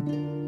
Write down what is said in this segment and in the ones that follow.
Hello.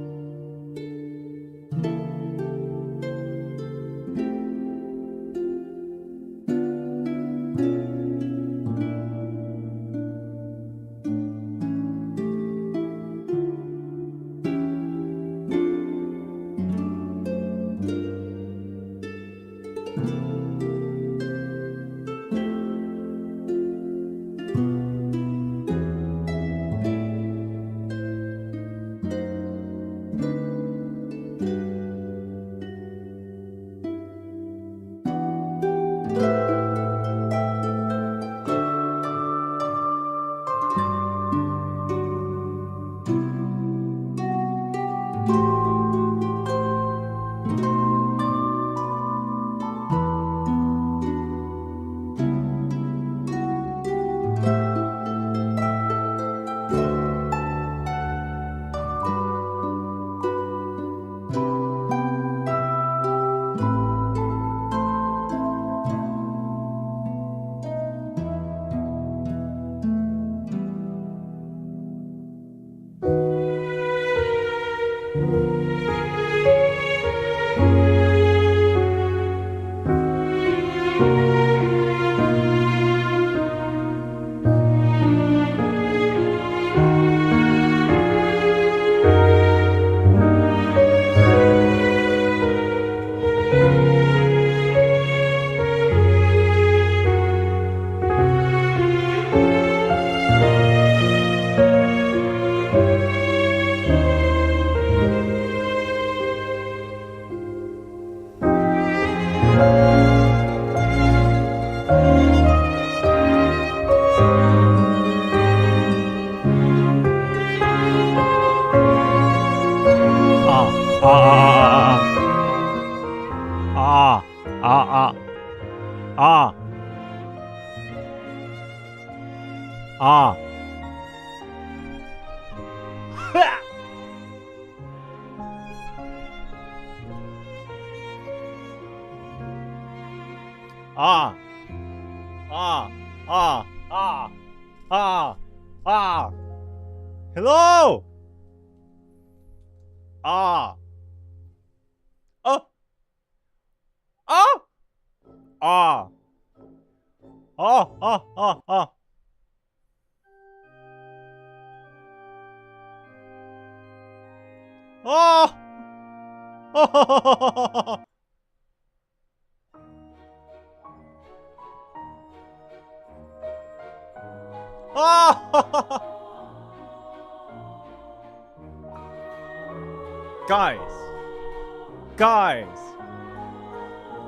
Guys,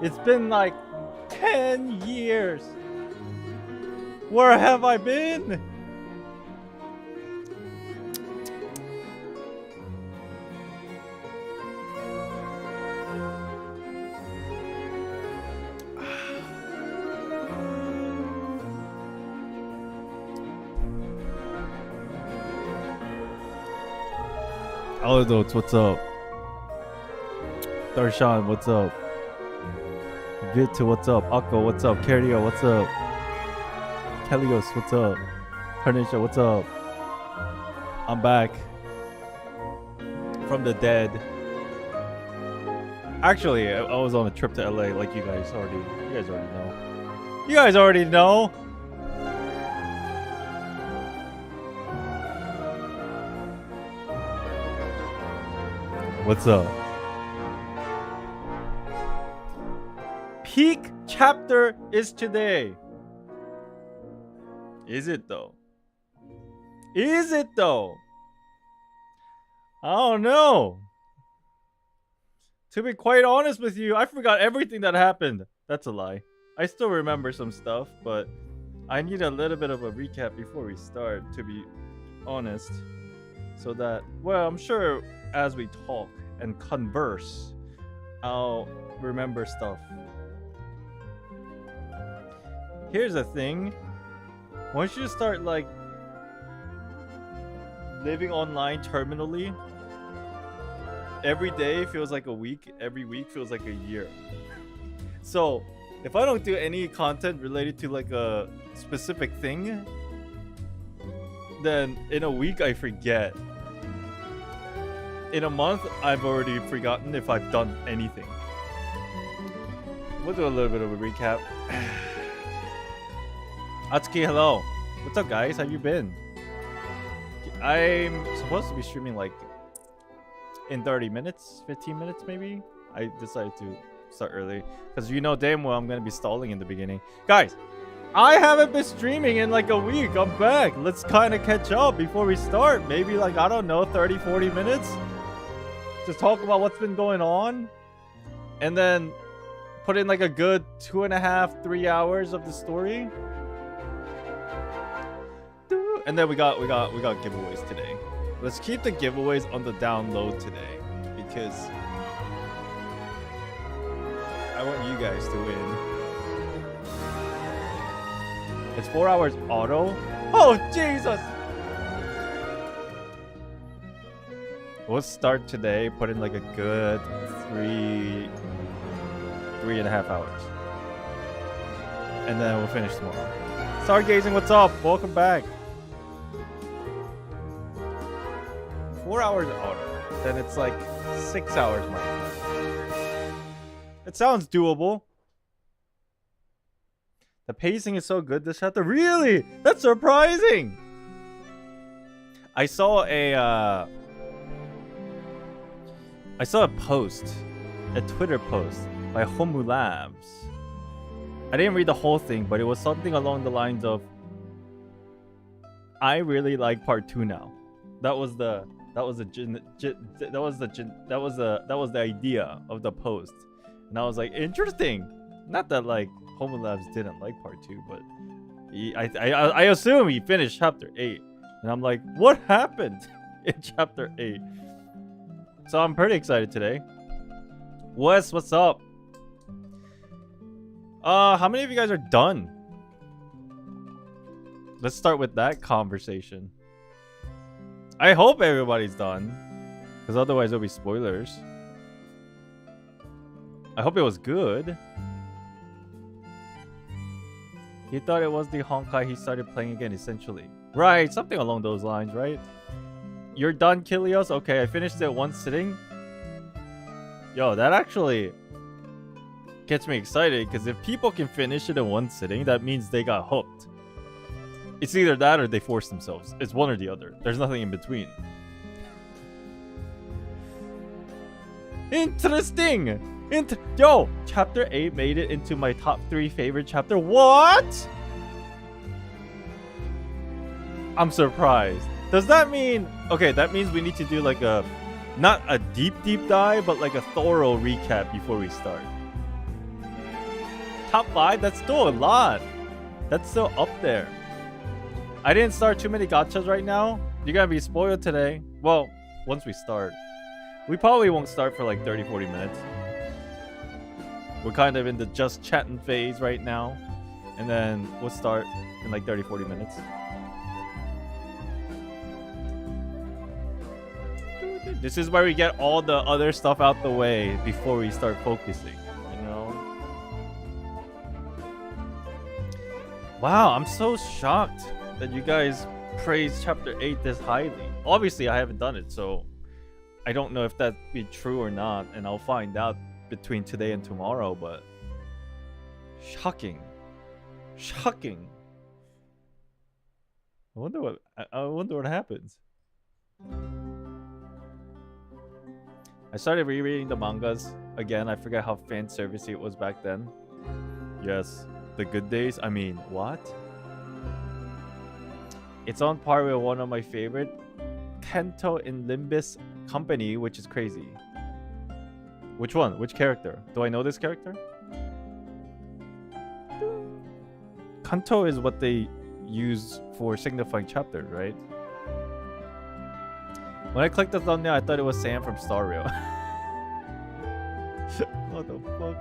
it's been like 10 years. Where have I been? Aldo, what's up? Darshan, what's up? Vitu, what's up? Akko, what's up? Cario, what's up? Kelios, what's up? Carnisha, what's up? I'm back from the dead. Actually, I was on a trip to LA, like you guys already know. You guys already know. What's up? Peak chapter is today. Is it though? Is it though? I don't know. To be quite honest with you, I forgot everything that happened. That's a lie. I still remember some stuff, but I need a little bit of a recap before we start, to be honest. So that, well, I'm sure as we talk and converse, I'll remember stuff. Here's the thing. Once you start like living online terminally, every day feels like a week, every week feels like a year. So if I don't do any content related to like a specific thing, then in a week I forget. in a month, I've already forgotten if I've done anything. We'll do a little bit of a recap. Atsuki, hello. What's up, guys? How you been? I'm supposed to be streaming like in 30 minutes, 15 minutes maybe. I decided to start early because you know damn well I'm gonna be stalling in the beginning. Guys, I haven't been streaming in like a week. I'm back. Let's kind of catch up before we start. Maybe like, I don't know, 30, 40 minutes. Just talk about what's been going on. And then put in like a good 2.5, 3 hours of the story. And then we got giveaways today. Let's keep the giveaways on the download today because I want you guys to win. It's 4 hours auto. Oh Jesus! We'll start today. Put in like a good 3.5 hours, and then we'll finish tomorrow. Stargazing, what's up? Welcome back. 4 hours auto. Then it's like 6 hours manual. It sounds doable. The pacing is so good this chapter. Really? That's surprising. I saw a post, a Twitter post by Homu Labs. I didn't read the whole thing, but it was something along the lines of, "I really like part 2 now." That was the idea of the post, and I was like, interesting. Not that like Homu Labs didn't like part 2, but I assume he finished chapter 8, and I'm like, what happened in chapter 8? So I'm pretty excited today. What's up? How many of you guys are done? Let's start with that conversation. I hope everybody's done, because otherwise there'll be spoilers. I hope it was good. He thought it was the Honkai he started playing again, essentially. Right, something along those lines, right? You're done, Kilios? Okay, I finished it one sitting. Yo, that actually gets me excited, because if people can finish it in one sitting, that means they got hooked. It's either that or they force themselves. It's one or the other. There's nothing in between. Interesting! Yo, chapter 8 made it into my top 3 favorite chapter. What? I'm surprised. Does that mean... Okay, that means we need to do like a... Not a deep dive, but like a thorough recap before we start. Top 5? That's still a lot. That's still up there. I didn't start too many gachas right now. You're gonna be spoiled today. Well, once we start. We probably won't start for like 30-40 minutes. We're kind of in the just chatting phase right now. And then we'll start in like 30-40 minutes. This is where we get all the other stuff out the way before we start focusing, you know? Wow, I'm so shocked that you guys praise chapter 8 this highly. Obviously, I haven't done it, so I don't know if that be true or not, and I'll find out between today and tomorrow, but shocking. Shocking. I wonder what happens. I started rereading the mangas again. I forget how fan servicey it was back then. Yes, the good days. I mean, what? It's on par with one of my favorite, Kento in Limbus Company, which is crazy. Which one? Which character? Do I know this character? Kanto is what they use for signifying chapters, right? When I clicked the thumbnail, I thought it was Sam from Star Rail. What the fuck?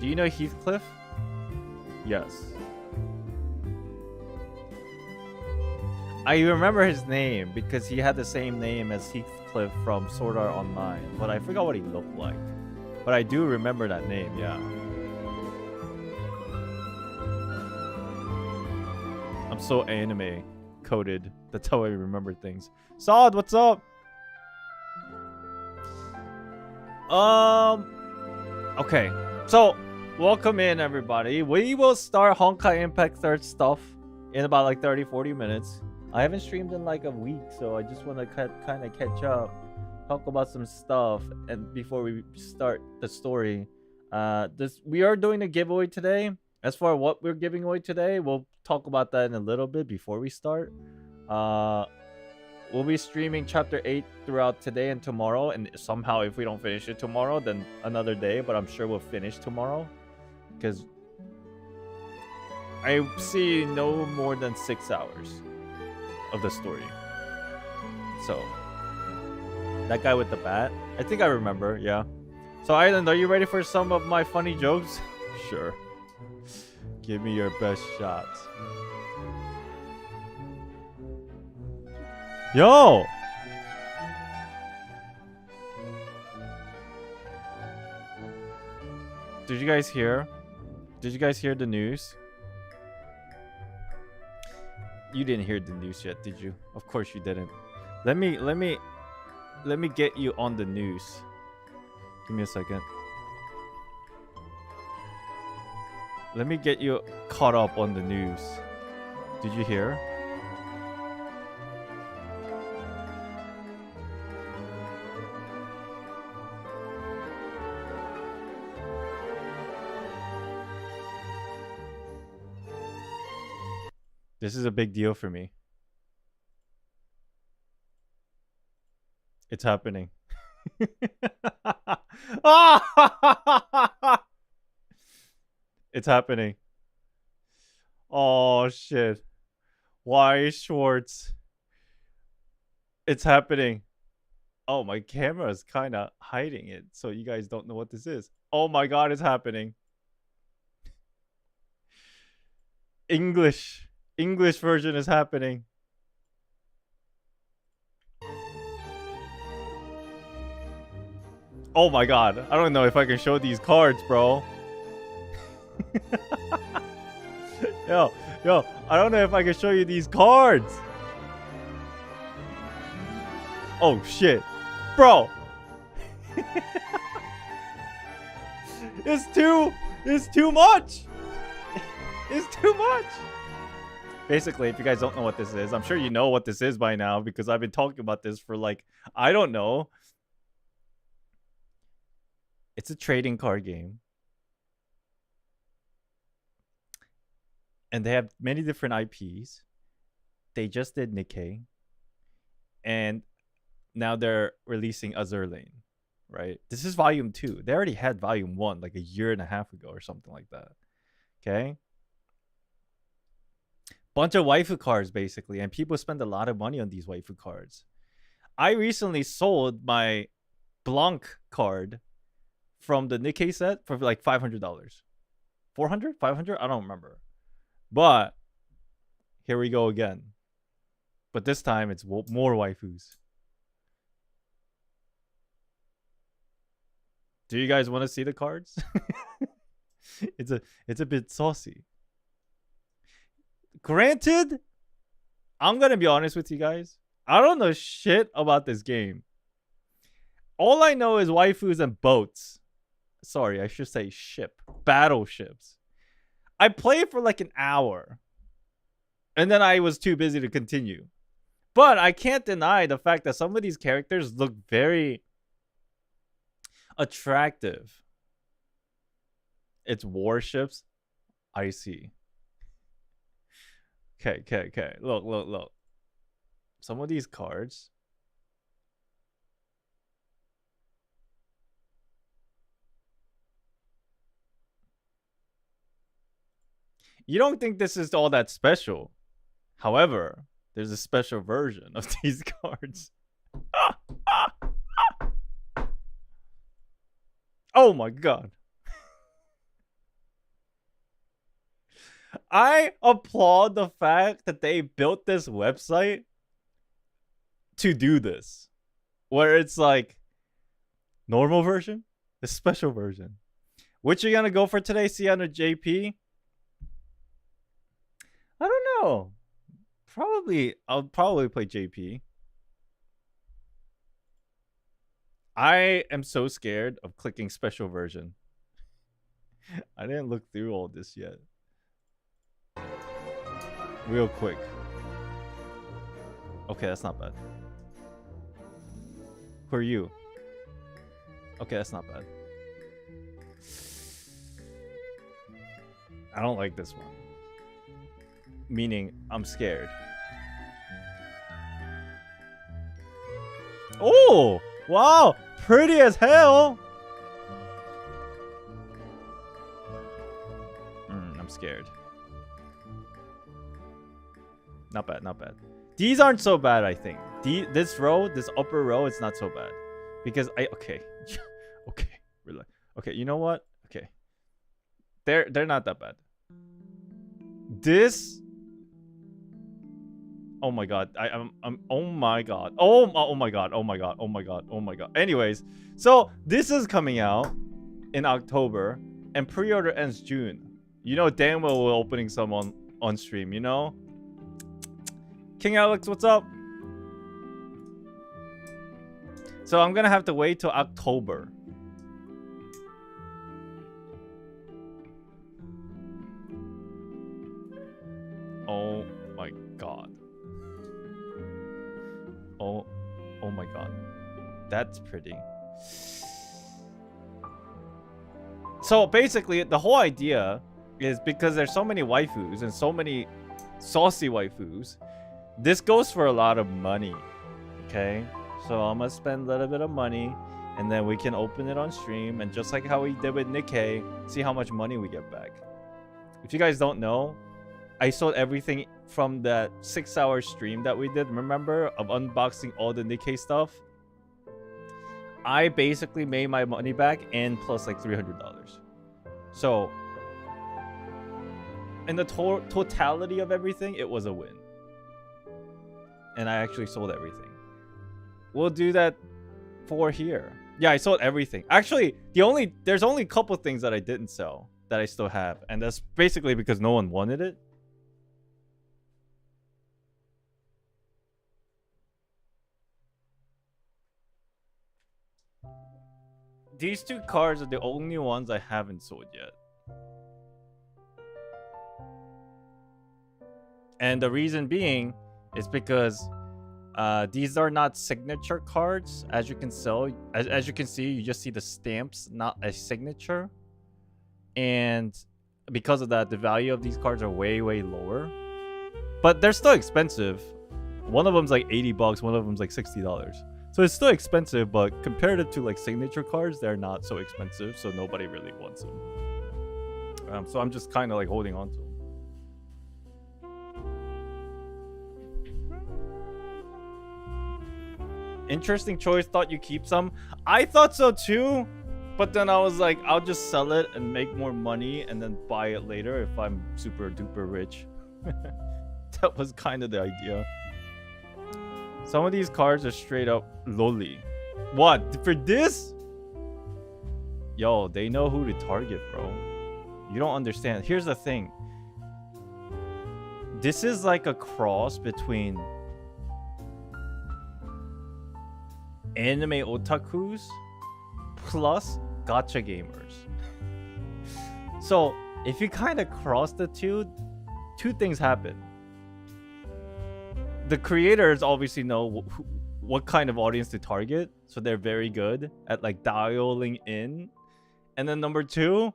Do you know Heathcliff? Yes. I remember his name because he had the same name as Heathcliff from Sword Art Online, but I forgot what he looked like. But I do remember that name, yeah. I'm so anime coded. That's how I remember things. Sod, what's up? Okay. So, welcome in everybody. We will start Honkai Impact 3rd stuff in about like 30-40 minutes. I haven't streamed in like a week, so I just want to kind of catch up, talk about some stuff, and before we start the story, we are doing a giveaway today. As for what we're giving away today, we'll talk about that in a little bit before we start. We'll be streaming chapter 8 throughout today and tomorrow, and somehow if we don't finish it tomorrow, then another day, but I'm sure we'll finish tomorrow because I see no more than 6 hours of the story. So that guy with the bat, I think I remember. Yeah. So Island, are you ready for some of my funny jokes? Sure. Give me your best shots. Yo! Did you guys hear? Did you guys hear the news? You didn't hear the news yet, did you? Of course you didn't. Let me get you on the news. Give me a second. Let me get you caught up on the news. Did you hear? This is a big deal for me. It's happening. It's happening. Oh shit. Why Schwartz? It's happening. Oh, my camera is kind of hiding it, so you guys don't know what this is. Oh my god, it's happening. English version is happening. Oh my god, I don't know if I can show these cards, bro. yo, I don't know if I can show you these cards. Oh shit, bro. It's too much. It's too much. Basically, if you guys don't know what this is, I'm sure you know what this is by now because I've been talking about this for like, I don't know. It's a trading card game. And they have many different IPs. They just did Nikkei. And now they're releasing Azur Lane, right? This is volume 2. They already had volume 1 like a year and a half ago or something like that. Okay? Bunch of waifu cards basically, and people spend a lot of money on these waifu cards. I recently sold my Blanc card from the Nikkei set for like $500. 400? 500? I don't remember. But here we go again. But this time it's more waifus. Do you guys want to see the cards? It's a bit saucy. Granted, I'm gonna be honest with you guys. I don't know shit about this game. All I know is waifus and boats. Sorry, I should say ship. Battleships. I played for like an hour. And then I was too busy to continue. But I can't deny the fact that some of these characters look very attractive. It's warships. I see. Okay. Look. Some of these cards. You don't think this is all that special. However, there's a special version of these cards. Oh my god. I applaud the fact that they built this website to do this, where it's like normal version, the special version. Which you gonna go for today? Sian or JP? I don't know. I'll probably play JP. I am so scared of clicking special version. I didn't look through all this yet. Real quick. Okay, that's not bad. Who are you? Okay, that's not bad. I don't like this one. Meaning, I'm scared. Oh! Wow! Pretty as hell! I'm scared. Not bad, not bad. These aren't so bad, I think. This row, this upper row, it's not so bad. Because okay. Okay, relax. Okay, you know what? Okay. They're not that bad. This, oh my god. I'm oh my god. Oh my god. Oh my god. Oh my god. Oh my god. Anyways, so this is coming out in October and pre-order ends June. You know damn well we're opening some on stream, you know? King Alex, what's up? So I'm gonna have to wait till October. Oh my god. Oh my god. That's pretty. So basically the whole idea is because there's so many waifus and so many saucy waifus, this goes for a lot of money. Okay? So I'm gonna spend a little bit of money and then we can open it on stream, and just like how we did with Nikkei, see how much money we get back. If you guys don't know, I sold everything from that 6-hour stream that we did, remember, of unboxing all the Nikkei stuff. I basically made my money back and plus like $300. So in the totality of everything, it was a win. And I actually sold everything. We'll do that for here. Yeah, I sold everything. Actually, there's only a couple things that I didn't sell that I still have, and that's basically because no one wanted it. These two cards are the only ones I haven't sold yet. And the reason being is because these are not signature cards. As you can see, you just see the stamps, not a signature. And because of that, the value of these cards are way lower. But they're still expensive. One of them's like $80, one of them's like $60. So it's still expensive, but compared to like signature cards, they're not so expensive, so nobody really wants them. So I'm just kind of like holding on to them. Interesting choice. Thought you keep some. I thought so too, but then I was like, I'll just sell it and make more money and then buy it later if I'm super duper rich. That was kind of the idea. Some of these cards are straight up loli. What? For this? Yo, they know who to target, bro. You don't understand. Here's the thing. This is like a cross between anime otakus plus gacha gamers. So if you kind of cross the two things happen. The creators obviously know what kind of audience to target, so they're very good at like dialing in. And then number two,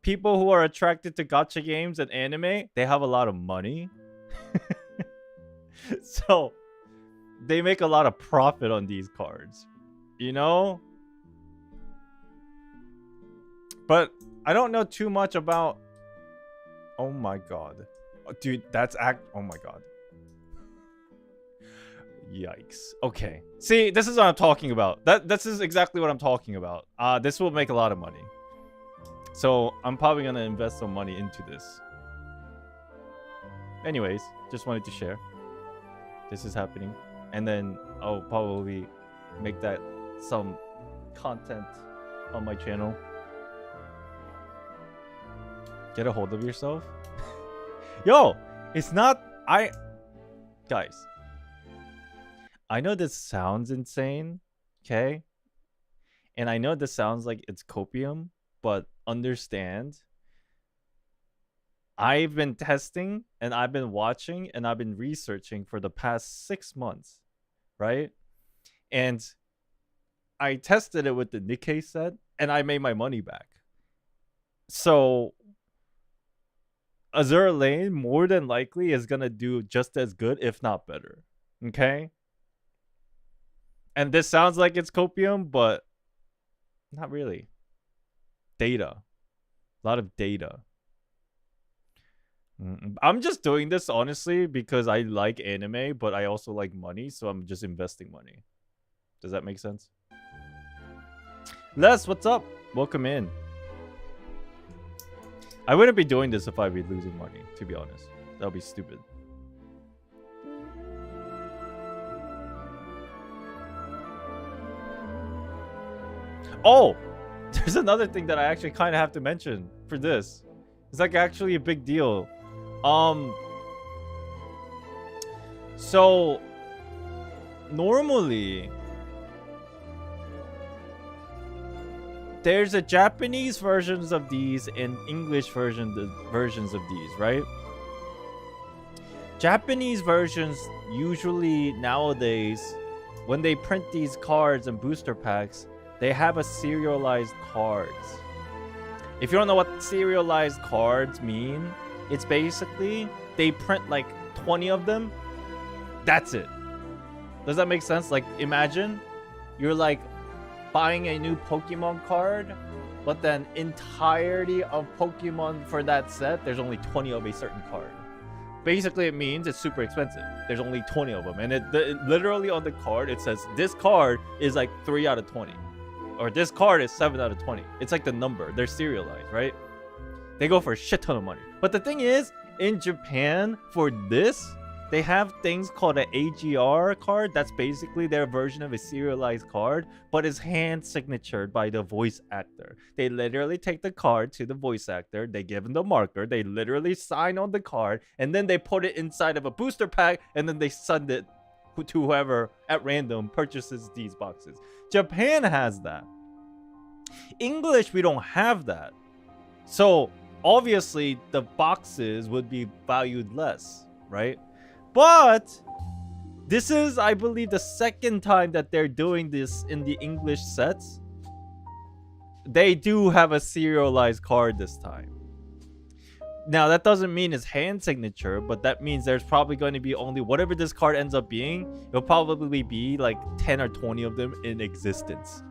people who are attracted to gacha games and anime, they have a lot of money. So they make a lot of profit on these cards, you know? But I don't know too much about... Oh my god. Dude, oh my god. Yikes. Okay. See, this is what I'm talking about. This is exactly what I'm talking about. This will make a lot of money. So I'm probably going to invest some money into this. Anyways, just wanted to share. This is happening. And then I'll probably make that some content on my channel. Get a hold of yourself. Yo, it's not... Guys. I know this sounds insane, okay? And I know this sounds like it's copium, but understand... I've been testing and I've been watching and I've been researching for the past 6 months, right? And I tested it with the Nikkei set and I made my money back. So Azure Lane more than likely is gonna do just as good, if not better. Okay? And this sounds like it's copium, but not really. Data. A lot of data. I'm just doing this honestly because I like anime, but I also like money, so I'm just investing money. Does that make sense? Les, what's up? Welcome in. I wouldn't be doing this if I'd be losing money, to be honest. That would be stupid. Oh! There's another thing that I actually kind of have to mention for this. It's like actually a big deal. So normally there's a Japanese versions of these and English versions of these, right? Japanese versions usually nowadays, when they print these cards and booster packs, they have a serialized cards. If you don't know what serialized cards mean, it's basically they print like 20 of them. That's it. Does that make sense? Like imagine you're like buying a new Pokemon card, but then entirety of Pokemon for that set, there's only 20 of a certain card. Basically it means it's super expensive. There's only 20 of them. And it literally on the card, it says this card is like 3 out of 20. Or this card is 7 out of 20. It's like the number. They're serialized, right? They go for a shit ton of money. But the thing is, in Japan, for this, they have things called an AGR card. That's basically their version of a serialized card, but it's hand signatured by the voice actor. They literally take the card to the voice actor. They give him the marker. They literally sign on the card, and then they put it inside of a booster pack, and then they send it to whoever at random purchases these boxes. Japan has that. English, we don't have that. So obviously the boxes would be valued less, right? But this is, I believe, the second time that they're doing this in the English sets. They do have a serialized card this time. Now, that doesn't mean it's hand signature, but that means there's probably going to be only whatever this card ends up being. It'll probably be like 10 or 20 of them in existence.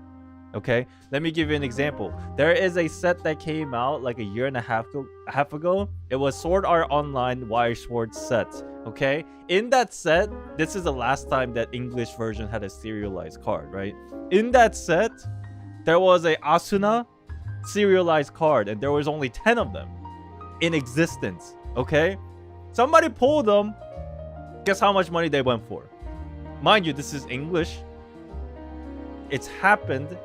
Okay, let me give you an example. There is a set that came out like a year and a half ago. It was Sword Art Online Wire Sword set. Okay, in that set, this is the last time that English version had a serialized card, right? In that set, there was a Asuna serialized card, and there was only 10 of them in existence. Okay, somebody pulled them. Guess how much money they went for? Mind you, this is English. It's happened.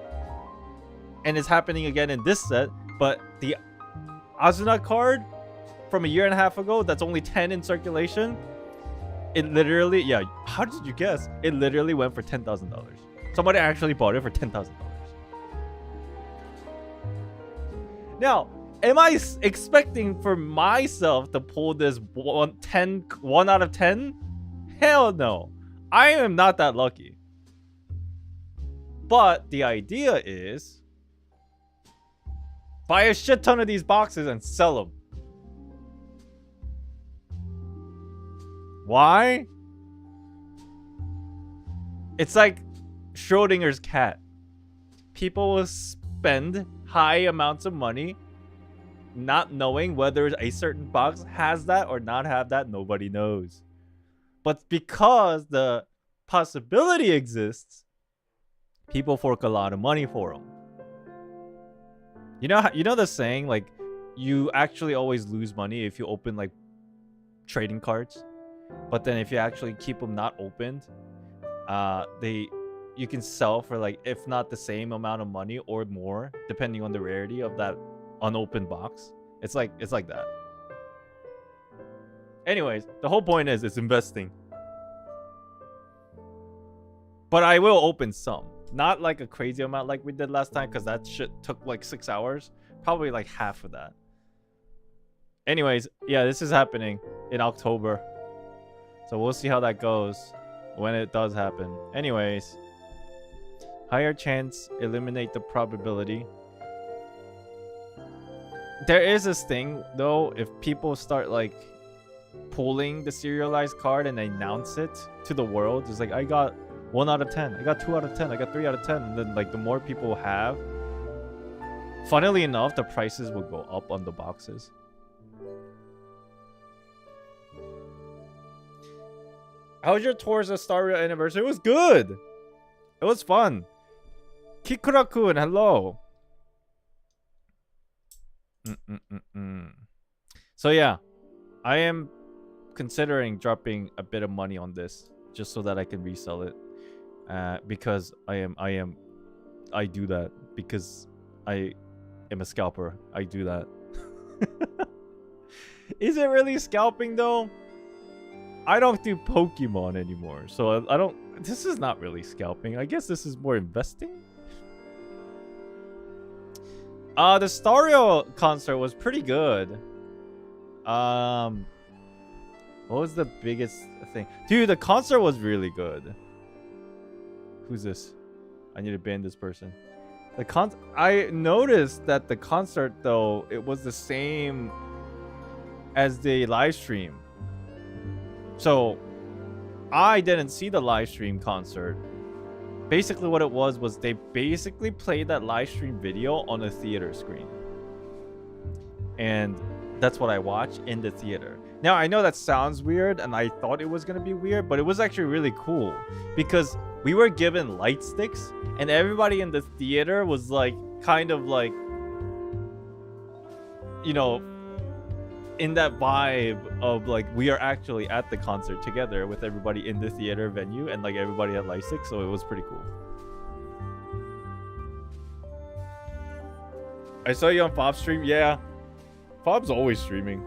And it's happening again in this set, but the Asuna card from a year and a half ago, that's only 10 in circulation, it literally, yeah, how did you guess? It literally went for $10,000. Somebody actually bought it for $10,000. Now, am I expecting for myself to pull this 1 out of 10? Hell no. I am not that lucky. But the idea is, buy a shit ton of these boxes and sell them. Why? It's like Schrodinger's cat. People will spend high amounts of money not knowing whether a certain box has that or not have that. Nobody knows. But because the possibility exists, people fork a lot of money for them. You know the saying, like, you actually always lose money if you open like trading cards. But then if you actually keep them not opened, you can sell for like, if not the same amount of money or more, depending on the rarity of that unopened box. It's like that. Anyways, the whole point is it's investing. But I will open some. Not like a crazy amount like we did last time, because that shit took like 6 hours. Probably like half of that. Anyways, yeah, this is happening in October. So we'll see how that goes when it does happen. Anyways, higher chance, eliminate the probability. There is this thing, though, if people start like pulling the serialized card and they announce it to the world, it's like, I got 1 out of 10, I got 2 out of 10, I got 3 out of 10, and then like the more people have, funnily enough, the prices will go up on the boxes. How was your tours of Star Rail anniversary? It was good. It was fun. Kikura-kun, hello. So yeah, I am considering dropping a bit of money on this just so that I can resell it. Because I do that because I am a scalper. I do that. Is it really scalping though? I don't do Pokemon anymore, so I don't. This is not really scalping. I guess this is more investing. The Stario concert was pretty good. What was the biggest thing? Dude, the concert was really good. Who's this? I need to ban this person. I noticed that the concert though, it was the same as the live stream. So I didn't see the live stream concert. Basically what it was they basically played that live stream video on a theater screen. And that's what I watched in the theater. Now I know that sounds weird and I thought it was going to be weird, but it was actually really cool because we were given light sticks and everybody in the theater was like kind of like, you know, in that vibe of like we are actually at the concert together with everybody in the theater venue, and like everybody had light sticks, so it was pretty cool. I saw you on Fob's stream. Yeah, Fob's always streaming.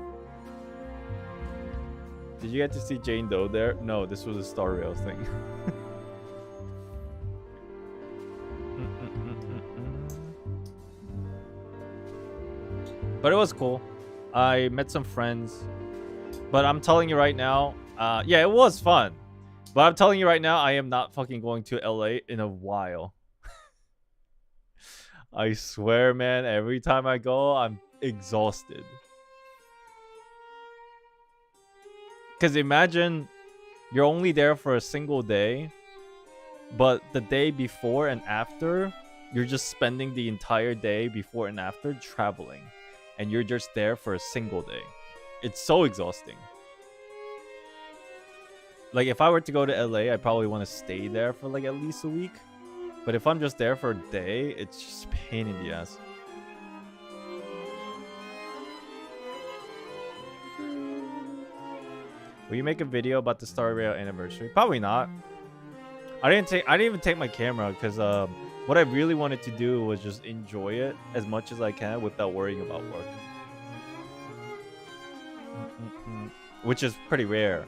Did you get to see Jane Doe there? No, this was a Star Rail thing. But it was cool. I met some friends, but I'm telling you right now, yeah, it was fun, but I'm telling you right now, I am not fucking going to LA in a while. I swear, man, every time I go, I'm exhausted. Because imagine you're only there for a single day, but the day before and after, you're just spending the entire day before and after traveling. And you're just there for a single day. It's so exhausting. Like, if I were to go to LA, I probably want to stay there for like at least a week. But if I'm just there for a day, it's just a pain in the ass. Will you make a video about the Star Rail anniversary? Probably not. I didn't even take my camera because what I really wanted to do was just enjoy it as much as I can without worrying about work. Which is pretty rare.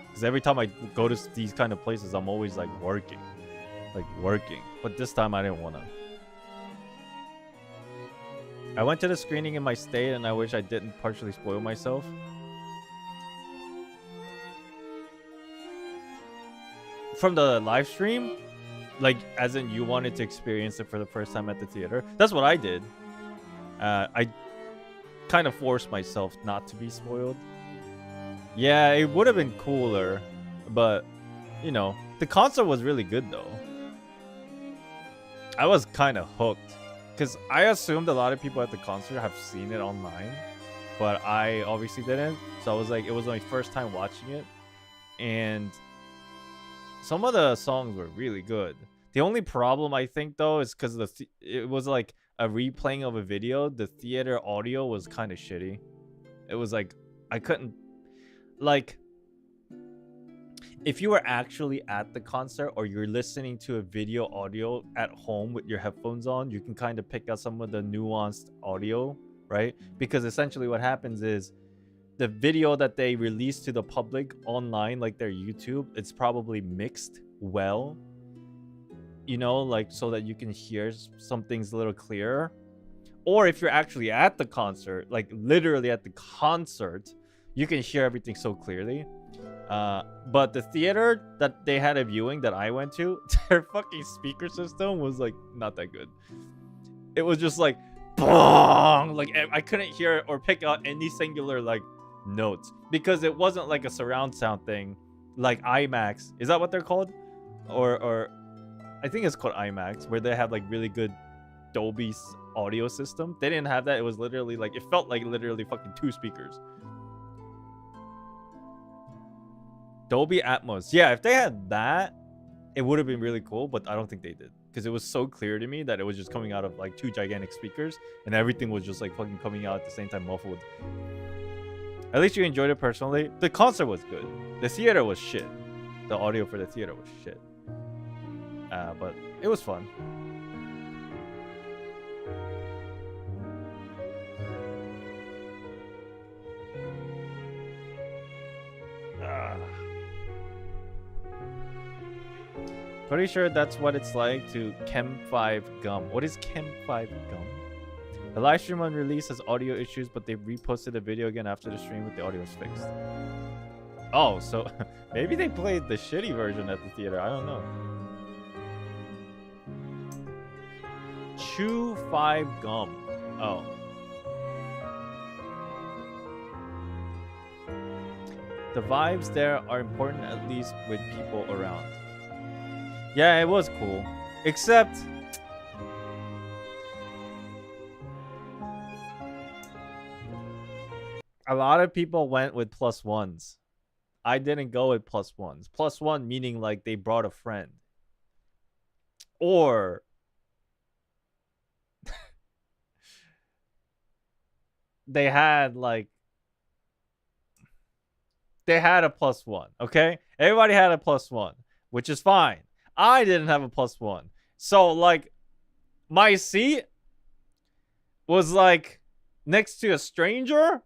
Because every time I go to these kind of places, I'm always like working. But this time I didn't want to. I went to the screening in my state and I wish I didn't partially spoil myself. From the live stream? Like, as in you wanted to experience it for the first time at the theater? That's what I did. I kind of forced myself not to be spoiled. Yeah, it would have been cooler. But, you know, the concert was really good, though. I was kind of hooked. Because I assumed a lot of people at the concert have seen it online. But I obviously didn't. So I was like, it was my first time watching it. And some of the songs were really good. The only problem, I think, though, is because it was like a replaying of a video. The theater audio was kind of shitty. It was like, I couldn't... like if you were actually at the concert or you're listening to a video audio at home with your headphones on, you can kind of pick out some of the nuanced audio, right? Because essentially what happens is the video that they release to the public online, like their YouTube, it's probably mixed well, you know, like so that you can hear some things a little clearer. Or if you're actually at the concert, like literally at the concert, you can hear everything so clearly. But the theater that they had a viewing that I went to, their fucking speaker system was like not that good. It was just like, bong! Like I couldn't hear or pick out any singular like notes because it wasn't like a surround sound thing, like IMAX. Is that what they're called? Or I think it's called IMAX, where they have like really good Dolby audio system. They didn't have that. It was literally like, it felt like literally fucking 2 speakers. Dolby Atmos. Yeah, if they had that, it would have been really cool, but I don't think they did. Because it was so clear to me that it was just coming out of like 2 gigantic speakers, and everything was just like fucking coming out at the same time muffled. At least you enjoyed it personally. The concert was good. The theater was shit. The audio for the theater was shit. But it was fun. Pretty sure that's what it's like to Chem 5 Gum. What is Chem 5 Gum? The live stream on release has audio issues, but they reposted the video again after the stream with the audio fixed. Oh, so maybe they played the shitty version at the theater. I don't know. Chew 5 Gum. Oh. The vibes there are important, at least with people around. Yeah, it was cool. Except a lot of people went with +1s. I didn't go with +1s. +1 meaning like they brought a friend. Or they had like they had a +1, okay? Everybody had a +1, which is fine. I didn't have a +1. So like my seat was like next to a stranger,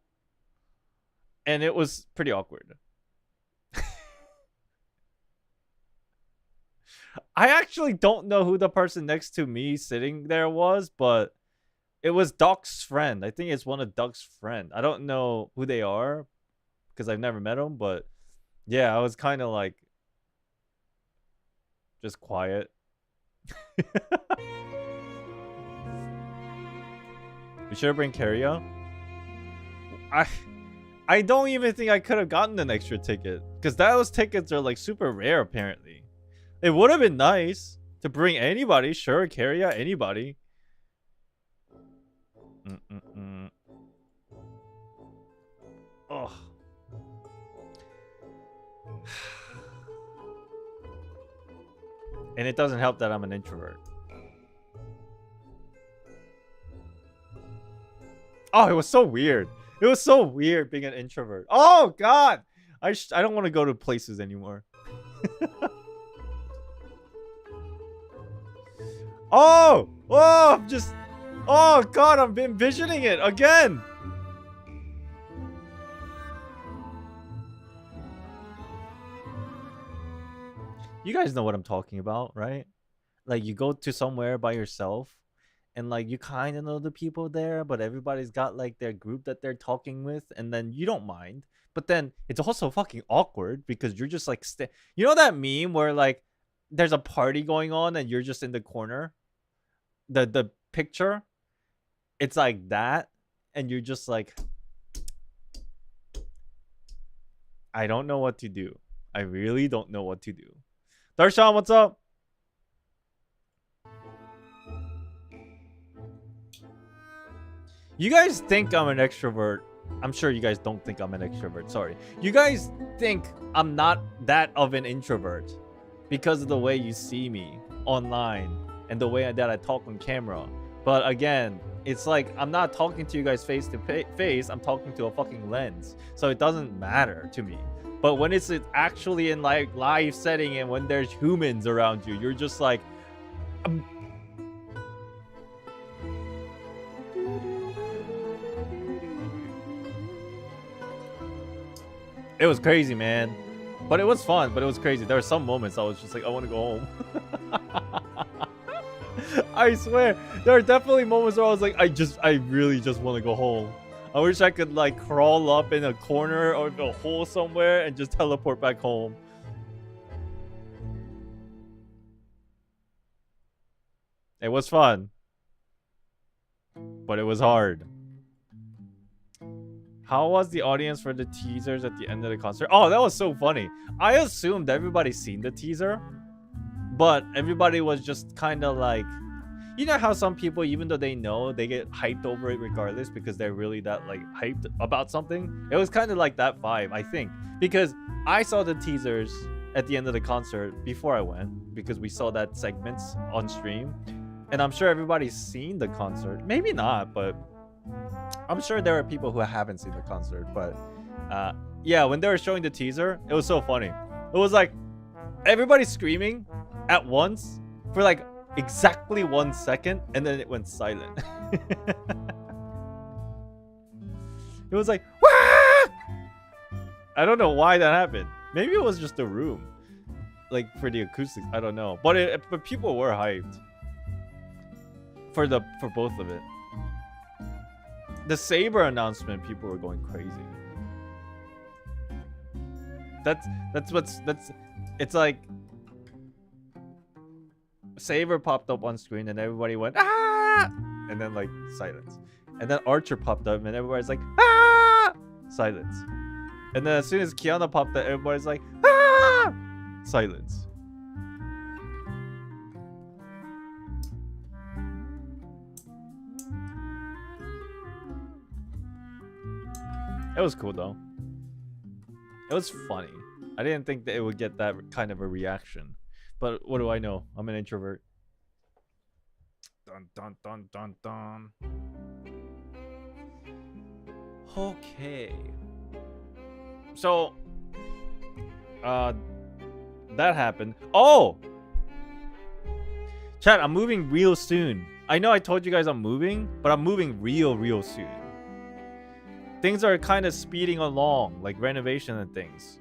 and it was pretty awkward. I actually don't know who the person next to me sitting there was, but it was Doc's friend. I think it's one of Doc's friend. I don't know who they are because I've never met them, but yeah, I was kind of like just quiet. We should bring Carrier. I don't even think I could have gotten an extra ticket because those tickets are like super rare apparently. It would have been nice to bring anybody, sure, Carrier, anybody. Oh. And it doesn't help that I'm an introvert. Oh, it was so weird. It was so weird being an introvert. Oh, God. I don't want to go to places anymore. Oh! Oh, I'm just... Oh, God, I'm envisioning it again. You guys know what I'm talking about, right? Like, you go to somewhere by yourself, and like you kind of know the people there, but everybody's got like their group that they're talking with, and then you don't mind. But then it's also fucking awkward because you're just like... You know that meme where like there's a party going on and you're just in the corner? The picture? It's like that, and you're just like... I don't know what to do. I really don't know what to do. Darshan, what's up? You guys think I'm an extrovert. I'm sure you guys don't think I'm an extrovert. Sorry. You guys think I'm not that of an introvert because of the way you see me online and the way that I talk on camera. But again, it's like I'm not talking to you guys face to face. I'm talking to a fucking lens, so it doesn't matter to me. But when it's actually in like live setting and when there's humans around you, you're just like, it was crazy, man. But it was fun, but it was crazy. There were some moments I was just like, I want to go home. I swear, there are definitely moments where I was like, I really just want to go home. I wish I could like crawl up in a corner or a hole somewhere and just teleport back home. It was fun, but it was hard. How was the audience for the teasers at the end of the concert? Oh, that was so funny. I assumed everybody's seen the teaser, but everybody was just kind of like, you know how some people, even though they know, they get hyped over it regardless because they're really that like hyped about something. It was kind of like that vibe, I think, because I saw the teasers at the end of the concert before I went because we saw that segments on stream, and I'm sure everybody's seen the concert. Maybe not, but I'm sure there are people who haven't seen the concert. But yeah, when they were showing the teaser, it was so funny. It was like everybody screaming at once for like exactly 1 second, and then it went silent. It was like, wah! I don't know why that happened. Maybe it was just the room, like for the acoustics. I don't know, but people were hyped for both of it. The Saber announcement, people were going crazy. It's like Saber popped up on screen and everybody went ah, and then like silence, and then Archer popped up and everybody's like ah, silence, and then as soon as Kiana popped up, everybody's like ah, silence. It was cool though. It was funny. I didn't think that it would get that kind of a reaction. But what do I know? I'm an introvert. Dun dun dun dun dun. Okay. So that happened. Oh! Chat, I'm moving real soon. I know I told you guys I'm moving, but I'm moving real soon. Things are kind of speeding along, like renovation and things.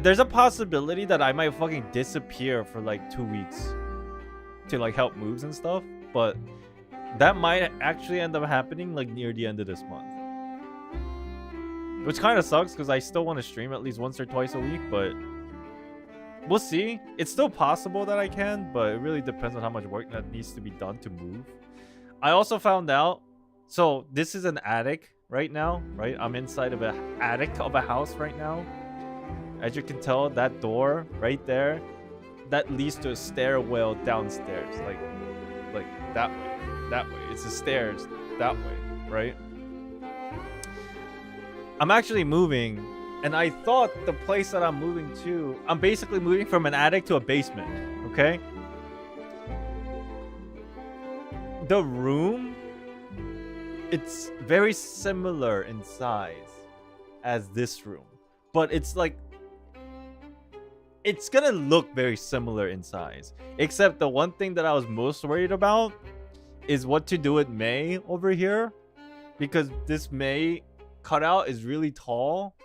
There's a possibility that I might fucking disappear for like 2 weeks to like help moves and stuff, but that might actually end up happening like near the end of this month, which kind of sucks because I still want to stream at least once or twice a week, but we'll see. It's still possible that I can, but it really depends on how much work that needs to be done to move. I also found out, so this is an attic right now, right? I'm inside of an attic of a house right now. As you can tell, that door right there, that leads to a stairwell downstairs, like that way. It's the stairs that way, right? I'm actually moving, and I thought the place that I'm moving to, I'm basically moving from an attic to a basement, okay? The room, it's very similar in size as this room, but it's like, it's gonna look very similar in size, except the one thing that I was most worried about is what to do with May over here, because this May cutout is really tall,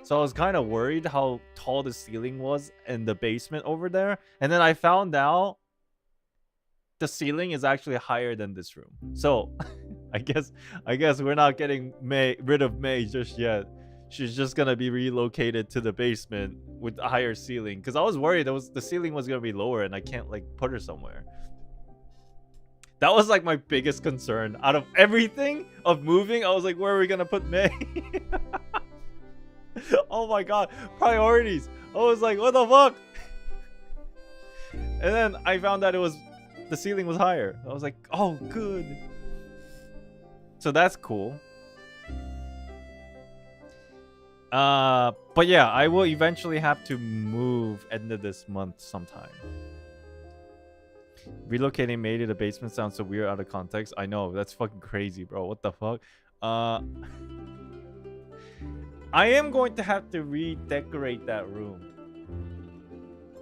so I was kind of worried how tall the ceiling was in the basement over there. And then I found out the ceiling is actually higher than this room, so I guess we're not getting rid of May just yet. She's just gonna be relocated to the basement with a higher ceiling, because I was worried the ceiling was gonna be lower and I can't like put her somewhere. That was like my biggest concern out of everything of moving. I was like, where are we gonna put May? Oh my god, priorities. I was like, what the fuck? And then I found out the ceiling was higher. I was like, oh good. So that's cool. But yeah, I will eventually have to move end of this month sometime. Relocating made it a basement sound so weird out of context. I know, that's fucking crazy, bro. What the fuck? I am going to have to redecorate that room.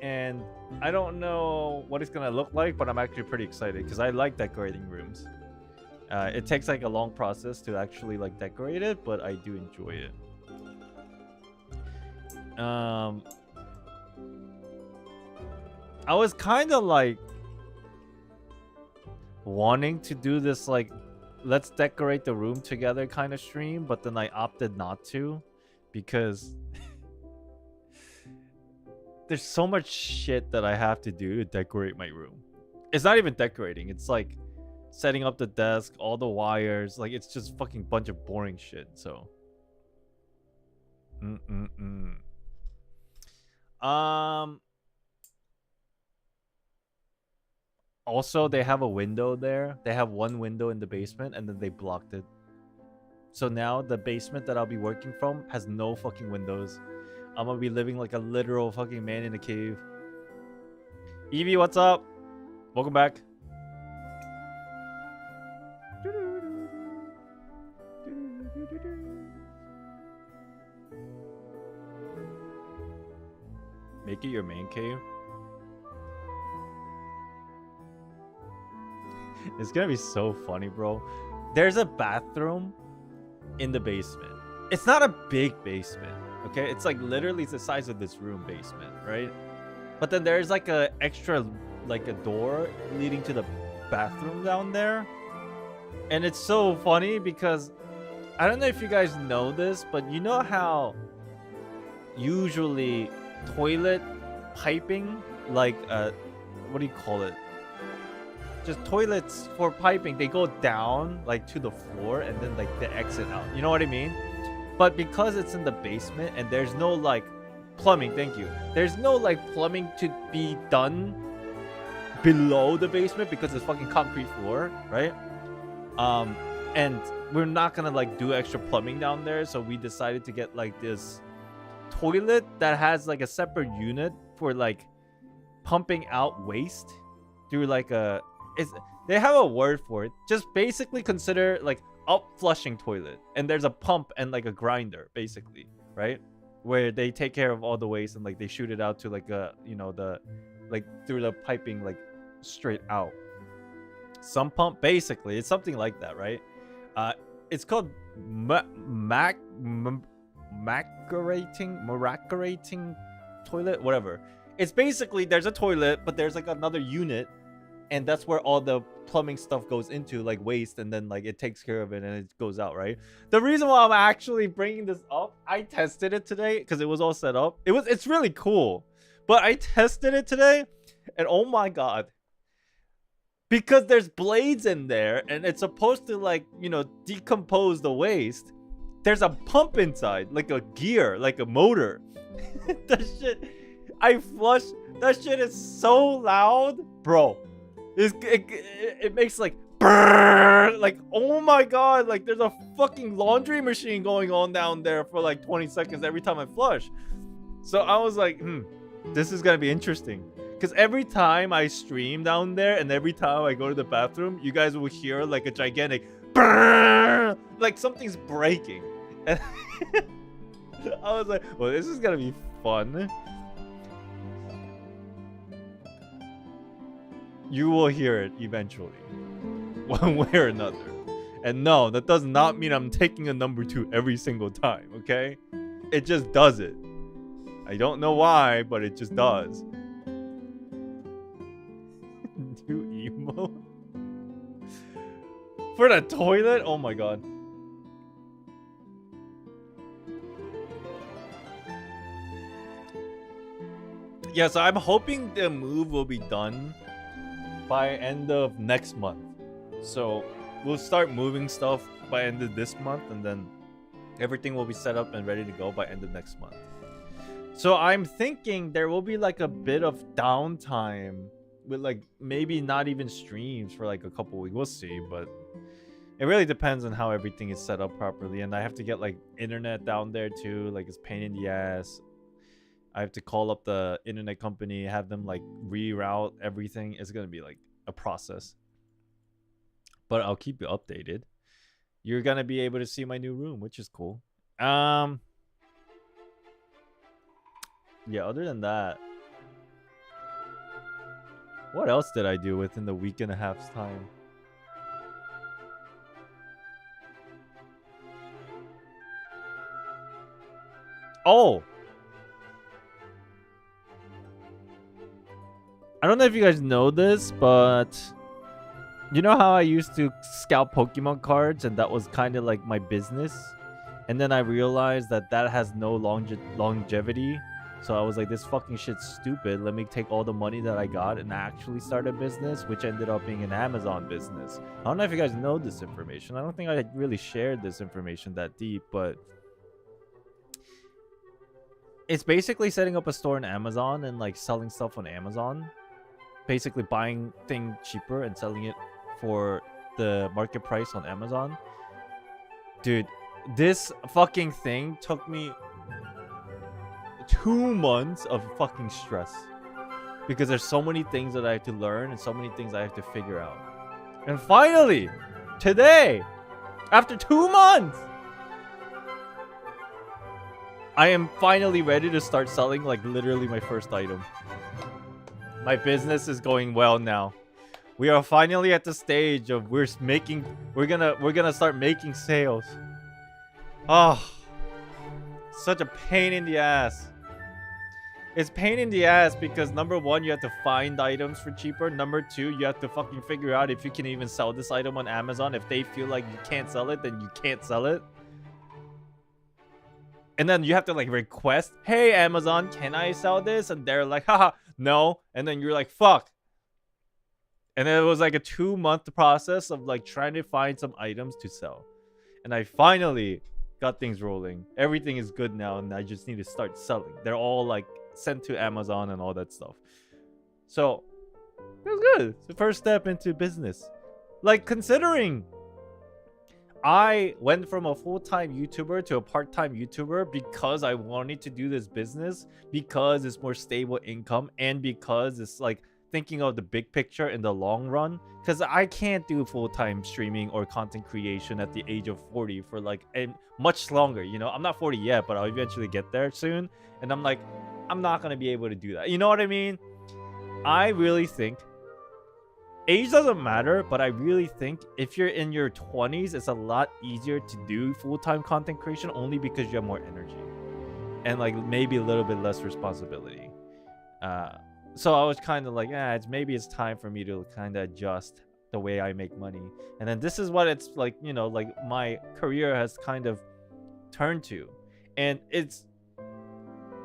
And I don't know what it's gonna look like, but I'm actually pretty excited because I like decorating rooms. It takes like a long process to actually like decorate it, but I do enjoy it. I was kind of like wanting to do this like let's decorate the room together kind of stream, but then I opted not to because there's so much shit that I have to do to decorate my room. It's not even decorating, it's like setting up the desk, all the wires, like it's just fucking bunch of boring shit. So also they have a window there. They have one window in the basement and then they blocked it. So now the basement that I'll be working from has no fucking windows. I'm gonna be living like a literal fucking man in a cave. Evie, what's up? Welcome back. Make it your main cave. It's gonna be so funny, bro. There's a bathroom in the basement. It's not a big basement, okay? It's like literally the size of this room basement, right? But then there's like a extra, like a door leading to the bathroom down there. And it's so funny because I don't know if you guys know this, but you know how usually toilet piping, like what do you call it? Just toilets for piping, they go down like to the floor and then like they exit out. You know what I mean? But because it's in the basement and there's no like plumbing, thank you. There's no like plumbing to be done below the basement because it's fucking concrete floor, right? And we're not gonna like do extra plumbing down there, so we decided to get like this toilet that has like a separate unit for like pumping out waste through like a they have a word for it. Just basically consider like up flushing toilet, and there's a pump and like a grinder basically, right? Where they take care of all the waste and like they shoot it out to like a, you know, the like through the piping like straight out. Some pump basically, it's something like that, right? It's called macerating toilet, whatever. It's basically there's a toilet, but there's like another unit, and that's where all the plumbing stuff goes into, like waste, and then like it takes care of it and it goes out, right? The reason why I'm actually bringing this up, I tested it today because it was all set up. It's really cool, but I tested it today, and oh my god, because there's blades in there and it's supposed to like, you know, decompose the waste. There's a pump inside, like a gear, like a motor. That shit, I flushed. That shit is so loud, bro. It makes like brrr, like oh my god, like there's a fucking laundry machine going on down there for like 20 seconds every time I flush. So I was like, this is gonna be interesting, because every time I stream down there and every time I go to the bathroom, you guys will hear like a gigantic brrr, like something's breaking. And I was like, well, this is gonna be fun. You will hear it eventually, one way or another. And no, that does not mean I'm taking a number 2 every single time, okay? It just does it. I don't know why, but it just does. Do emo? For the toilet? Oh my god. Yeah, so I'm hoping the move will be done by end of next month. So we'll start moving stuff by end of this month, and then everything will be set up and ready to go by end of next month. So I'm thinking there will be like a bit of downtime with like maybe not even streams for like a couple weeks. We'll see, but it really depends on how everything is set up properly. And I have to get like internet down there too. Like it's pain in the ass. I have to call up the internet company, have them like reroute everything. It's gonna be like a process. But I'll keep you updated. You're gonna be able to see my new room, which is cool. Yeah, other than that, what else did I do within the week and a half's time? Oh! I don't know if you guys know this, but you know how I used to scout Pokemon cards and that was kind of like my business? And then I realized that that has no longevity. So I was like, this fucking shit's stupid. Let me take all the money that I got and actually start a business, which ended up being an Amazon business. I don't know if you guys know this information. I don't think I really shared this information that deep, but it's basically setting up a store on Amazon and like selling stuff on Amazon. Basically buying thing cheaper and selling it for the market price on Amazon. Dude, this fucking thing took me 2 months of fucking stress because there's so many things that I have to learn and so many things I have to figure out. And finally, today, after 2 months, I am finally ready to start selling like literally my first item. My business is going well now. We are finally at the stage of we're gonna start making sales. Oh, such a pain in the ass. It's pain in the ass because number one, you have to find items for cheaper. Number two, you have to fucking figure out if you can even sell this item on Amazon. If they feel like you can't sell it, then you can't sell it. And then you have to like request, hey Amazon, can I sell this? And they're like, haha, no. And then you're like, fuck. And then it was like a 2-month process of like trying to find some items to sell. And I finally got things rolling. Everything is good now and I just need to start selling. They're all like sent to Amazon and all that stuff. So it was good. It's the first step into business. Like considering I went from a full-time YouTuber to a part-time YouTuber because I wanted to do this business, because it's more stable income, and because it's like thinking of the big picture in the long run. Because I can't do full-time streaming or content creation at the age of 40 for like much longer. You know, I'm not 40 yet, but I'll eventually get there soon. And I'm like, I'm not going to be able to do that. You know what I mean? I really think age doesn't matter, but I really think if you're in your 20s, it's a lot easier to do full-time content creation only because you have more energy and like maybe a little bit less responsibility. So I was kind of like, maybe it's time for me to kind of adjust the way I make money. And then this is what it's like, you know, like my career has kind of turned to. And it's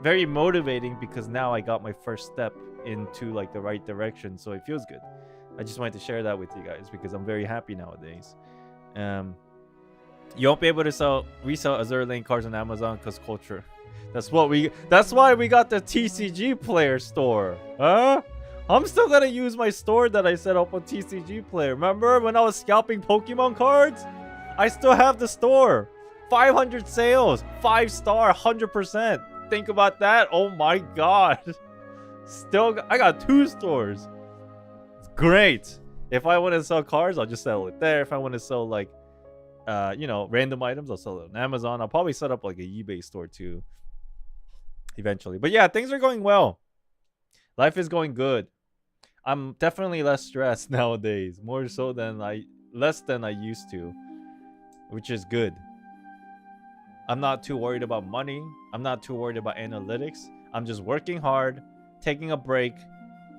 very motivating because now I got my first step into like the right direction. So it feels good. I just wanted to share that with you guys because I'm very happy nowadays. You won't be able to resell Azure Lane cards on Amazon because culture. That's why we got the TCG Player store. Huh? I'm still gonna use my store that I set up on TCG Player. Remember when I was scalping Pokemon cards? I still have the store. 500 sales, 5-star, 100%. Think about that. Oh my god. I got 2 stores. Great. If I want to sell cars, I'll just sell it there. If I want to sell like you know, random items, I'll sell it on Amazon. I'll probably set up like a eBay store too eventually. But yeah, things are going well. Life is going good. I'm definitely less stressed nowadays, more so than less than I used to, which is good. I'm not too worried about money. I'm not too worried about analytics. I'm just working hard, taking a break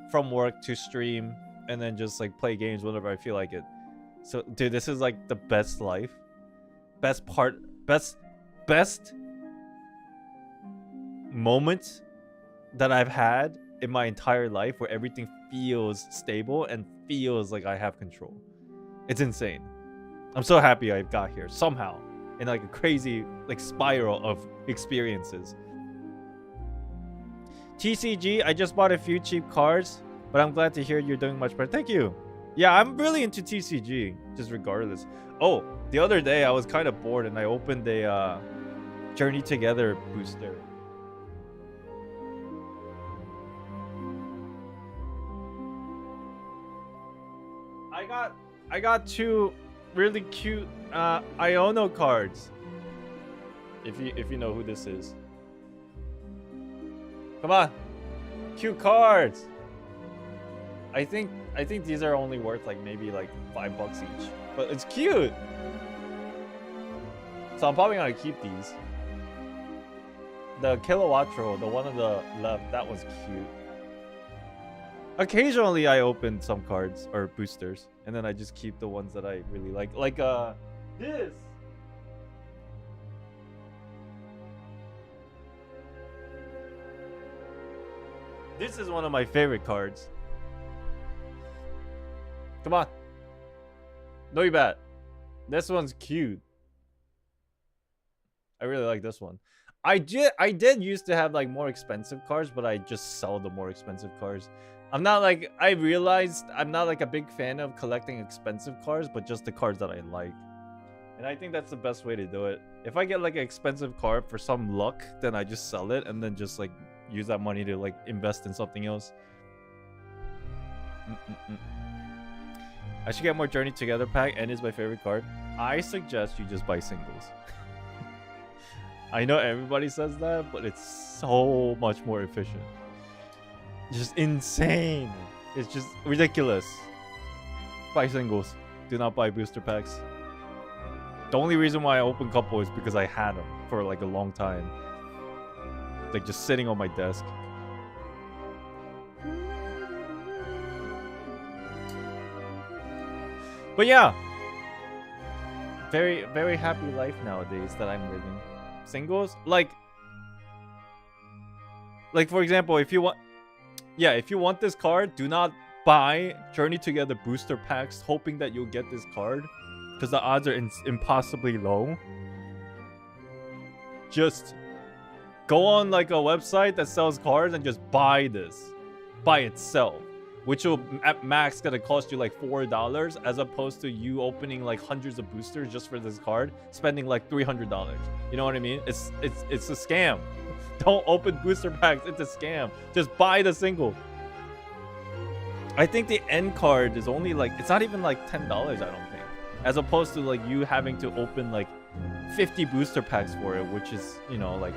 from work to stream, and then just like play games whenever I feel like it. So dude, this is like the best life. Best moment that I've had in my entire life where everything feels stable and feels like I have control. It's insane. I'm so happy I got here somehow in like a crazy like spiral of experiences. TCG, I just bought a few cheap cards, but I'm glad to hear you're doing much better. Thank you. Yeah, I'm really into TCG, just regardless. Oh, the other day I was kind of bored and I opened a Journey Together booster. I got 2 really cute Iono cards. If you know who this is. Come on. Cute cards. I think these are only worth like maybe like $5 each. But it's cute. So I'm probably gonna keep these. The Kilowattrol, the one on the left, that was cute. Occasionally I open some cards or boosters, and then I just keep the ones that I really like. Like this. This is one of my favorite cards. Come on. No, you bet. This one's cute. I really like this one. I did used to have like more expensive cards, but I just sell the more expensive cards. I'm not like, I realized I'm not like a big fan of collecting expensive cards, but just the cards that I like. And I think that's the best way to do it. If I get like an expensive card for some luck, then I just sell it and then just like use that money to like invest in something else. I should get more Journey Together pack. N is my favorite card. I suggest you just buy singles. I know everybody says that, but it's so much more efficient. Just insane. It's just ridiculous. Buy singles. Do not buy booster packs. The only reason why I opened couple is because I had them for like a long time. Like just sitting on my desk. But yeah. Very, very happy life nowadays that I'm living. Singles? Like for example, if you want... Yeah, if you want this card, do not buy Journey Together booster packs hoping that you'll get this card. Because the odds are impossibly low. Just go on like a website that sells cards and just buy this. By itself. Which will at max gonna cost you like $4 as opposed to you opening like hundreds of boosters just for this card, spending like $300. You know what I mean? It's a scam. Don't open booster packs. It's a scam. Just buy the single. I think the end card is only like, it's not even like $10, I don't think. As opposed to like you having to open like 50 booster packs for it, which is, you know, like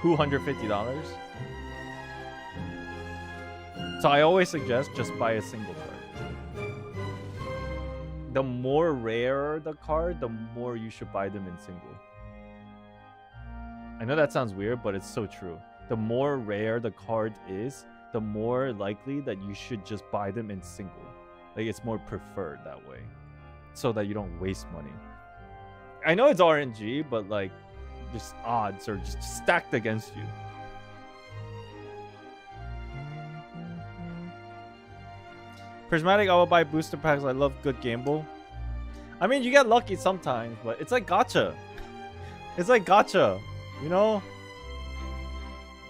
$250. So I always suggest just buy a single card. The more rare the card, the more you should buy them in single. I know that sounds weird, but it's so true. The more rare the card is, the more likely that you should just buy them in single. Like it's more preferred that way. So that you don't waste money. I know it's RNG, but like just odds are just stacked against you. Prismatic, I will buy booster packs. I love good gamble. I mean, you get lucky sometimes, but it's like gacha. It's like gacha, you know?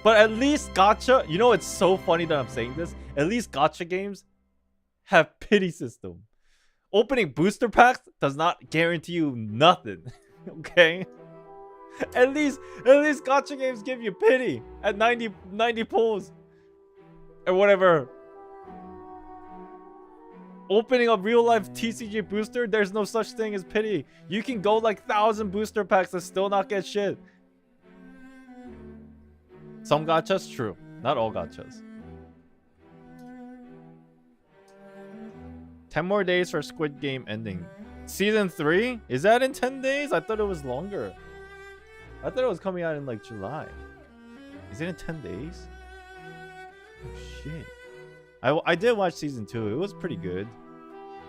But at least gacha, you know, it's so funny that I'm saying this. At least gacha games have pity system. Opening booster packs does not guarantee you nothing. Okay? At least gacha games give you pity at 90 pulls. Or whatever. Opening a real life TCG booster, there's no such thing as pity. You can go like 1,000 booster packs and still not get shit. Some gachas, true. Not all gachas. 10 more days for Squid Game ending. Season 3? Is that in 10 days? I thought it was longer. I thought it was coming out in like July. Is it in 10 days? Oh shit. I did watch season 2. It was pretty good.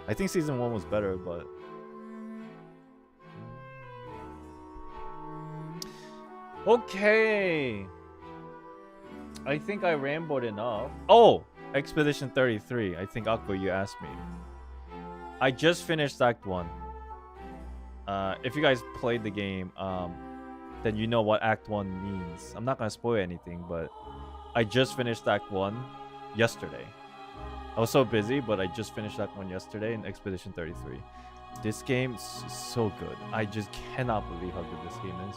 I think season 1 was better, but... Okay. I think I rambled enough. Oh! Expedition 33. I think, Akko, you asked me. I just finished Act 1. If you guys played the game, then you know what Act 1 means. I'm not gonna spoil anything, but... I just finished Act 1 yesterday. I was so busy, but I just finished that one yesterday in Expedition 33. This game is so good. I just cannot believe how good this game is.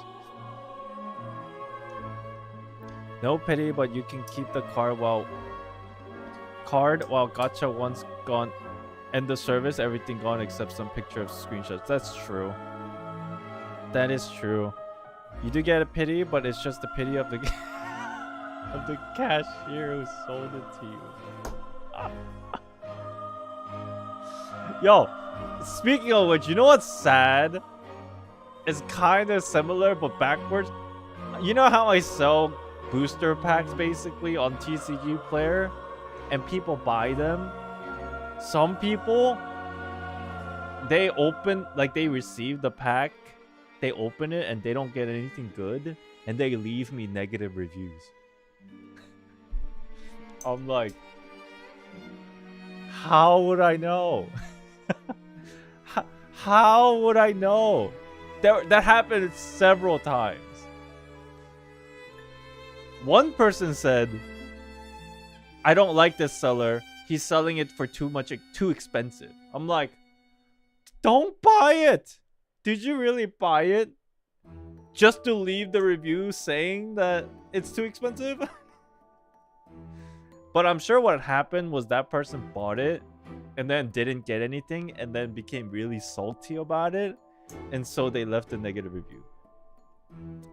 No pity, but you can keep the card while card while gacha once gone. End the service, everything gone except some picture of screenshots. That's true. That is true. You do get a pity, but it's just the pity of the of the cashier who sold it to you. Yo, speaking of which, you know what's sad? It's kind of similar but backwards. You know how I sell booster packs basically on TCG Player, and people buy them? Some people, they open, like they receive the pack, they open it and they don't get anything good, and they leave me negative reviews. I'm like, how would I know? How would I know? That happened several times. One person said, I don't like this seller. He's selling it for too expensive. I'm like, don't buy it. Did you really buy it? Just to leave the review saying that it's too expensive? But I'm sure what happened was that person bought it and then didn't get anything and then became really salty about it. And so they left a negative review.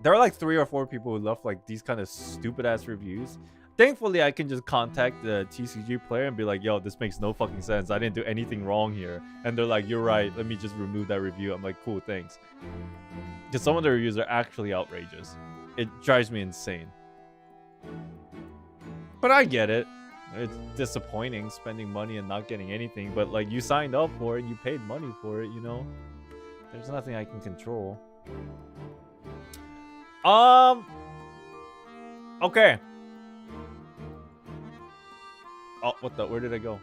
There are like 3 or 4 people who left like these kind of stupid ass reviews. Thankfully, I can just contact the TCG Player and be like, yo, this makes no fucking sense. I didn't do anything wrong here. And they're like, you're right. Let me just remove that review. I'm like, cool, thanks. Because some of the reviews are actually outrageous. It drives me insane. But I get it. It's disappointing spending money and not getting anything. But like, you signed up for it. You paid money for it, you know? There's nothing I can control. Okay. Oh, what the? Where did I go?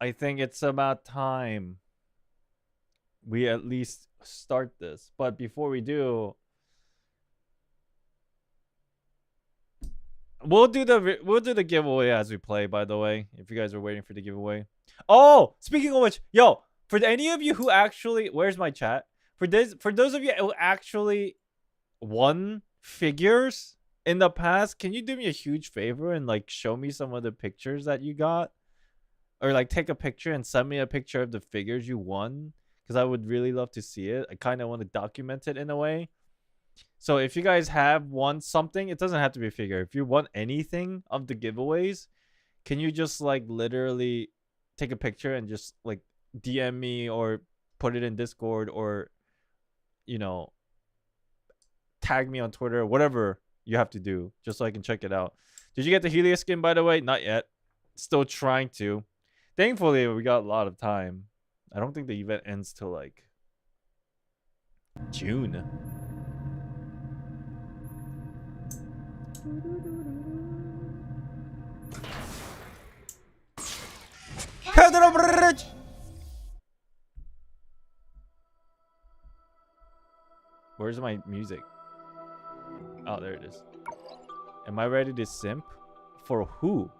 I think it's about time we at least start this. But before we do, we'll do the giveaway as we play, by the way, if you guys are waiting for the giveaway. Oh, speaking of which, yo, for any of you who actually, where's my chat? For those of you who actually won figures in the past, can you do me a huge favor and like show me some of the pictures that you got? Or like take a picture and send me a picture of the figures you won, because I would really love to see it. I kind of want to document it in a way. So if you guys have won something, it doesn't have to be a figure. If you won anything of the giveaways, can you just like literally take a picture and just like DM me or put it in Discord, or you know, tag me on Twitter, whatever you have to do, just so I can check it out. Did you get the Helios skin, by the way? Not yet. Still trying to. Thankfully, we got a lot of time. I don't think the event ends till like June. Bridge. Where's my music? Oh, there it is. Am I ready to simp? For who?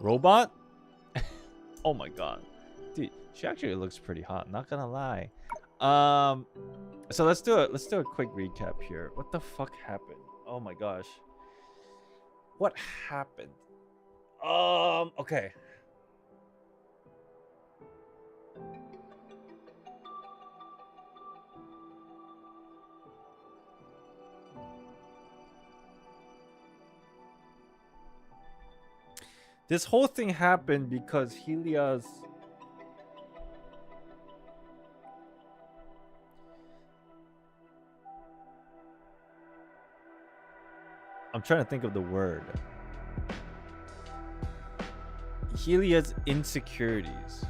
Robot? Oh my god. Dude, she actually looks pretty hot, not gonna lie. So let's do a quick recap here. What the fuck happened? Oh my gosh. What happened? Okay. This whole thing happened because Helios... I'm trying to think of the word. Helios insecurities.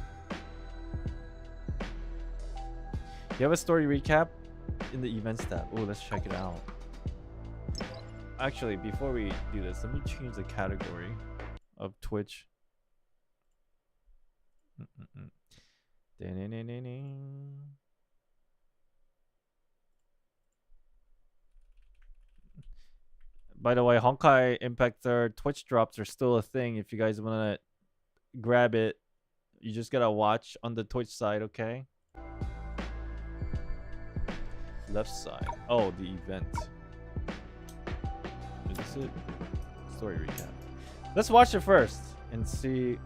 You have a story recap in the events tab. Oh, let's check it out. Actually, before we do this, let me change the category of Twitch. By the way, Honkai Impact 3rd Twitch drops are still a thing. If you guys want to grab it, you just gotta watch on the Twitch side, okay? Left side. Oh, the event. it? Story recap. Let's watch it first and see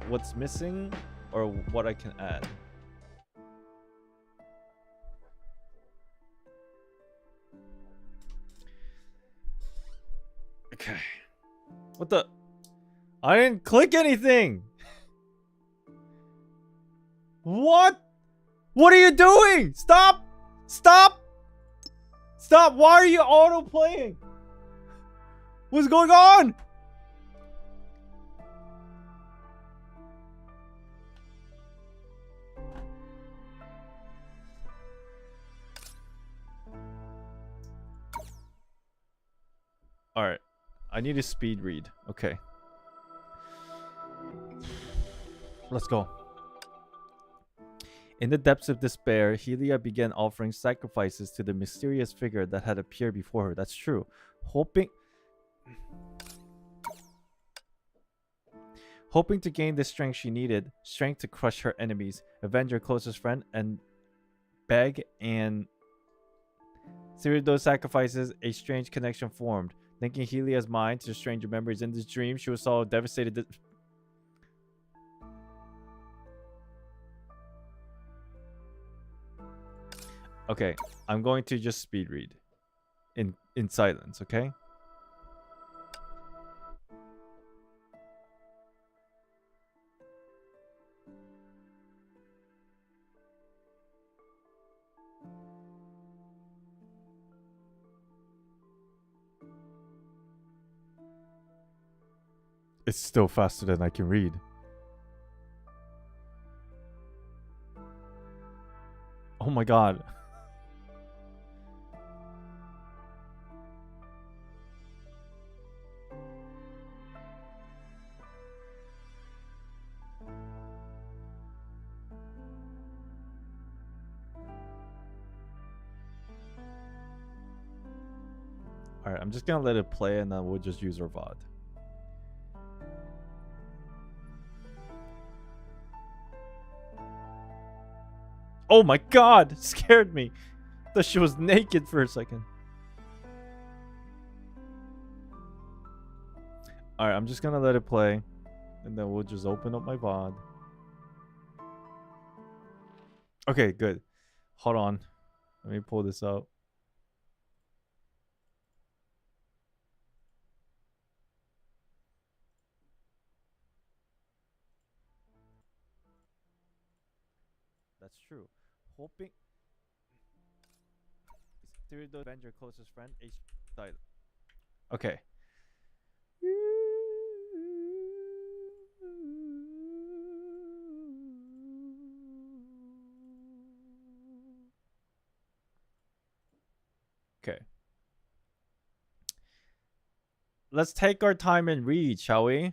what's missing or what I can add. Okay. What the? I didn't click anything. What? What are you doing? Stop! Stop! Stop! Why are you auto playing? What's going on? Alright. I need a speed read. Okay. Let's go. In the depths of despair, Helia began offering sacrifices to the mysterious figure that had appeared before her. That's true. Hoping to gain the strength she needed, strength to crush her enemies, avenge her closest friend, and beg and through those sacrifices, a strange connection formed. Linking Helia's mind to stranger memories. In this dream, she was so devastated. Okay, I'm going to just speed read in silence, okay? It's still faster than I can read. Oh my god. Alright, I'm just gonna let it play and then we'll just use our VOD. Oh my god! It scared me. I thought she was naked for a second. Alright, I'm just gonna let it play. And then we'll just open up my VOD. Okay, good. Hold on. Let me pull this up. That's true. Hoping through the avenge your closest friend. Okay. Okay. Let's take our time and read, shall we?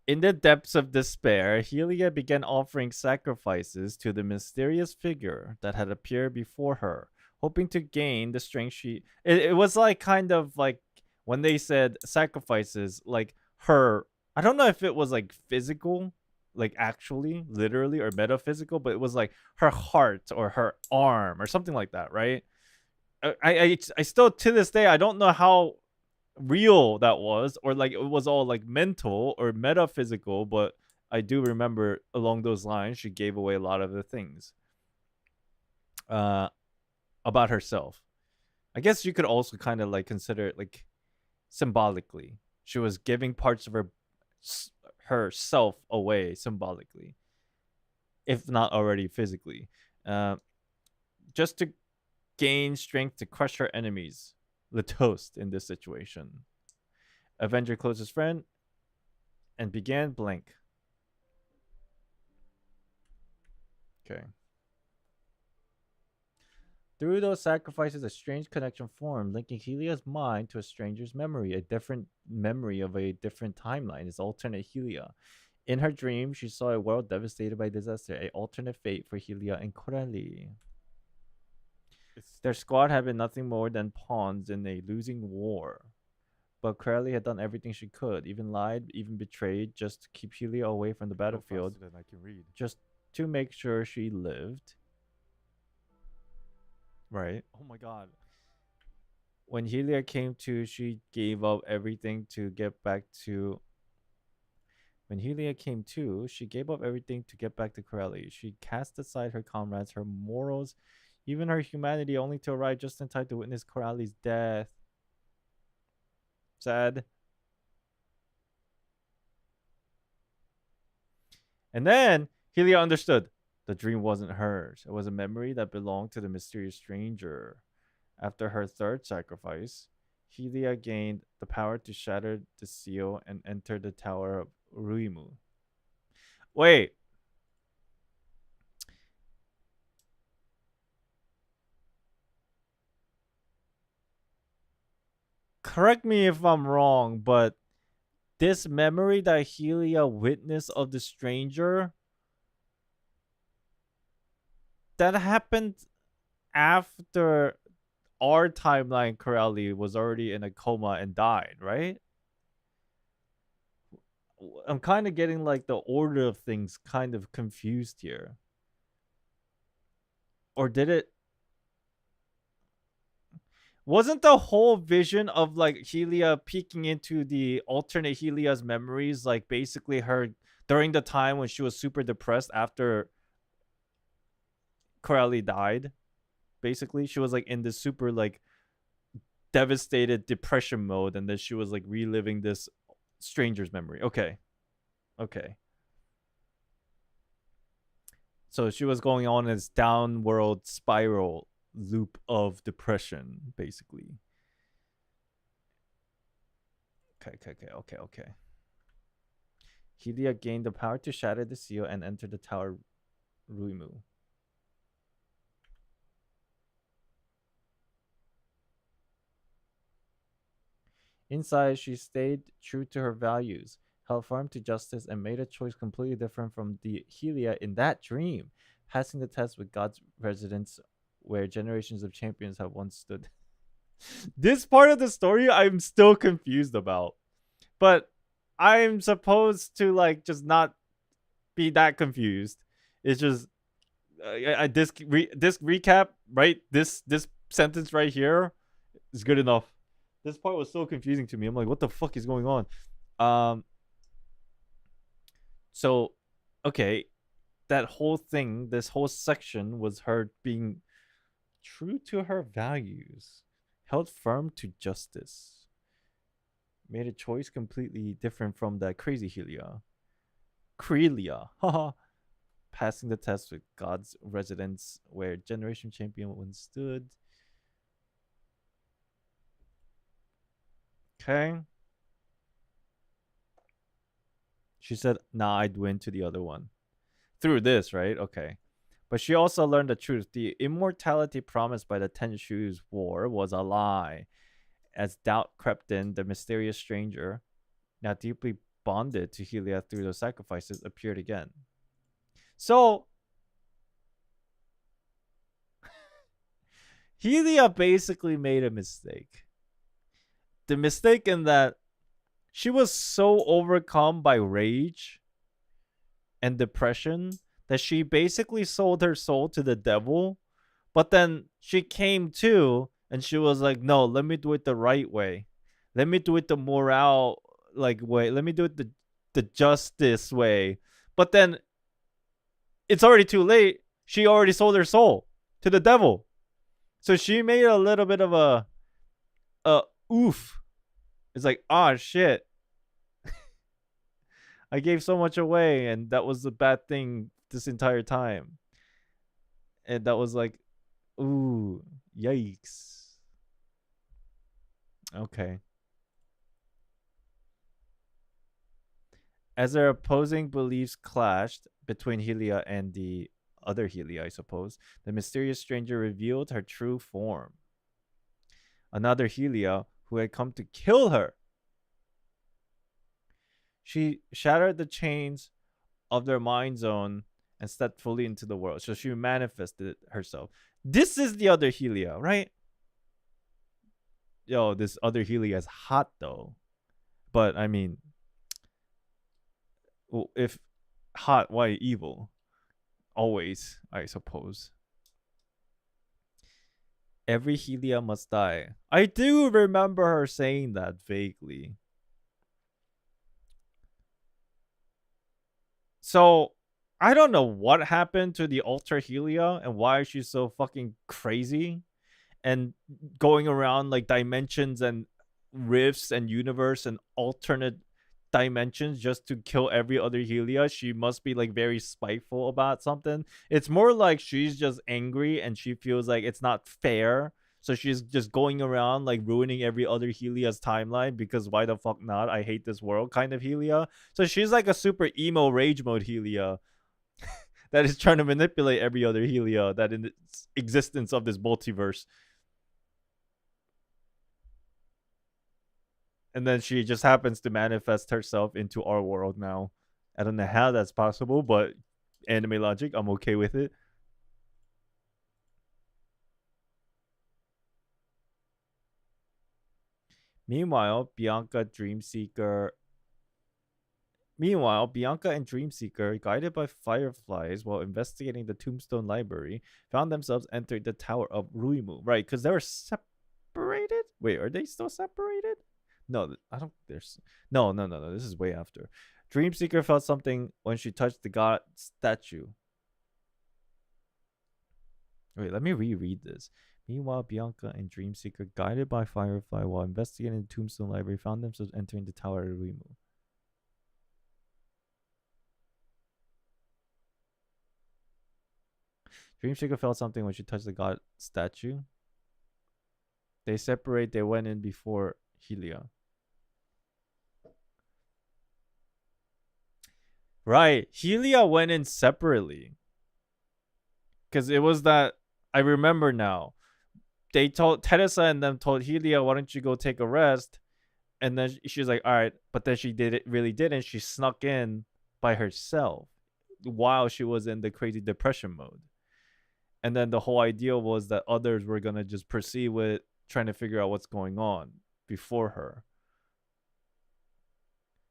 In the depths of despair, Helia began offering sacrifices to the mysterious figure that had appeared before her, hoping to gain the strength she... It was like kind of like when they said sacrifices, like her... I don't know if it was like physical, like actually, literally, or metaphysical, but it was like her heart or her arm or something like that, right? I still, to this day, I don't know how real that was, or like it was all like mental or metaphysical, but I do remember along those lines she gave away a lot of the things about herself. I guess you could also kind of like consider it like symbolically. She was giving parts of herself away symbolically, if not already physically, just to gain strength to crush her enemies. The toast in this situation. Avenger closest friend and began blank. Okay. Through those sacrifices, a strange connection formed, linking Helia's mind to a stranger's memory, a different memory of a different timeline, his alternate Helia. In her dream, she saw a world devastated by disaster, an alternate fate for Helia and Corelli. Their squad had been nothing more than pawns in a losing war. But Corelli had done everything she could, even lied, even betrayed, just to keep Helia away from the battlefield, Than I can read. just to make sure she lived. Right? Oh my god. When Helia came to, she gave up everything to get back to. When Helia came to, she gave up everything to get back to Corelli. She cast aside her comrades, her morals, even her humanity, only to arrive just in time to witness Corelli's death. Sad. And then Helia understood. The dream wasn't hers. It was a memory that belonged to the mysterious stranger. After her third sacrifice, Helia gained the power to shatter the seal and enter the Tower of Ruimu. Wait, correct me if I'm wrong, but this memory that Helia witnessed of the stranger, that happened after our timeline. Corelli was already in a coma and died, right? I'm kind of getting like the order of things kind of confused here. Or did it, wasn't the whole vision of like Helia peeking into the alternate Helia's memories like basically her during the time when she was super depressed after Corelli died? Basically, she was like in this super like devastated depression mode, and then she was like reliving this stranger's memory. Okay. Okay. So she was going on this downward spiral loop of depression, basically. Okay. Helia gained the power to shatter the seal and enter the Tower Ruimu. Inside, she stayed true to her values, held firm to justice, and made a choice completely different from the Helia in that dream, passing the test with God's residence where generations of champions have once stood. This part of the story I'm still confused about. But I'm supposed to like just not be that confused. It's just this recap, right? This sentence right here is good enough. This part was so confusing to me. I'm like, what the fuck is going on? Um. So, okay, that whole thing, this whole section was her being true to her values, held firm to justice, made a choice completely different from that crazy Helia. Crelia, haha, passing the test with God's residence where Generation Champion once stood. Okay. She said, nah, I'd win to the other one. Through this, right? Okay. But she also learned the truth. The immortality promised by the Ten Shoes War was a lie. As doubt crept in, the mysterious stranger, now deeply bonded to Helia through those sacrifices, appeared again. So, Helia basically made a mistake. The mistake in that she was so overcome by rage and depression that she basically sold her soul to the devil. But then she came to and she was like, no, let me do it the right way. Let me do it the morale like way. Let me do it the justice way. But then it's already too late. She already sold her soul to the devil. So she made a little bit of a oof. It's like, oh shit. I gave so much away, and that was the bad thing this entire time. And that was like, ooh, yikes. Okay. As their opposing beliefs clashed between Helia and the other Helia, I suppose, the mysterious stranger revealed her true form. Another Helia who had come to kill her. She shattered the chains of their mind zone and stepped fully into the world. So she manifested herself. This is the other Helia, right? Yo, this other Helia is hot though. But I mean, well, if hot, why evil? Always, I suppose. Every Helia must die. I do remember her saying that vaguely. So I don't know what happened to the Alter Helia and why she's so fucking crazy and going around like dimensions and rifts and universe and alternate dimensions just to kill every other Helia. She must be like very spiteful about something. It's more like she's just angry and she feels like it's not fair. So she's just going around like ruining every other Helia's timeline because why the fuck not? I hate this world kind of Helia. So she's like a super emo rage mode Helia that is trying to manipulate every other Helia that in its existence of this multiverse. And then she just happens to manifest herself into our world now. I don't know how that's possible, but anime logic, I'm okay with it. Meanwhile, Bianca and Dreamseeker, guided by fireflies while investigating the Tombstone Library, found themselves entering the Tower of Ruimu. Right, because they were separated? Wait, are they still separated? No, I don't. There's no. This is way after. Dreamseeker felt something when she touched the god statue. Wait, let me reread this. Meanwhile, Bianca and Dreamseeker, guided by Firefly while investigating the Tombstone Library, found themselves entering the Tower of Ruimu. Dreamseeker felt something when she touched the god statue. They separate. They went in before Helia. Right. Helia went in separately. Because it was that, I remember now. They told Teresa and them told Helia, why don't you go take a rest? And then she was like, all right. But then she really didn't. She snuck in by herself while she was in the crazy depression mode. And then the whole idea was that others were going to just proceed with trying to figure out what's going on before her.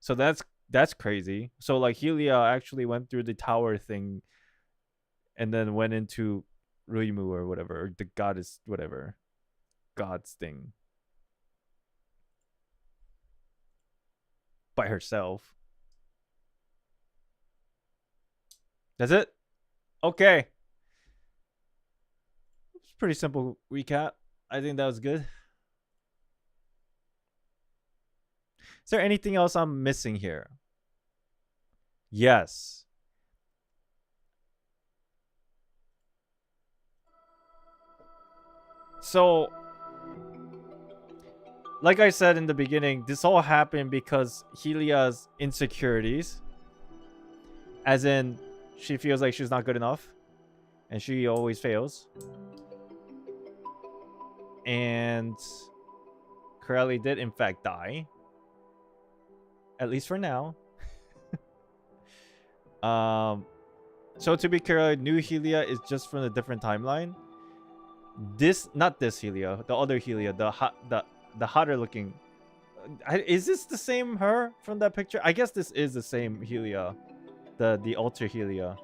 So that's crazy. So like Helia actually went through the tower thing and then went into Ruimu or whatever, or the goddess, whatever. God's thing. By herself. That's it? Okay. It's a pretty simple recap. I think that was good. Is there anything else I'm missing here? Yes. So, like I said in the beginning, this all happened because Helia's insecurities. As in, she feels like she's not good enough. And she always fails. And Corelli did in fact die. At least for now. So to be clear, new Helia is just from a different timeline. Not this Helia, the other Helia, the hotter looking. Is this the same her from that picture? I guess this is the same Helia, the Alter Helia.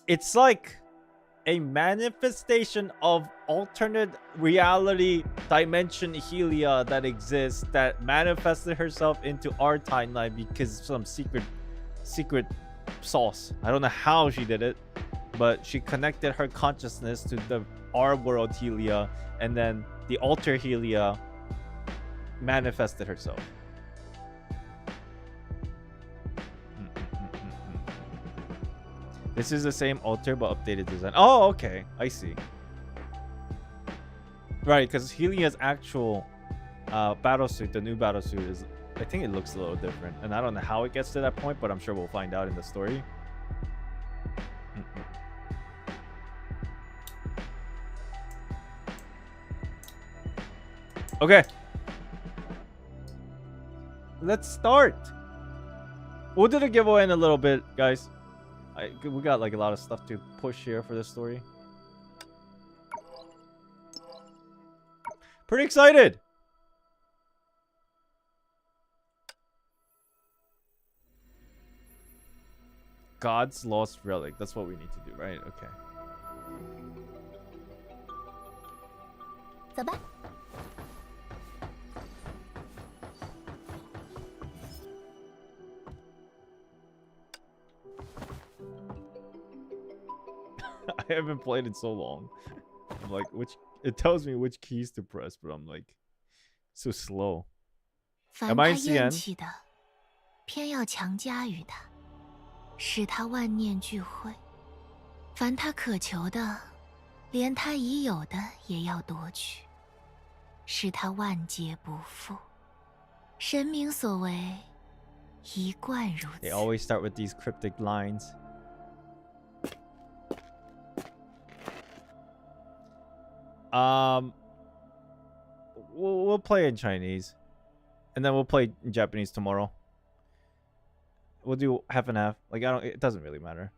It's like a manifestation of alternate reality dimension Helia that exists that manifested herself into our timeline because some secret sauce. I don't know how she did it, but she connected her consciousness to the our world Helia, and then the Alter Helia manifested herself. This is the same altar but updated design. Oh, okay. I see. Right, because Helia's actual battlesuit, the new battlesuit, is, I think it looks a little different. And I don't know how it gets to that point, but I'm sure we'll find out in the story. Okay. Let's start. We'll do the giveaway in a little bit, guys. We got like a lot of stuff to push here for this story. Pretty excited. God's lost relic. That's what we need to do, right? Okay. 走吧。 I haven't played it so long. I'm like, it tells me which keys to press, but I'm like, so slow. 凡 Am I 他 in 厌 CN? 弃的，偏要强加于他，使他万念俱灰；凡他渴求的，连他已有的也要夺取，使他万劫不复。神明所为，一贯如 They 此。 always start with these cryptic lines. We'll play in Chinese, and then we'll play in Japanese tomorrow. We'll do half and half. Like it doesn't really matter.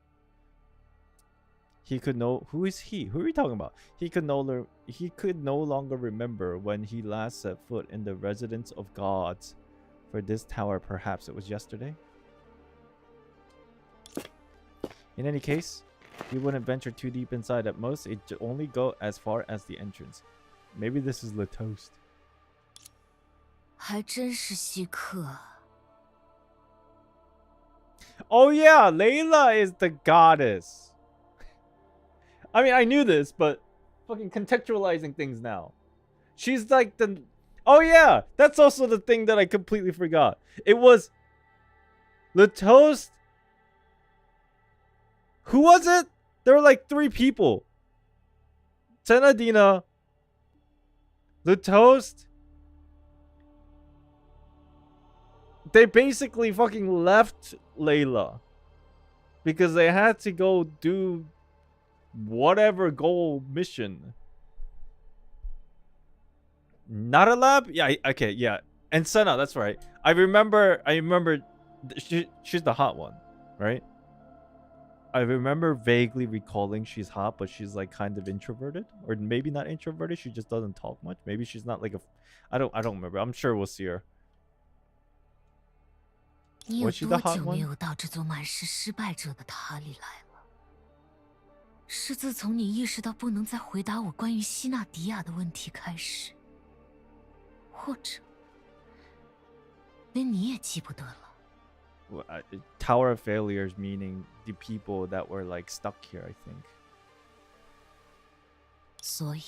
He could know who is he? Who are we talking about? He could no longer remember when he last set foot in the residence of gods. For this tower, perhaps it was yesterday. In any case, he wouldn't venture too deep inside. At most, it only go as far as the entrance. Maybe this is the toast. 还真是稀客。 Oh yeah, Layla is the goddess. I mean, I knew this, but fucking contextualizing things now. She's like the... Oh yeah, that's also the thing that I completely forgot. It was the toast. Who was it? There were like 3 people. Tenadina, the toast. They basically fucking left Layla because they had to go do whatever goal mission. Not a lab? Yeah, okay, yeah. And Senna, that's right. I remember she's the hot one, right? I remember vaguely recalling she's hot, but she's like kind of introverted, or maybe not introverted. She just doesn't talk much. Maybe she's not like a. I don't remember. I'm sure we'll see her. 你有 Was she the 多 hot 久没 one? 有到这座满是失败者的塔里来了？是自从你意识到不能再回答我关于希纳迪亚的问题开始，或者连你也记不得了？ Tower of failures, meaning the people that were like stuck here, I think. 所以，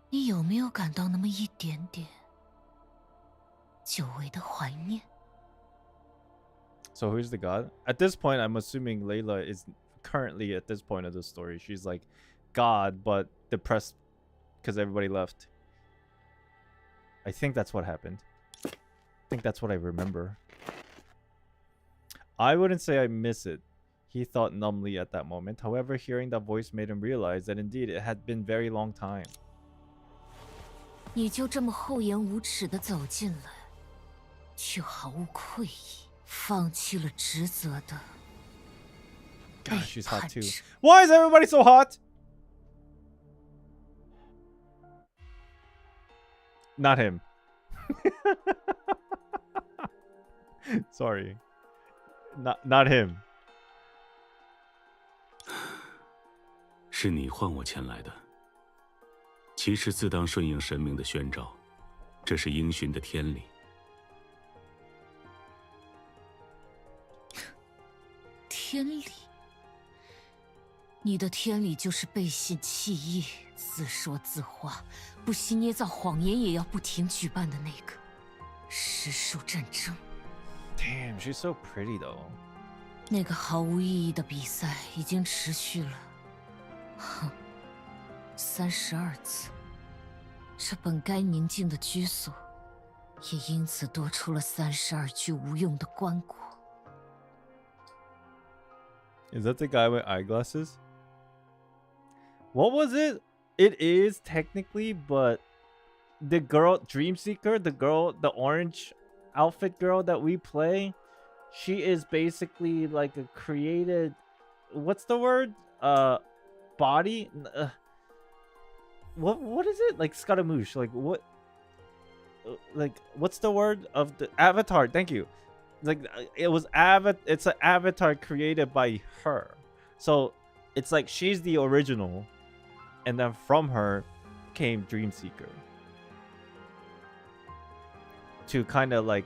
你有没有感到那么一点点久违的怀念？ So who's the god? At this point, I'm assuming Layla is currently at this point of the story. She's like god, but depressed because everybody left. I think that's what happened. I think that's what I remember. I wouldn't say I miss it, he thought numbly at that moment. However, hearing that voice made him realize that indeed it had been very long time. 你就这么厚颜无耻地走进来，却毫无愧意，放弃了职责的。 God, she's hot too. Why is everybody so hot? Not him. Sorry. Not him. 是你唤我前来的。其实自当顺应神明的宣召，这是应循的天理。天理，你的天理就是背信弃义、自说自话、不惜捏造谎言也要不停举办的那个实数战争。 Damn, she's so pretty though. 那个毫无意义的比赛已经持续了32次，这本该宁静的居所，也因此多出了32具无用的棺椁。 Is that the guy with eyeglasses? What was it? It is technically, but the girl, Dreamseeker, the orange outfit girl that we play, she is basically like a created, what's the word? Body? What is it? Like Scaramouche, like what? Like what's the word of the avatar? Thank you. like it's an avatar created by her. So it's like she's the original, and then from her came Dreamseeker. To kind of like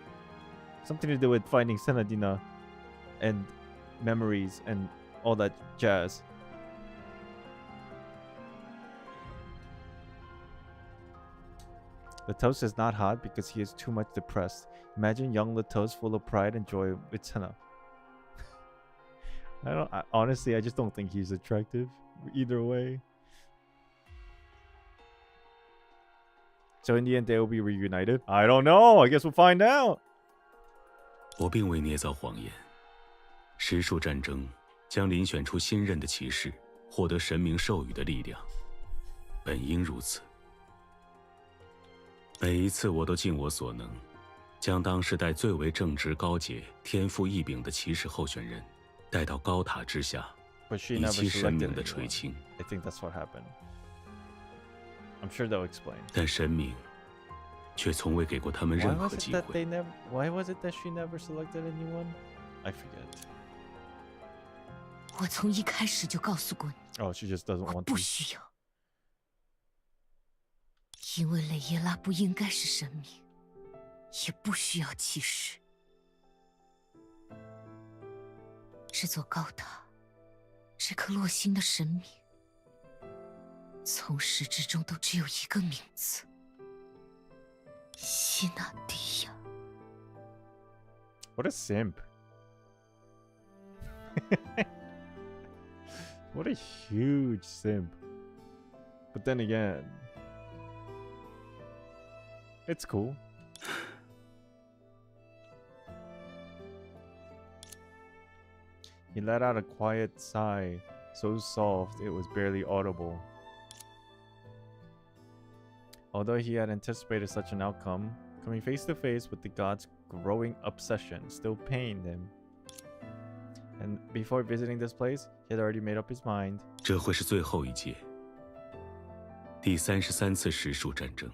something to do with finding Senadina and memories and all that jazz. Latos is not hot because he is too much depressed. Imagine young Latos full of pride and joy with Senna. Honestly, I just don't think he's attractive either way. So in the end, they will be reunited? I don't know. I guess we'll find out. 我并未捏造谎言。实数战争将遴选出新任的骑士，获得神明授予的力量，本应如此。每一次我都尽我所能，将当世代最为正直高洁、天赋异禀的骑士候选人带到高塔之下，以其神明的垂青。I think that's what happened. I'm sure they'll explain. 但神明却从未给过他们任何机会。Why was it that she never selected anyone? I forget. 我从一开始就告诉过你。Oh, she just doesn't want to. 我不需要。因为雷耶拉不应该是神明，也不需要骑士。这座高塔，这颗落星的神明，从始至终都只有一个名字：希纳迪亚。What a simp! What a huge simp. But then again, it's cool. He let out a quiet sigh, so soft it was barely audible. Although he had anticipated such an outcome, coming face to face with the god's growing obsession still pained him. And before visiting this place, he had already made up his mind. 这会是最后一届，第33次实数战争。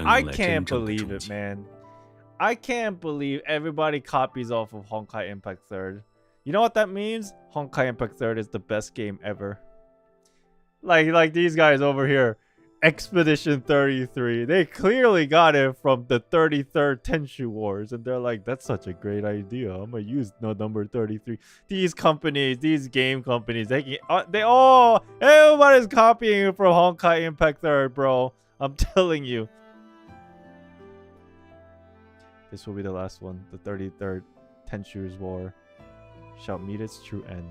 I can't believe it, man. I can't believe everybody copies off of Honkai Impact 3rd. You know what that means? Honkai Impact 3rd is the best game ever. Like these guys over here. Expedition 33. They clearly got it from the 33rd Tenshu Wars. And they're like, that's such a great idea. I'm going to use number 33. These companies, these game companies, everybody's copying from Honkai Impact 3rd, bro. I'm telling you. This will be the last one. The 33rd Tenshu's War shall meet its true end.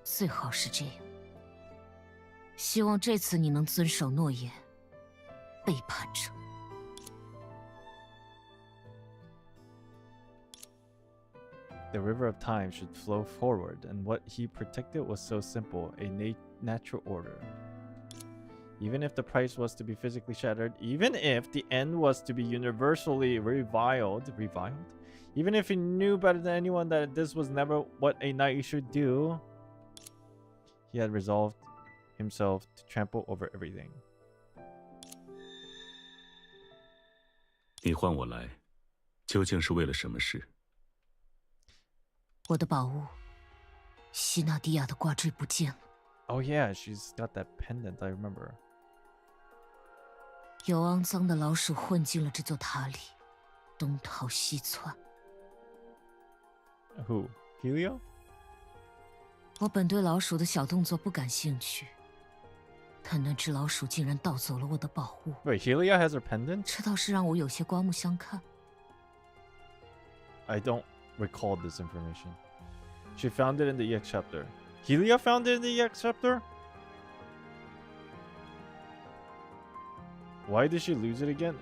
最好是这样。希望这次你能遵守诺言，背叛者。The river of time should flow forward, and what he protected was so simple, a natural order. Even if the price was to be physically shattered, even if the end was to be universally reviled, even if he knew better than anyone that this was never what a knight should do, he had resolved himself to trample over everything. 你唤我来，究竟是为了什么事？我的宝物，希纳迪亚的挂坠不见了。Oh yeah, she's got that pendant, I remember. 有肮脏的老鼠混进了这座塔里，东逃西窜。Who? Helio? 我本对老鼠的小动作不感兴趣，但那只老鼠竟然盗走了我的宝物。Wait, Helia has her pendant? 这倒是让我有些刮目相看。I don't recall this information. She found it in the EX chapter. Helia found it in the EX chapter? Why did she lose it again?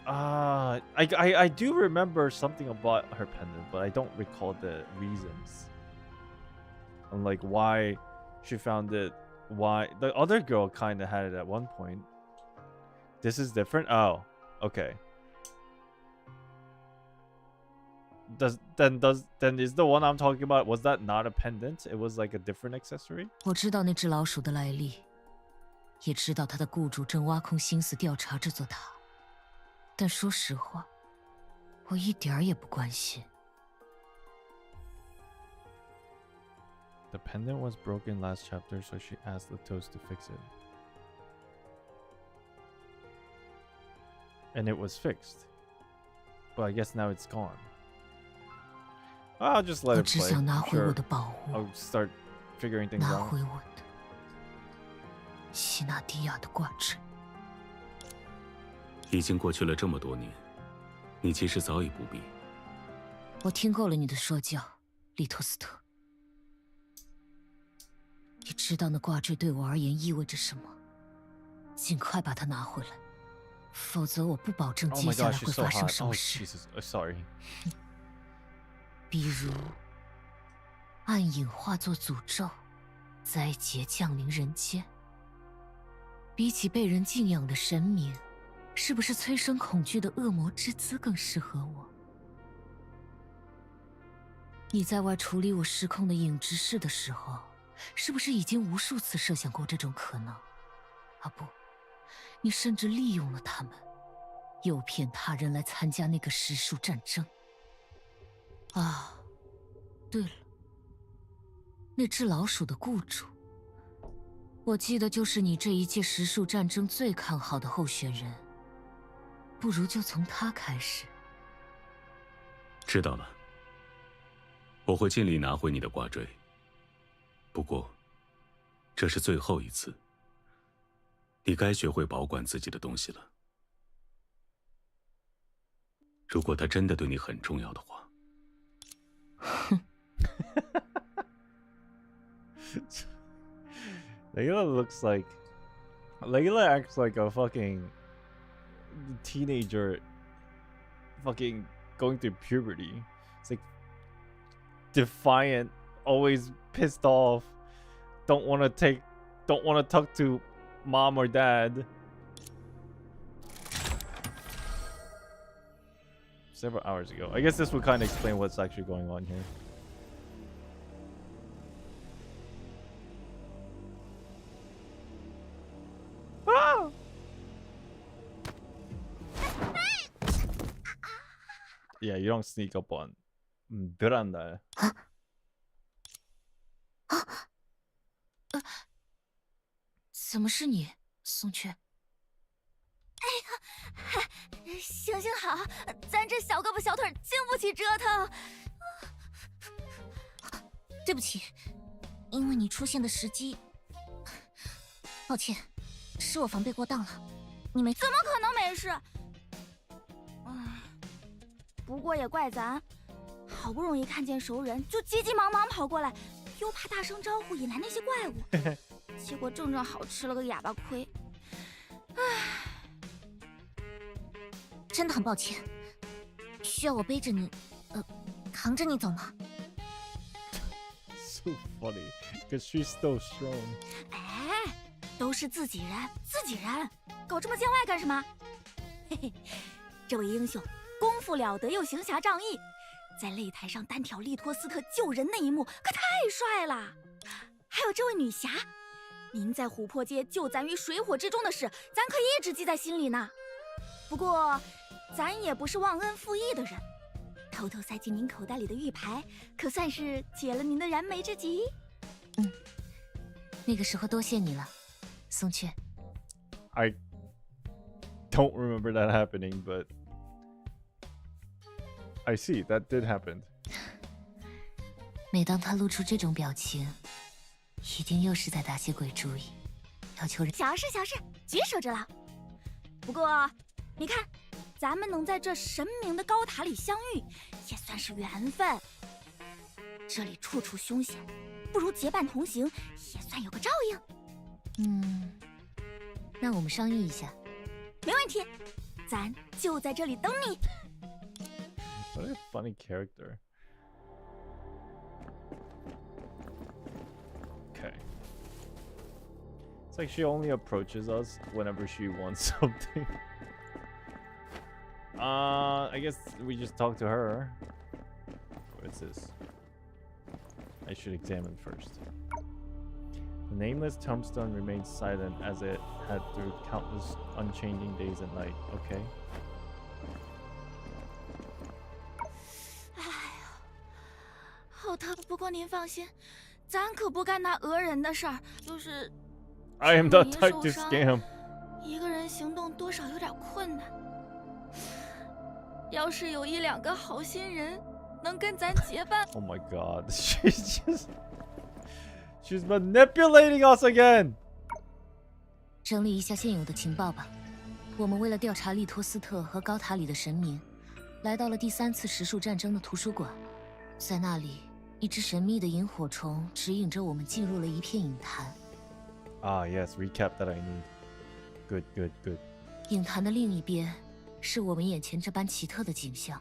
I do remember something about her pendant, but I don't recall the reasons. And like why she found it, why the other girl kind of had it at one point. This is different? Oh, okay. Then is the one I'm talking about, was that not a pendant? It was like a different accessory? 我知道那只老鼠的来历，也知道它的雇主正挖空心思调查这座塔。但说实话，我一点儿也不关心。The pendant was broken last chapter, so she asked the toast to fix it. And it was fixed. But I guess now it's gone. I'll just let 我 it 只 play. 想拿 I'm 回我 sure 的宝物， I'll start figuring things 拿 out. 回我的西纳迪亚的挂坠。已经过去了这么多年，你其实早已不必。我听够了你的说教，利托斯特。你知道那挂坠对我而言意味着什么？尽快把它拿回来，否则我不保证 Oh 接 my 下 gosh, 来 she's 会 so 发生 hot. 什 Oh 么事。 Jesus, sorry. 比如，暗影化作诅咒，灾劫降临人间。比起被人敬仰的神明，是不是催生恐惧的恶魔之姿更适合我？你在外处理我失控的影之事的时候，是不是已经无数次设想过这种可能？啊不，你甚至利用了他们，诱骗他人来参加那个实数战争。啊，对了，那只老鼠的雇主，我记得就是你这一届实数战争最看好的候选人。不如就从他开始。知道了，我会尽力拿回你的挂坠。不过，这是最后一次，你该学会保管自己的东西了。如果它真的对你很重要的话。Layla acts like a fucking teenager fucking going through puberty. It's like defiant, always pissed off, don't want to talk to mom or dad. Several hours ago. I guess this would kind of explain what's actually going on here. Ah! Yeah, you don't sneak up on Miranda. 怎么是你，宋雀？行行好，咱这小胳膊小腿经不起折腾。对不起，因为你出现的时机，抱歉，是我防备过当了。你没？怎么可能没事？唉，不过也怪咱，好不容易看见熟人，就急急忙忙跑过来，又怕大声招呼引来那些怪物，结果正好吃了个哑巴亏。唉。真的很抱歉，需要我背着你，扛着你走吗？ So funny, because she's so strong. 哎，都是自己人，搞这么见外干什么？嘿嘿，这位英雄功夫了得又行侠仗义，在擂台上单挑利托斯特救人那一幕可太帅了。还有这位女侠，您在琥珀街救咱于水火之中的事，咱可一直记在心里呢。不过，咱也不是忘恩负义的人，偷偷塞进您口袋里的玉牌，可算是解了您的燃眉之急。那个时候多谢你了，宋雀。I don't remember that happening, but I see that did happen. 每当他露出这种表情，一定又是在打些鬼主意，要求人。小事，举手之劳。不过，你看，咱们能在这神明的高塔里相遇，也算是缘分。这里处处凶险，不如结伴同行，也算有个照应。那我们商议一下。没问题，咱就在这里等你。What a funny character. Okay. It's like she only approaches us whenever she wants something. I guess we just talk to her. What is this? I should examine first. The nameless tombstone remains silent as it had through countless unchanging days and night. Okay. 不过您放心，咱可不干那讹人的事儿。就是 I am not 您 type 受 to 伤 scam. 一个人行动多少有点困难。要是有一两个好心人能跟咱结伴， Oh my god. She's manipulating us again. 整理一下现有的情报吧。我们为了调查利托斯特和高塔里的神明，来到了第3次实数战争的图书馆。在那里，一只神秘的萤火虫指引着我们进入了一片影坛。Ah, yes, recap that I need. Good, good, good. 影坛的另一边，是我们眼前这般奇特的景象：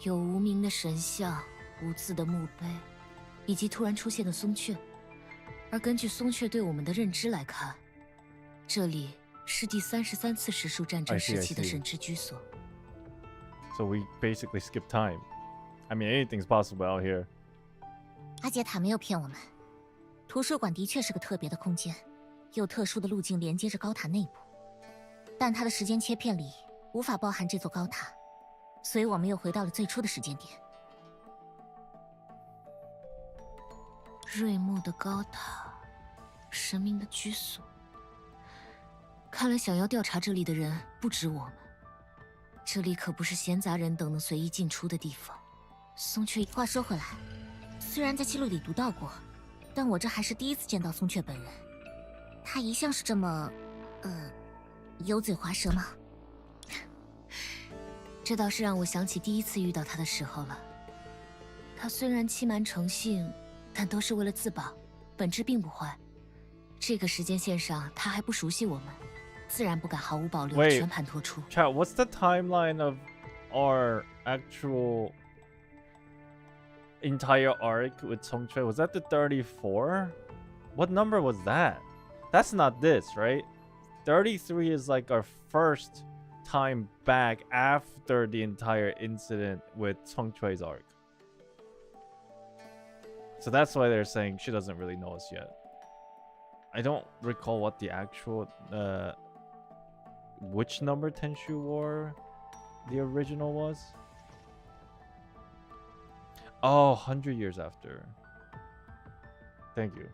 有无名的神像、无字的墓碑，以及突然出现的松雀。而根据松雀对我们的认知来看，这里是第33次实数战争时期的神之居所。So we basically skip time. I mean, anything's possible out here. 阿杰塔没有骗我们，图书馆的确是个特别的空间，有特殊的路径连接着高塔内部，但它的时间切片里无法包含这座高塔，所以我们又回到了最初的时间点。瑞木的高塔，神明的居所。看来想要调查这里的人不止我们，这里可不是闲杂人等能随意进出的地方。松雀，话说回来，虽然在记录里读到过，但我这还是第一次见到松雀本人。他一向是这么，油嘴滑舌吗？这倒是让我想起第一次遇到他的时候了。他虽然欺瞒成性，但都是为了自保，本质并不坏。这个时间线上，他还不熟悉我们，自然不敢毫无保留地全盘托出。Chat, what's the timeline of our actual entire arc with Songchoi? Was that the 34? What number was that? That's not this, right? 33 is like our first time back after the entire incident with Songchoi's arc. So that's why they're saying she doesn't really know us yet. I don't recall what the actual which number Tenshu War the original was. Oh, 100 years after. Thank you.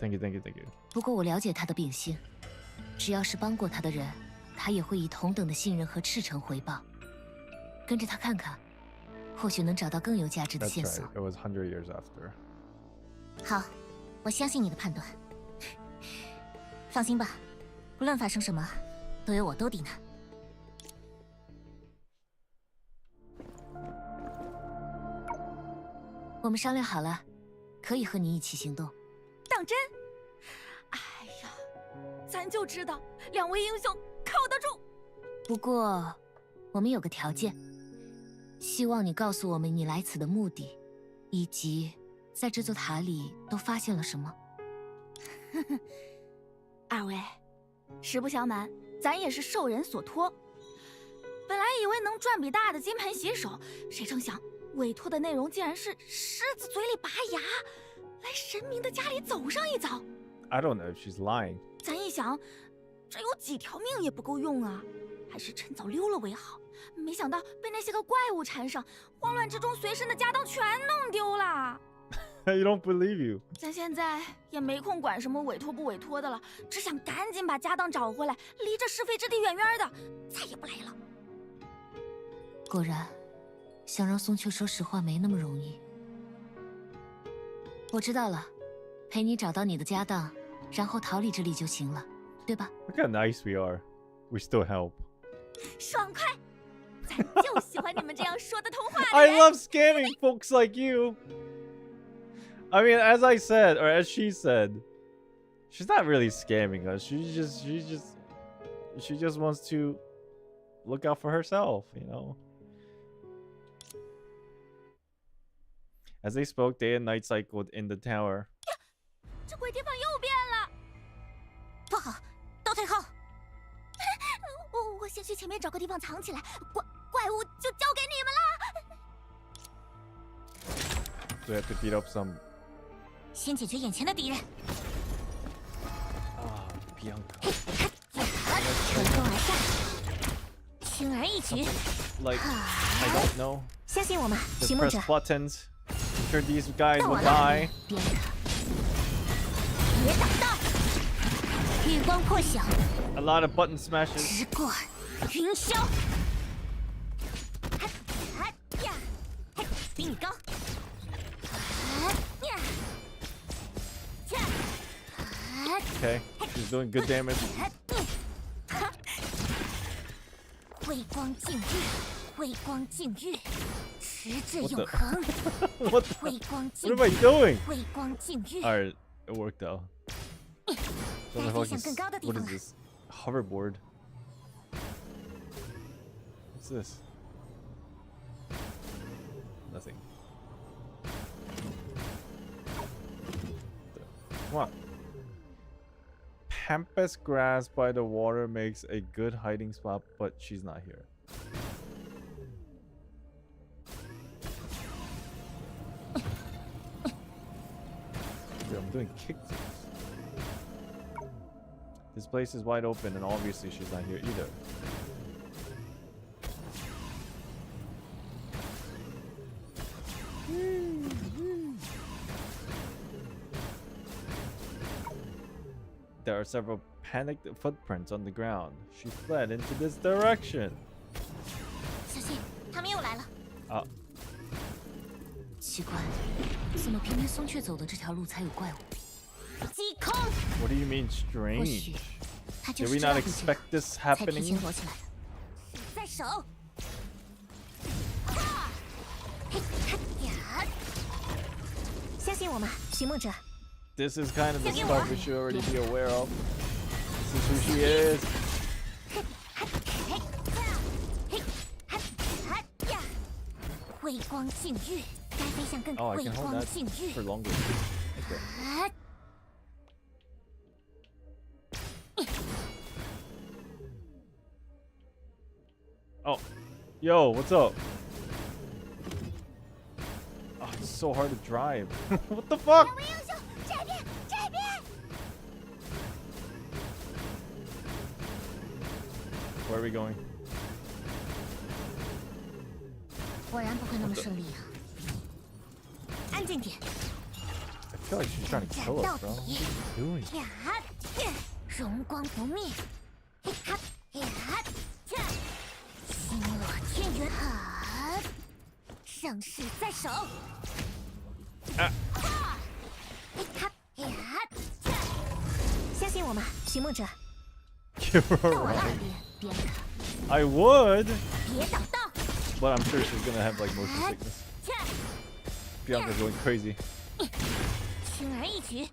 Thank you, thank you, thank you. 不过我了解他的秉性，只要是帮过他的人，他也会以同等的信任和赤诚回报。跟着他看看，或许能找到更有价值的 That's 线索。 right. It was 100 years after. 好，我相信你的判断。放心吧，不论发生什么，都有我兜底呢。我们商量好了，可以和你一起行动。当真？哎呀，咱就知道两位英雄靠得住。不过，我们有个条件，希望你告诉我们你来此的目的，以及在这座塔里都发现了什么。二位，实不相瞒，咱也是受人所托。本来以为能赚笔大的金盆洗手，谁成想委托的内容竟然是狮子嘴里拔牙，来神明的家里走上一遭。I don't know if she's lying. 咱一想，这有几条命也不够用啊，还是趁早溜了为好。没想到被那些个怪物缠上，慌乱之中随身的家当全弄丢了。You don't believe you. 咱现在也没空管什么委托不委托的了，只想赶紧把家当找回来，离这是非之地远远的，再也不来了。果然，想让松雀说实话没那么容易。我知道了，陪你找到你的家当，然后逃离这里就行了，对吧？ Look how nice we are. We still help. 爽快！咱就喜欢你们这样说得通话的 I 人。 love scamming folks like you. I mean, as I said, or as she said, she's not really scamming us. She just wants to look out for herself, you know. As they spoke, day and night cycled in the tower. 这鬼地方又变了，不好，倒退后！我先去前面找个地方藏起来，怪物就交给你们了。 So we have to beat up some. 先解决眼前的敌人。Bianca. 旋风而下，轻而易举。 Like, I don't know. 相信我们， Just 寻梦 press 者。 buttons. I'm sure these guys 到我 will 了， die. 别挡道！月光破晓， A lot of button smashes. 直过云霄。呀，比你高。Okay, she's doing good damage. 微光净日，微光净日，迟至 What 永 the- 恒。 What? The, 微光 what 净 am I 日， doing? 微光净日。 All right, it worked though. What the 该飞 fuck 向 is? 更高的地 What 方 is 了。 this? Hoverboard. What's this? Nothing. Come on. Pampas grass by the water makes a good hiding spot, but she's not here. Dude, I'm doing kickflips. This place is wide open, and obviously she's not here either. There are several panicked footprints on the ground. She fled into this direction. 小心，他们又来了。 Ah, 奇怪，怎么偏偏松雀走的这条路才有怪物？击空， what do you mean 或许 strange? 他就 Did 是 we 知道 not 地形， expect this 才提 happening? 前躲起来的。在手。哈，嘿，哈呀，相信我们，寻梦者。 This is kind of the Give me stuff one. we should already be aware of. This is who she is. 嘿，哈呀，微光净日，该飞向更 Oh, I 微 can hold 光 that 净日 for。longer. Okay. 啊， Oh, yo, what's up? Oh, it's so hard to drive. What the fuck? 两位英雄，这边，这边。 Where are we going? 果然不会那么顺利啊！安静点， I feel like she's trying to kill us, bro. What are you doing? 呀，荣光不灭。嘿哈，呀，星落天元。哈，盛世在手。啊哈，嘿哈，呀，相信我们，寻梦者。 Give her 到 a 我了 ride.，别 I would, 别挡道。 but I'm sure she's gonna have like motion sickness. Bianca's going crazy. 轻而易举。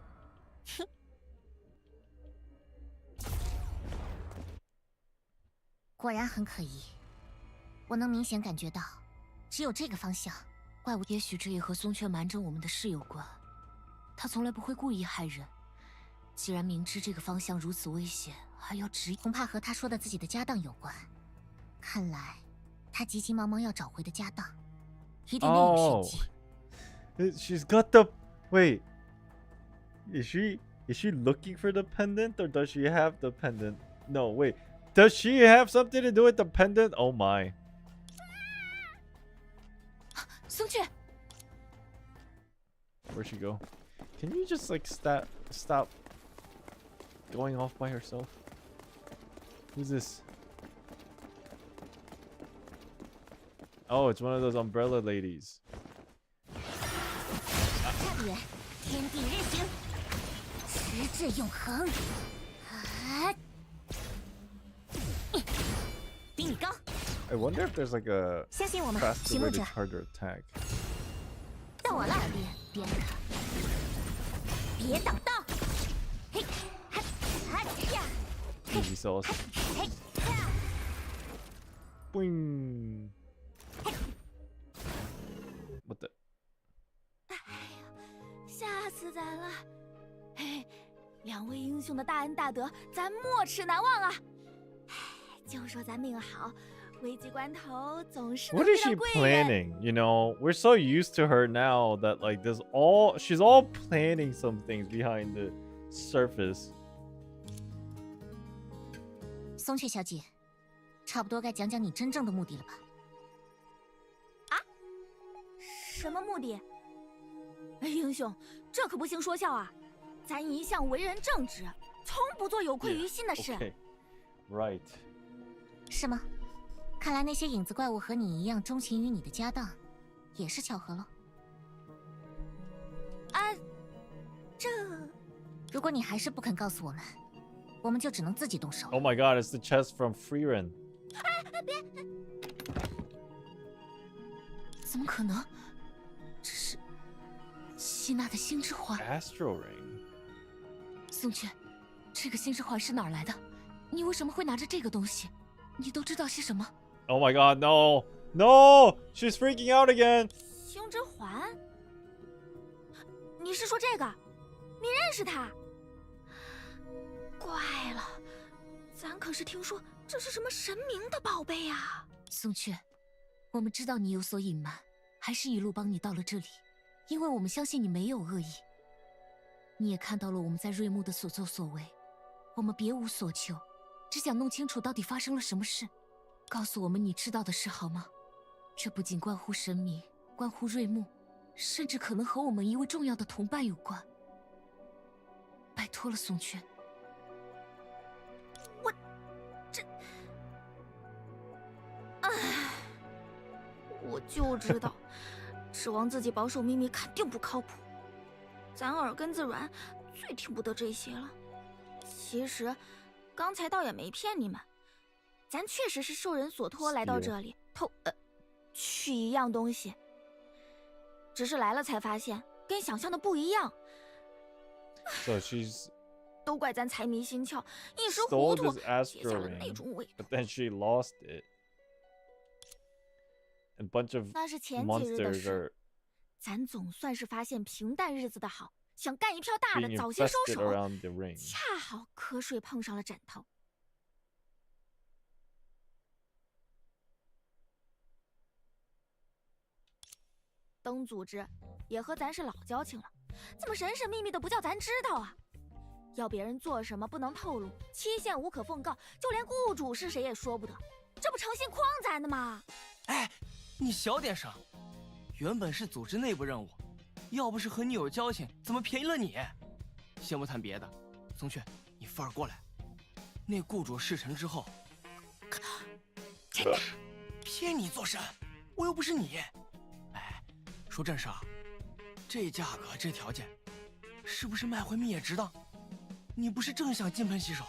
果然很可疑。我能明显感觉到，只有这个方向，怪物。也许这也和松雀瞒着我们的事有关。他从来不会故意害人。既然明知这个方向如此危险，还要执意，恐怕和他说的自己的家当有关。看来，他急急忙忙要找回的家当，一定另有玄机。 She's got the wait. Is she looking for the pendant or does she have the pendant? No, wait. Does she have something to do with the pendant? Oh my. 松雀， Where'd she go? Can you just like stop going off by herself? Who's this? Oh, it's one of those umbrella ladies. 差别，天地日行，迟至永恒。啊，比你高。 I wonder if there's like a 相信我们， faster 寻 way 梦 to 者。 harder attack. 到我了，别别挡道。嘿，哈，哈呀， Easy sauce. 嘿呀， Boing. What the? 吓死咱了！嘿，两位英雄的大恩大德，咱没齿难忘啊！唉，就说咱命好，危急关头总是能 What 遇 is 到 she 贵人。 planning? You know, we're so used to her now that like she's all planning some things behind the surface. 松雀小姐，差不多该讲讲你真正的目的了吧？什么目的？哎，英雄，这可不行说笑啊！咱一向为人正直，从不做有愧于心的事。Okay. Right. 是吗？看来那些影子怪物和你一样钟情于你的家当，也是巧合了。啊，这……如果你还是不肯告诉我们，我们就只能自己动手。 Oh my god, it's the chest from Freeran. 别！怎么可能？这是希娜的星之环。 Astral Ring. 宋雀，这个星之环是哪儿来的？你为什么会拿着这个东西？你都知道些什么？ Oh my god, no! No! She's freaking out again! 星之环？你是说这个？你认识他？怪了，咱可是听说这是什么神明的宝贝啊！宋雀，我们知道你有所隐瞒，还是一路帮你到了这里，因为我们相信你没有恶意。你也看到了我们在瑞木的所作所为，我们别无所求，只想弄清楚到底发生了什么事。告诉我们你知道的事好吗？这不仅关乎神明，关乎瑞木，甚至可能和我们一位重要的同伴有关。拜托了，宋雀。我就知道，指望自己保守秘密肯定不靠谱。咱耳根子软，最听不得这些了。其实，刚才倒也没骗你们，咱确实是受人所托来到这里取一样东西。只是来了才发现，跟想象的不一样。So she's 都怪咱财迷心窍，一时糊 stole 涂， this 结下 astral 了那 ring, 种尾巴。 but then she lost it. A bunch of 那是前几日的 monsters 事， are 咱总算是发现平淡日子的好，想干一票大的， being 早些收 infested 手。 around the ring. 恰好瞌睡碰上了枕头。灯组织也和咱是老交情了，怎么神神秘秘的不叫咱知道啊？要别人做什么不能透露，期限无可奉告，就连雇主是谁也说不得，这不诚信诓咱的吗？哎，你小点声，原本是组织内部任务，要不是和你有交情，怎么便宜了你？先不谈别的，松雀，你范儿过来。那雇主事成之后，真的骗你做甚？我又不是你。哎，说正事啊，这价格这条件，是不是卖回命也值当？你不是正想金盆洗手？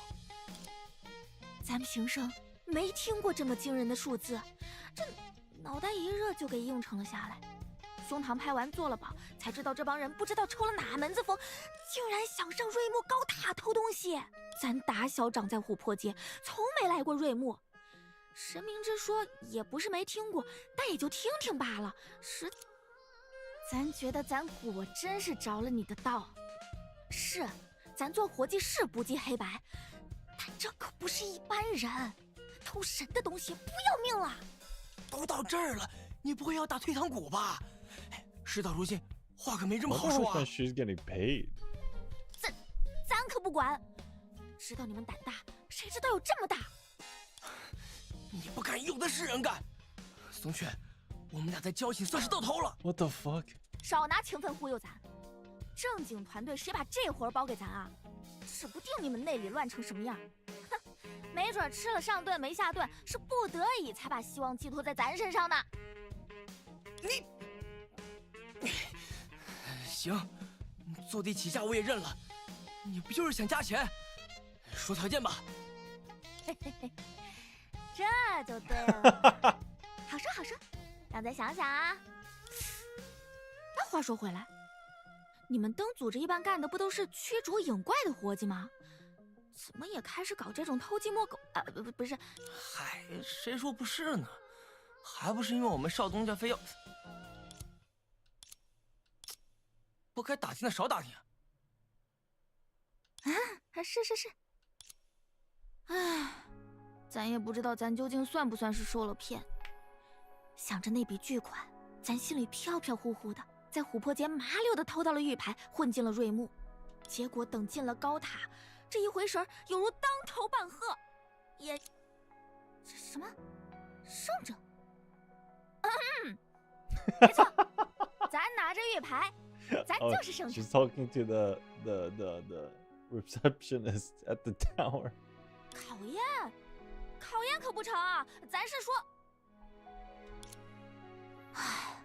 咱平生没听过这么惊人的数字，这脑袋一热就给应承了下来。胸膛拍完做了保，才知道这帮人不知道抽了哪门子风，竟然想上瑞木高塔偷东西。咱打小长在琥珀街，从没来过瑞木，神明之说也不是没听过，但也就听听罢了。咱觉得咱果真是着了你的道。是，咱做活计是不计黑白，但这可不是一般人，偷神的东西不要命了。都到这儿了，你不会要打退堂鼓吧？事到如今，话可没这么 I 好 wonder 说 how 啊 much she's getting paid. 咱可不管，知道你们胆大，谁知道有这么大？你不敢，有的是人干。松雀，我们俩在交情算是到头了。 What the fuck? 少拿情分忽悠咱，正经团队谁把这活包给咱啊？指不定你们内里乱成什么样。哼，没准吃了上顿没下顿，是不得已才把希望寄托在咱身上呢。行，坐地起价我也认了。你不就是想加钱？说条件吧。嘿嘿嘿，这就对了。好说好说，让咱想想啊。那话说回来，你们灯组织一般干的不都是驱逐影怪的活计吗？怎么也开始搞这种偷鸡摸狗啊？不是，嗨，谁说不是呢？还不是因为我们少东家非要……不该打听的少打听。是。唉，咱也不知道咱究竟算不算是受了骗。想着那笔巨款，咱心里飘飘忽忽的，在琥珀街麻溜的偷到了玉牌，混进了瑞木。结果等进了高塔，这一回神有如当头棒喝，也……这什么？圣者？没错，玉牌，咱 Oh, 就是圣 she's 城。 talking to the receptionist at the tower. 考验，考验可不成啊！咱是说，唉，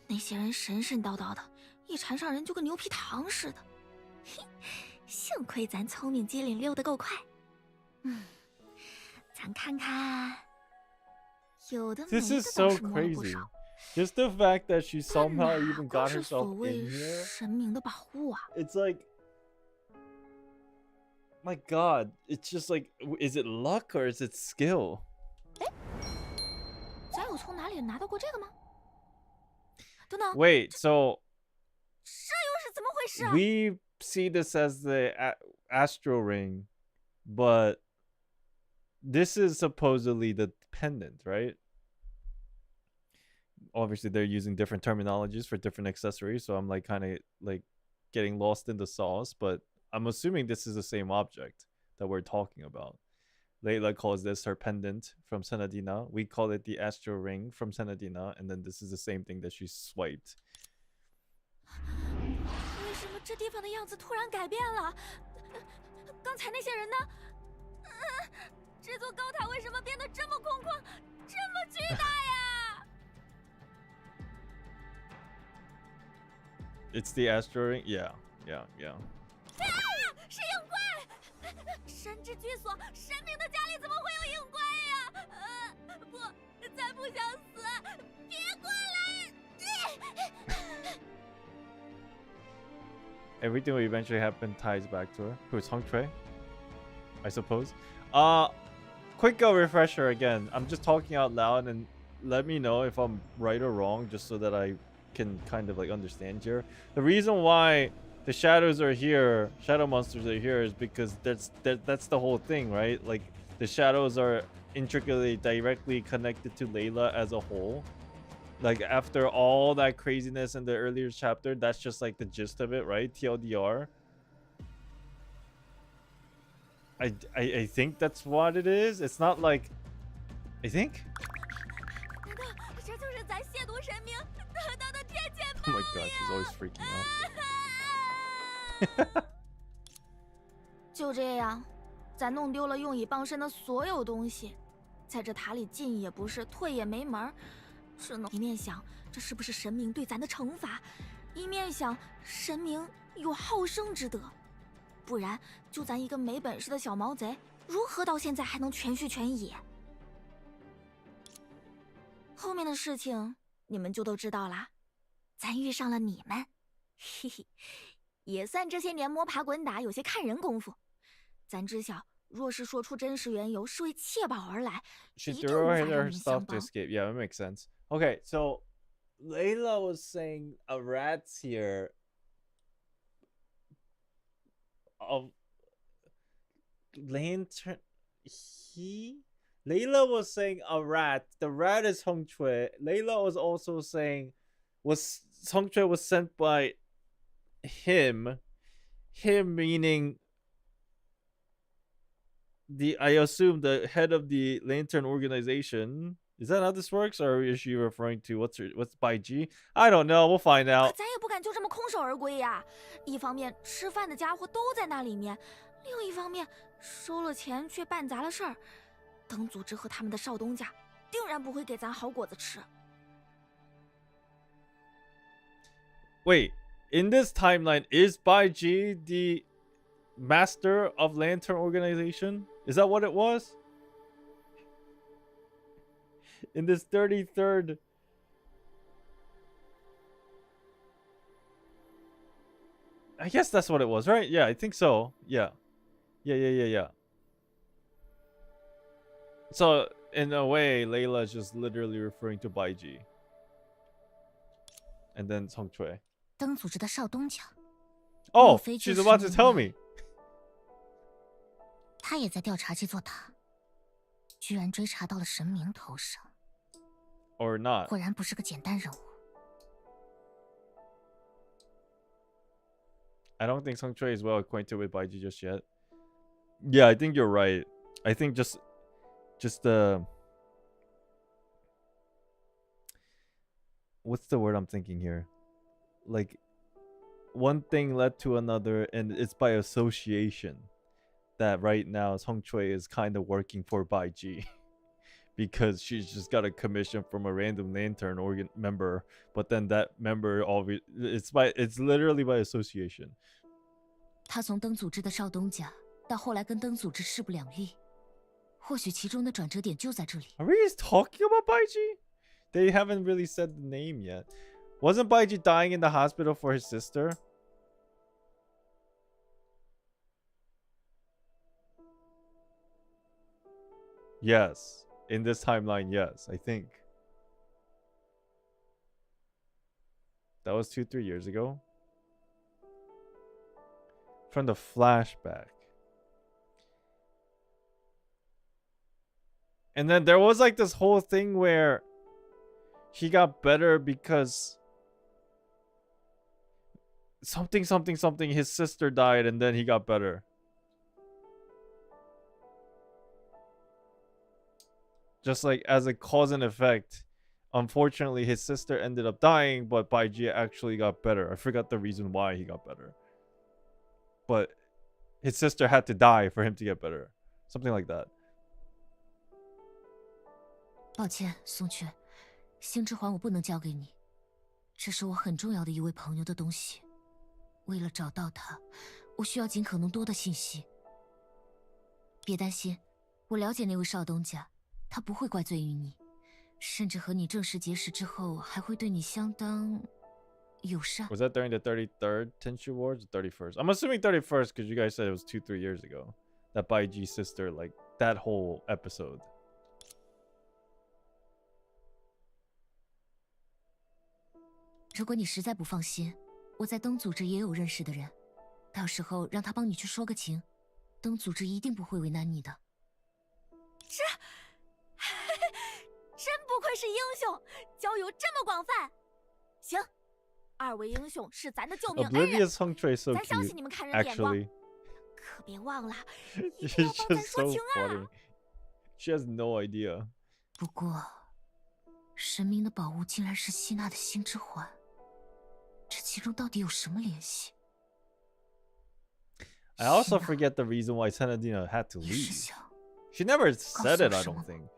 那些人神神叨叨的，一缠上人就跟牛皮糖似的。嘿，幸亏咱聪明机灵，溜得够快。咱看看，有的没 This 的 is 倒 so 是摸了不 crazy. 少， Just the fact that she 但 somehow 哪 even 都 got 是所 herself 谓 in here. 神明的保护啊！ It's like, my God, it's just like, is it luck or is it skill? 咱有从哪里拿到过这个吗？等等， Wait, so 这又是怎么回事啊？ we see this as the astral ring, but this is supposedly the pendant, right? Obviously, they're using different terminologies for different accessories, so I'm like kind of like getting lost in the sauce, but I'm assuming this is the same object that we're talking about. Layla calls this her pendant from Senadina. We call it the astral ring from Senadina, and then this is the same thing that she swiped. 为什么这地方的样子突然改变了？刚才那些人呢？这座高塔为什么变得这么空旷，这么巨大呀？ It's the astral ring? Yeah. 是影怪！神之居所，神明的家里怎么会有影怪呀？不，咱不想死，别过来！ Everything will eventually happen ties back to her. Who's Hong Shui? I suppose. Quick refresher again. I'm just talking out loud and let me know if I'm right or wrong, just so that I can kind of like understand here. The reason why the shadows are here, shadow monsters are here, is because that's the whole thing, right? Like the shadows are intricately directly connected to Layla as a whole. Like after all that craziness in the earlier chapter, that's just like the gist of it, right? TLDR. I think that's what it is. It's not like, I think. 难道这就是咱亵渎神明得到的天谴 Oh 报 my 应 god, she's always freaking out. 就这样，咱弄丢了用以帮身的所有东西，在这塔里进也不是，退也没门儿，只能一面想这是不是神明对咱的惩罚，一面想神明有好生之德，不然就咱一个没本事的小毛贼，如何到现在还能全虚全野？后面的事情你们就都知道啦。咱遇上了你们，嘿嘿，也算这些年摸爬滚打有些看人功夫。咱知晓，若是说出真实缘由是为窃宝而来， She 一定 threw 无法 away 让 her 你们 stuff 相 to 帮。 escape. Yeah, that makes sense. Okay, so Layla was saying a rat's here of lantern. Layla was saying a rat. The rat is Hong Chui. Layla was also saying Hong Chui was sent by him. Him meaning I assume the head of the Lantern organization. Is that how this works, or is she referring to what's Bai Ji? I don't know. We'll find 可 out. 咱也不敢就这么空手而归呀。一方面吃饭的家伙都在那里面，另一方面收了钱却办砸了事儿，等组织和他们的少东家定然不会给咱好果子吃。 Wait, in this timeline, is Bai Ji the master of Lantern organization? Is that what it was? In this 33rd. I guess that's what it was, right? Yeah, I think so. Yeah. Yeah. So, in a way, Layla is just literally referring to Bai Ji. And then Song Chui. 灯组织的少东家， Oh, 莫非就 she's 是 about to 你 tell 们 me. 他也在调查这座塔，居然追查到了神明头上， Or not. 果然不是个简单任务。 I don't think Song Chui is well acquainted with Baiji just yet. Yeah, I think you're right. I think just what's the word I'm thinking here? like one thing led to another, and it's by association that right now Song Choi is kind of working for Baiji because she's just got a commission from a random lantern organ member, but then that member always it's literally by association. 他从灯组织的少东家到后来跟灯组织势不两立，或许其中的转折点就在这里。 Are we just talking about Baiji? They haven't really said the name yet. Wasn't Baiji dying in the hospital for his sister? Yes. In this timeline, yes, I think. That was 2-3 years ago. From the flashback. And then there was like this whole thing where he got better because something his sister died and then he got better. Just like as a cause and effect. Unfortunately, his sister ended up dying, but Baiji actually got better. I forgot the reason why he got better. But his sister had to die for him to get better. Something like that. 抱歉，宋雀，星之环我不能交给你，这是我很重要的一位朋友的东西。为了找到他，我需要尽可能多的信息。别担心，我了解那位少东家。 他不会怪罪于你，甚至和你正式结识之后，还会对你相当友善。Was that during the 33rd Tenshu Wars or 31st? I'm assuming 31st because you guys said it was 2-3 years ago. That Baiji's sister, like that whole episode. 如果你实在不放心，我在灯组织也有认识的人，到时候让他帮你去说个情，灯组织一定不会为难你的。真不愧是英雄，交友这么广泛。行，二位英雄是咱的救命恩人， Oblivious Hung Tray so 咱相信 cute. 你们看人的眼光。 Actually, 可别忘了，一定要 she's 帮咱 just 说 so 情啊！ funny. She has no idea. 不过，神明的宝物竟然是希娜的星之环，这其中到底有什么联系？ I also forget the reason why Senadina had to 也是 leave. 想 She never said it, I 告诉我什么？ don't think.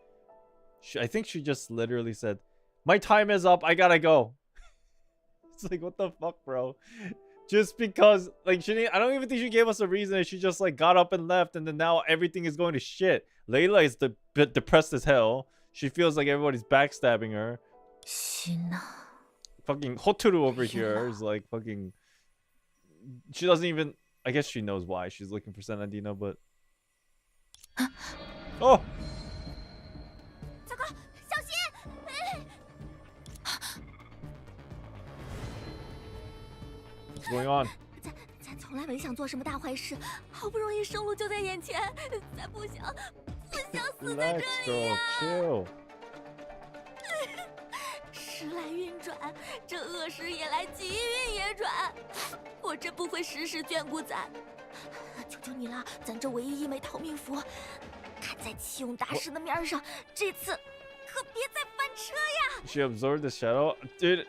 I think she just literally said, "My time is up. I gotta go." It's like, what the fuck, bro? Just because, like, I don't even think she gave us a reason. She just like got up and left, and then now everything is going to shit. Layla is depressed as hell. She feels like everybody's backstabbing her. 希娜， Fucking Hoturu over here is like fucking. She doesn't even. I guess she knows why she's looking for Senadina, but. Oh. 糟糕，小心！ What's going on? 咱从来没想做什么大坏事，好不容易生路就在眼前，咱不想死在 Relax, 这里 girl. 呀！ Chill. 时来运转，这恶时也来，吉运也转。我真不会时时眷顾咱，求求你了，咱这唯一一枚逃命符，看在启勇大师的面上，这次可别再翻车呀！ She absorbed the shadow. Dude,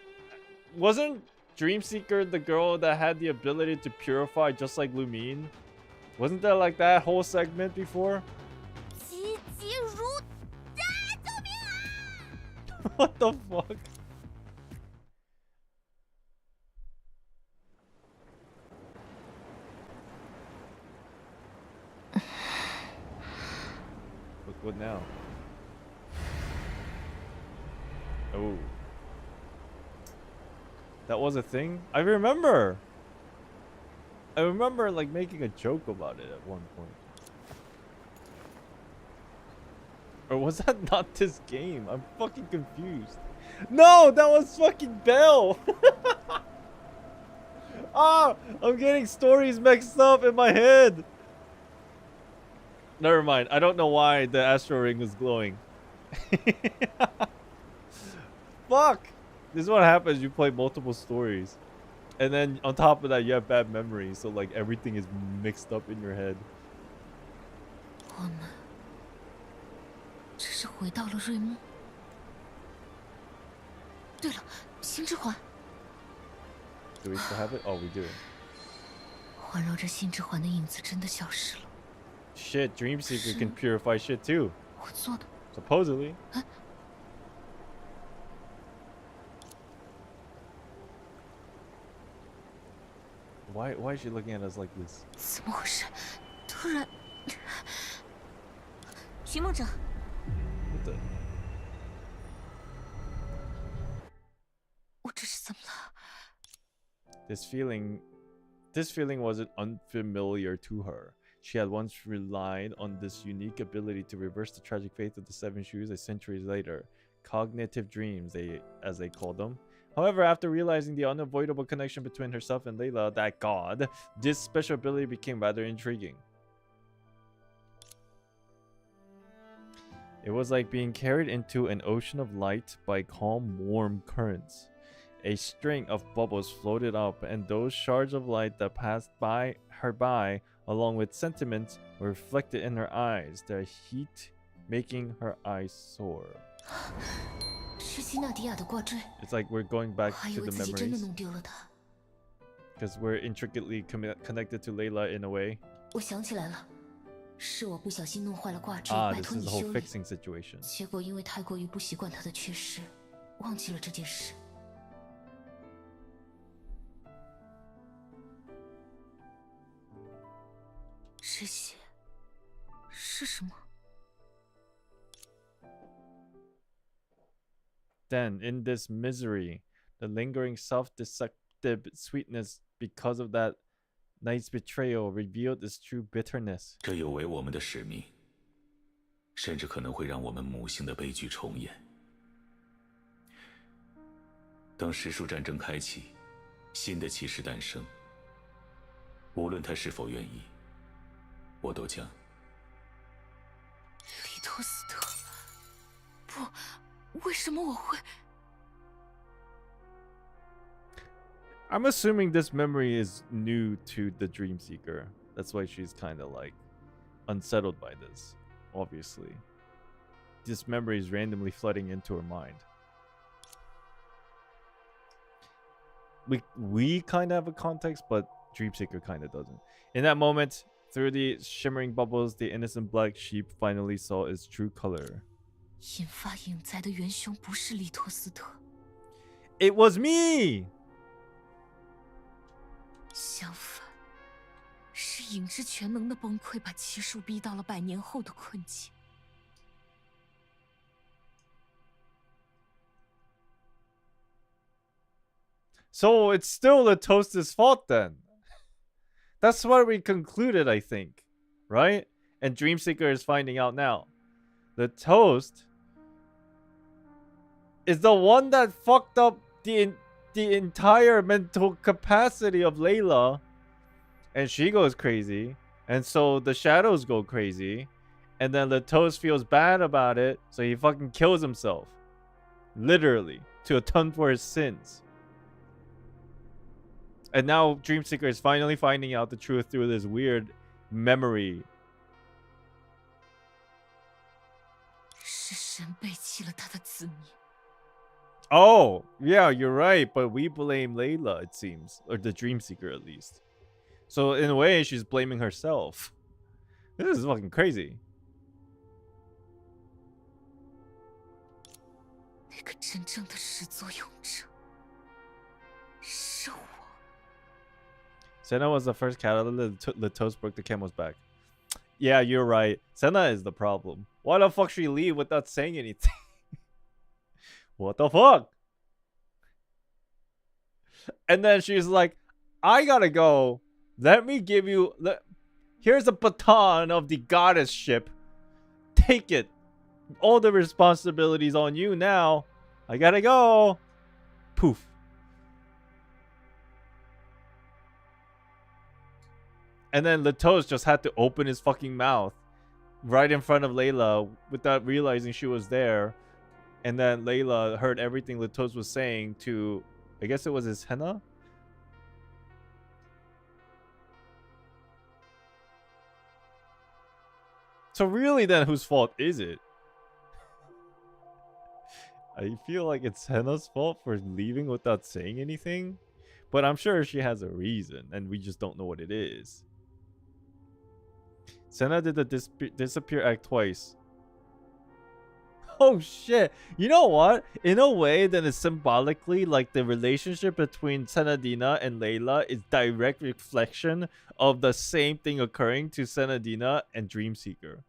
wasn't Dreamseeker the girl that had the ability to purify just like Lumine? Wasn't there like that whole segment before? 急急如啊！救命啊！ What the fuck? What now? Oh. That was a thing? I remember like making a joke about it at one point. Or was that not this game? I'm fucking confused. No, that was fucking Bell. Ah, I'm getting stories mixed up in my head. Never mind. I don't know why the astro ring was glowing. Fuck. This is what happens. You play multiple stories. And then on top of that, you have bad memories. So like everything is mixed up in your head. 我们只是回到了瑞木。对了，星之环， Do we still have it? Oh, we do. 环绕着心之环的影子真的消失了。 Shit, Dreamseeker can purify shit too. 我做的。 Supposedly. Why is she looking at us like this? 怎么回事？突然，寻梦者， What the? 我这是怎么了？ This feeling wasn't unfamiliar to her. She had once relied on this unique ability to reverse the tragic fate of the Seven Shoes a century later. Cognitive dreams, as they called them. However, after realizing the unavoidable connection between herself and Layla, that god, this special ability became rather intriguing. It was like being carried into an ocean of light by calm, warm currents. A string of bubbles floated up, and those shards of light that passed by her along with sentiments, were reflected in her eyes, their heat making her eyes sore. 是希纳迪亚的挂坠。 It's like we're going back 我还以 to 为 the 自己真的 memories 弄丢了它。 because we're intricately connected to Layla in a way. 我想起来了，是我不小心弄坏了挂坠， Ah, 拜 this 托 is 你 the whole 修理。 fixing situation. 结果因为太过于不习惯它的缺失，忘记了这件事。这些是什么？ Then, in this misery, the lingering self-deceptive sweetness because of that night's betrayal revealed its true bitterness. 这有违我们的使命，甚至可能会让我们母性的悲剧重演。当实数战争开启，新的骑士诞生，无论他是否愿意，我都将。里托斯特，不，为什么我会？ I'm assuming this memory is new to the Dreamseeker. That's why she's kind of like unsettled by this, obviously. This memory is randomly flooding into her mind. We kind of have a context, but Dreamseeker kind of doesn't. In that moment, through the shimmering bubbles, the innocent black sheep finally saw its true color. 引发影灾的元凶不是里托斯特， It was me! 相反，是影之全能的崩溃把骑术逼到了100年后的困境。 So it's still the Toast's fault then. That's what we concluded, I think. Right? And Dreamseeker is finding out now. The Toast is the one that fucked up the entire mental capacity of Layla. And she goes crazy. And so the shadows go crazy. And then the Toast feels bad about it. So he fucking kills himself. Literally. To atone for his sins. And now Dreamseeker is finally finding out the truth through this weird memory. 是神背弃了他的子民。 Oh, yeah, you're right. But we blame Layla, it seems. Or the Dreamseeker, at least. So, in a way, she's blaming herself. This is fucking crazy. 那个真正的始作俑者是我。 Senna was the first catalyst. The Toast broke the camel's back. Yeah, you're right. Senna is the problem. Why the fuck should she leave without saying anything? What the fuck? And then she's like, I gotta go. Let me give you... Here's a baton of the goddess ship. Take it. All the responsibilities on you now. I gotta go. Poof. And then Latos just had to open his fucking mouth right in front of Layla without realizing she was there. And then Layla heard everything Latos was saying to, I guess it was his henna? So really then, whose fault is it? I feel like it's Henna's fault for leaving without saying anything. But I'm sure she has a reason, and we just don't know what it is. Senna did the disappear act twice. Oh shit! You know what? In a way, then it's symbolically like the relationship between Senadina and Layla is direct reflection of the same thing occurring to Senadina and Dreamseeker.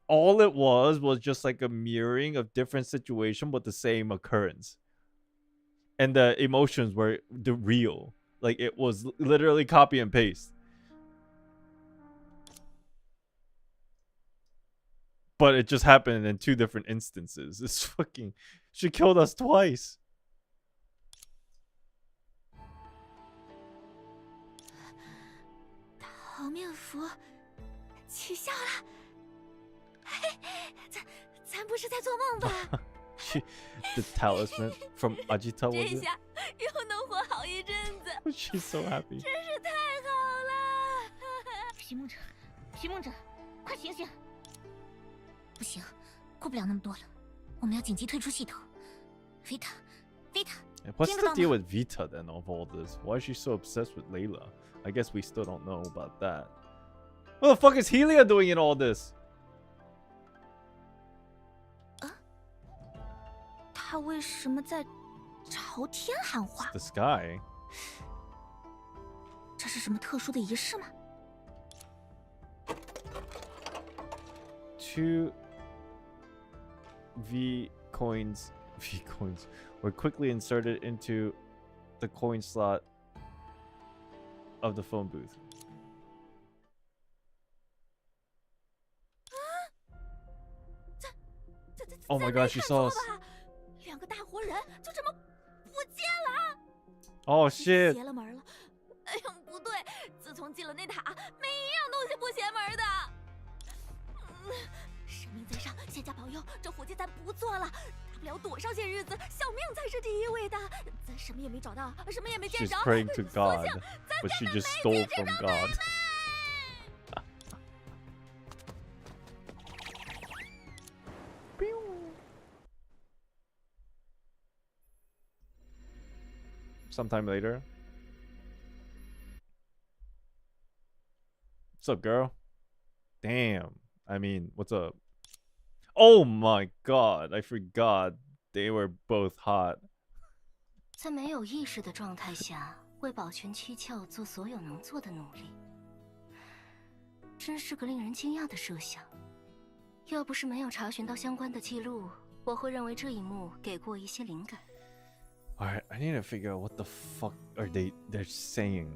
All it was just like a mirroring of different situation, but the same occurrence. And the emotions were the real. Like it was literally copy and paste. But it just happened in 2 different instances. It's fucking... She killed us twice. The talisman from Ajita, was it? She's so happy. 皮梦者，皮梦者，快醒醒！不行，顾不了那么多了，我们要紧急退出系统。Vita， What's the deal with Vita then of all this? Why is she so obsessed with Layla? I guess we still don't know about that. What the fuck is Helia doing in all this? 他为什么在朝天喊话？ The sky. 这是什么特殊的仪式吗？ 2 V coins were quickly inserted into the coin slot of the phone booth. Oh my gosh, she saw us. 2个大活人就这么不见了。 Oh shit. 邪了门了。哎呦，不对，自从进了那塔，没一样东西不邪门的。神明在上，仙家保佑，这伙计咱不做了，大不了躲上些日子，小命才是第一位的。咱什么也没找到，什么也没见着。 She's praying to God, but she just stole from God. Sometime later. What's up, girl? Damn. I mean, what's up? Oh my god, I forgot they were both hot. 在没有意识的状态下，为保全躯壳做所有能做的努力，真是个令人惊讶的设想。要不是没有查询到相关的记录，我会认为这一幕给过一些灵感。Alright, I need to figure out what the fuck are they're saying.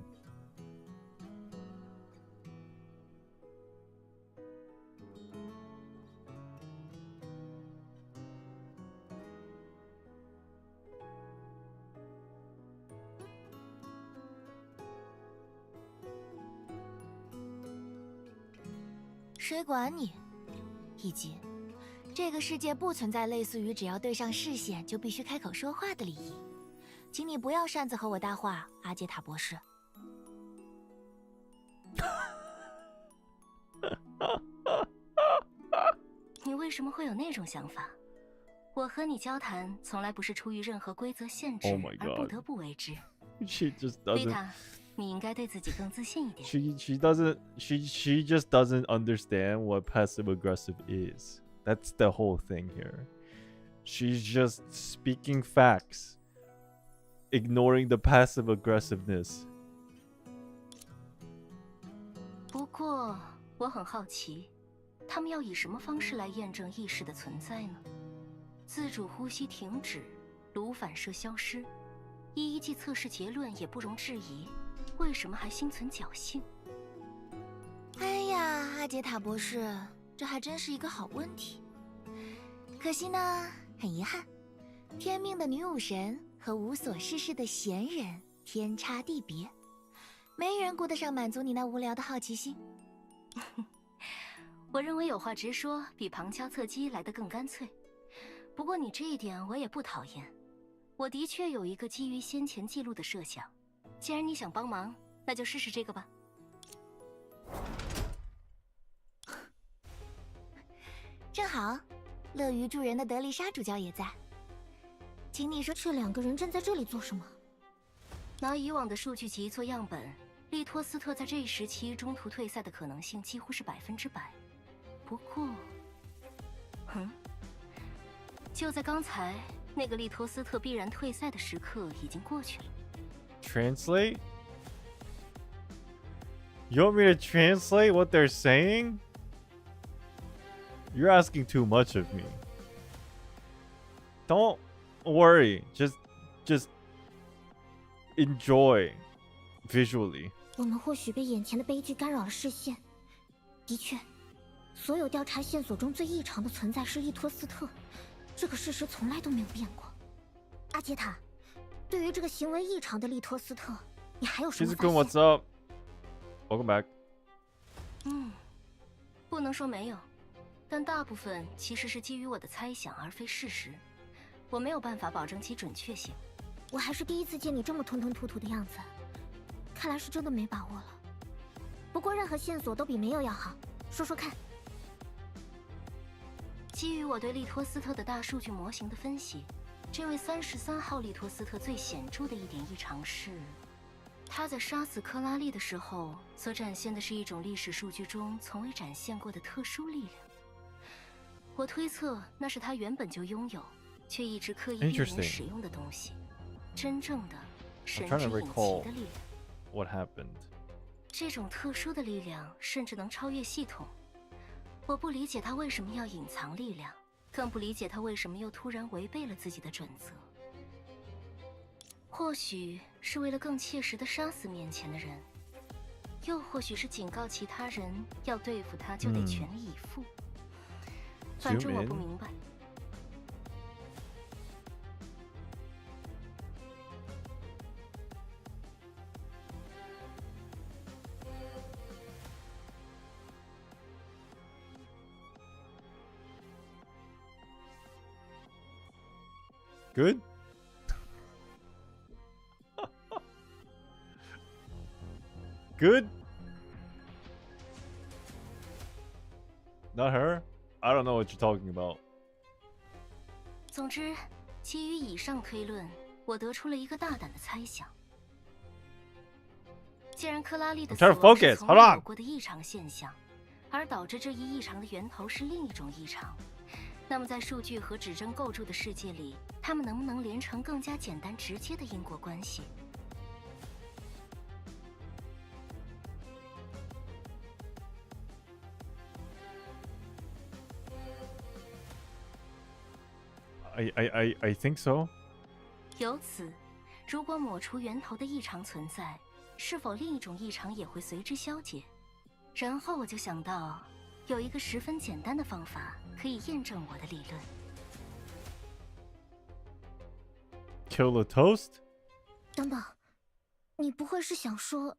“谁管你？”以及这个世界不存在类似于只要对上视线就必须开口说话的礼仪，请你不要擅自和我搭话，阿杰塔博士。你为什么会有那种想法？我和你交谈从来不是出于任何规则限制而不得不为之。She just doesn't. 你应该对自己更自信一点。She just doesn't understand what passive aggressive is. That's the whole thing here. She's just speaking facts, ignoring the passive aggressiveness. 不过我很好奇，他们要以什么方式来验证意识的存在呢？自主呼吸停止，炉反射消失，一剂测试结论也不容置疑，为什么还心存侥幸？哎呀，阿杰塔博士，这还真是一个好问题。可惜呢，很遗憾，天命的女武神和无所事事的闲人天差地别，没人顾得上满足你那无聊的好奇心。我认为有话直说比旁敲侧击来得更干脆。不过你这一点我也不讨厌，我的确有一个基于先前记录的设想。既然你想帮忙，那就试试这个吧。正好，乐于助人的德丽莎主教也在。请你说，这2个人站在这里做什么？拿以往的数据集做样本，利托斯特在这一时期中途退赛的可能性几乎是100%。不过，就在刚才，那个利托斯特必然退赛的时刻已经过去了。Translate? You want me to translate what they're saying? You're asking too much of me. Don't worry. Just enjoy visually. 我们或许被眼前的悲剧干扰了视线。的确，所有调查线索中最异常的存在是利托斯特，这个事实从来都没有变过。阿杰塔，对于这个行为异常的利托斯特，你还有什么发现？ Shizu-kun, what's up? Welcome back. 不能说没有，但大部分其实是基于我的猜想而非事实，我没有办法保证其准确性。我还是第一次见你这么吞吞吐吐的样子，看来是真的没把握了。不过任何线索都比没有要好，说说看。基于我对利托斯特的大数据模型的分析，这位33号利托斯特最显著的一点异常是，他在杀死克拉丽的时候所展现的是一种历史数据中从未展现过的特殊力量。我推测那是他原本就拥有，却一直刻意避免使用的东西，真正的神之隐奇的力量。 What happened? 这种特殊的力量甚至能超越系统。我不理解他为什么要隐藏力量，更不理解他为什么又突然违背了自己的准则。或许是为了更切实地杀死面前的人，又或许是警告其他人要对付他就得全力以赴。反正我不明白。 Good? Good? Not her? I don't know what you're talking about. 总之，基于以上推论，我得出了一个大胆的猜想。既然克拉丽的死亡是从未有过的异常现象，而导致这一异常的源头是另一种异常，那么在数据和指针构筑的世界里，它们能不能连成更加简单直接的因果关系？ I think so. 由此，如果抹除源头的异常存在，是否另一种异常也会随之消解？然后我就想到，有一个十分简单的方法可以验证我的理论。Kill the toast? 等等，你不会是想说？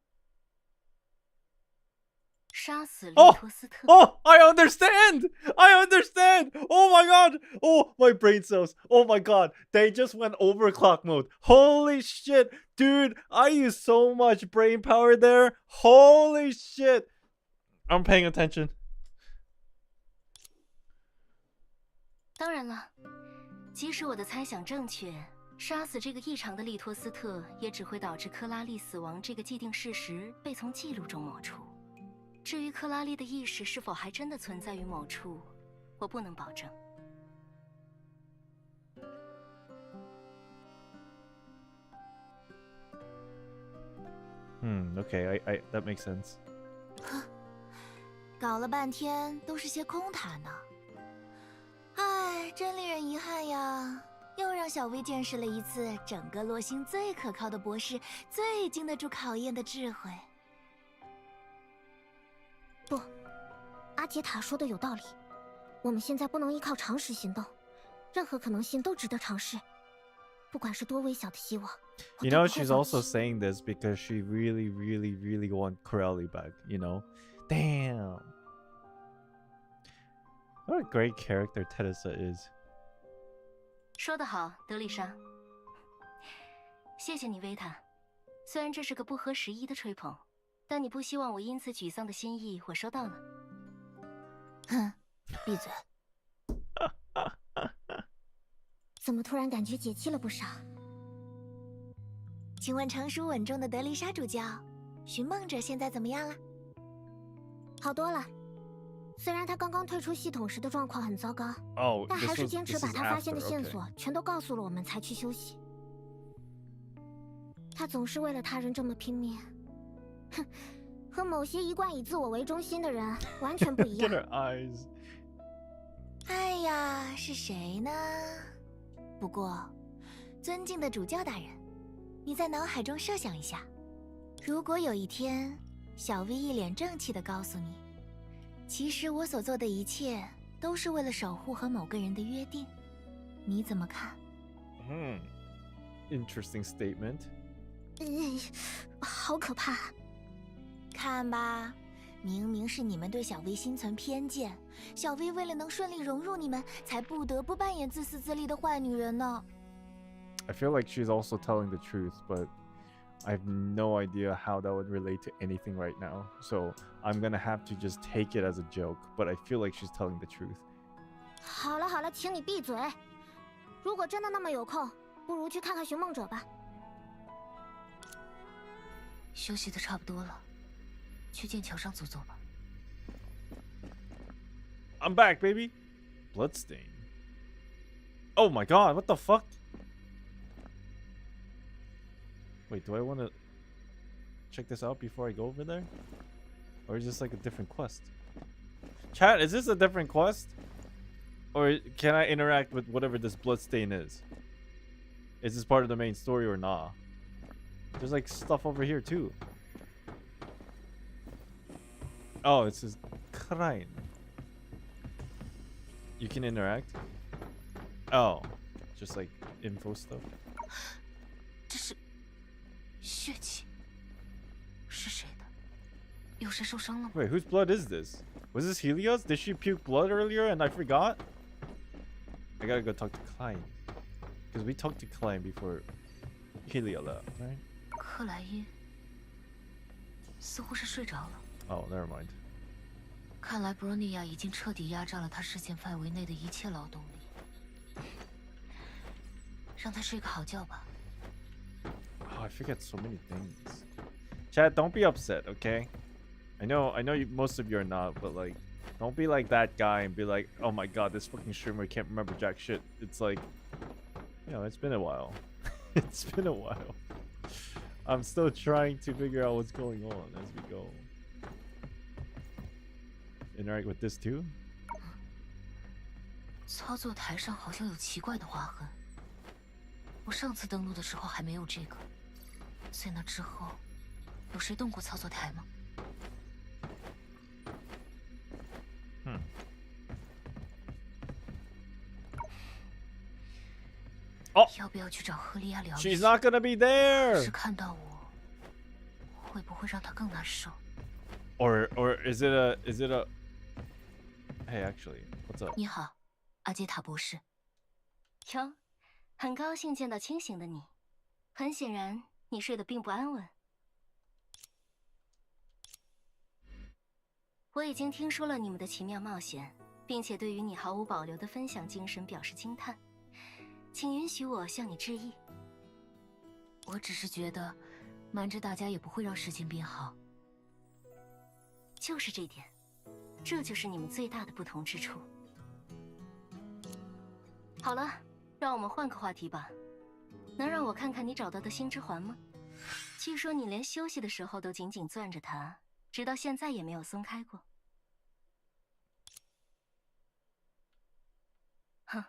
杀死利托斯特。Oh, I understand! I understand! Oh my god! Oh, my brain cells. Oh my god. They just went overclock mode. Holy shit. Dude, I used so much brain power there. Holy shit. I'm paying attention. 当然了，即使我的猜想正确，杀死这个异常的利托斯特也只会导致克拉丽死亡这个既定事实被从记录中抹除。 至于克拉丽的意识是否还真的存在于某处，我不能保证。Okay, I that makes sense. 搞了半天都是些空谈呢。唉，真令人遗憾呀！又让小薇见识了一次整个洛星最可靠的博士、最经得住考验的智慧。 不，阿杰塔说的有道理。我们现在不能依靠常识行动，任何可能性都值得尝试，不管是多微小的希望。You know, she's also saying this because she really, really, really wants Corelli back. You know, damn. What a great character Teresa is. 说得好，德丽莎。谢谢你，维塔。虽然这是个不合时宜的吹捧。 但你不希望我因此沮丧的心意，我收到了。哼，闭嘴！怎么突然感觉解气了不少？请问成熟稳重的德丽莎主教，寻梦者现在怎么样了？好多了。虽然他刚刚退出系统时的状况很糟糕， Oh, 但还是坚持 this 把 is 他发现的 after, 线 okay. 索全都告诉了我们，才去休息。他总是为了他人这么拼命，哼，和某些一贯以自我为中心的人完全不一 Get 样。 her eyes. 哎呀，是谁呢？不过，尊敬的主教大人，你在脑海中设想一下，如果有一天，小 V 一脸正气地告诉你，其实我所做的一切都是为了守护和某个人的约定，你怎么看？ Interesting statement. 好可怕！看吧，明明是你们对小 V 心存偏见，小 V 为了能顺利融入你们，才不得不扮演自私自利的坏女人呢。I feel like she's also telling the truth, but I have no idea how that would relate to anything right now. So I'm gonna have to just take it as a joke, but I feel like she's telling the truth. 好了好了，请你闭嘴。如果真的那么有空，不如去看看寻梦者吧。休息的差不多了，去剑桥上走走吧。 I'm back, baby. Bloodstain. Oh my god, what the fuck? Wait, do I want to check this out before I go over there? Or is this like a different quest? Chat, is this a different quest? Or can I interact with whatever this bloodstain is? Is this part of the main story or not? There's like stuff over here too. Oh, it's his shrine. You can interact? Oh, just like info stuff. 这是血气，是谁的？有谁受伤了吗？ Wait, whose blood is this? Was this Helios? Did she puke blood earlier and I forgot? I gotta go talk to Klein. Because we talked to Klein before Helio left, right? 克莱因似乎是睡着了。 Oh, never mind. 看来布罗尼亚已经彻底压榨了他视线范围内的一切劳动力。让他睡个好觉吧。 Oh, I forget so many things. Chad, don't be upset, okay? I know most of you are not, but like, don't be like that guy and be like, oh my god, this fucking streamer can't remember jack shit. It's like, you know, it's been a while. It's been a while. I'm still trying to figure out what's going on as we go. Interact with this too? 操作台上好像有奇怪的划痕。我上次登录的时候还没有这个，在那之后，有谁动过操作台吗？ 哦，要不要去找赫利亚聊一 She's 下？ not gonna be there. 是看到我，会不会让他更难受？ Or is it a? Hey, actually, what's up? 你好，阿杰塔博士。哟，很高兴见到清醒的你。很显然，你睡得并不安稳。我已经听说了你们的奇妙冒险，并且对于你毫无保留的分享精神表示惊叹。请允许我向你致意。我只是觉得，瞒着大家也不会让事情变好。就是这点，这就是你们最大的不同之处。好了，让我们换个话题吧。能让我看看你找到的星之环吗？据说你连休息的时候都紧紧攥着它，直到现在也没有松开过。哼，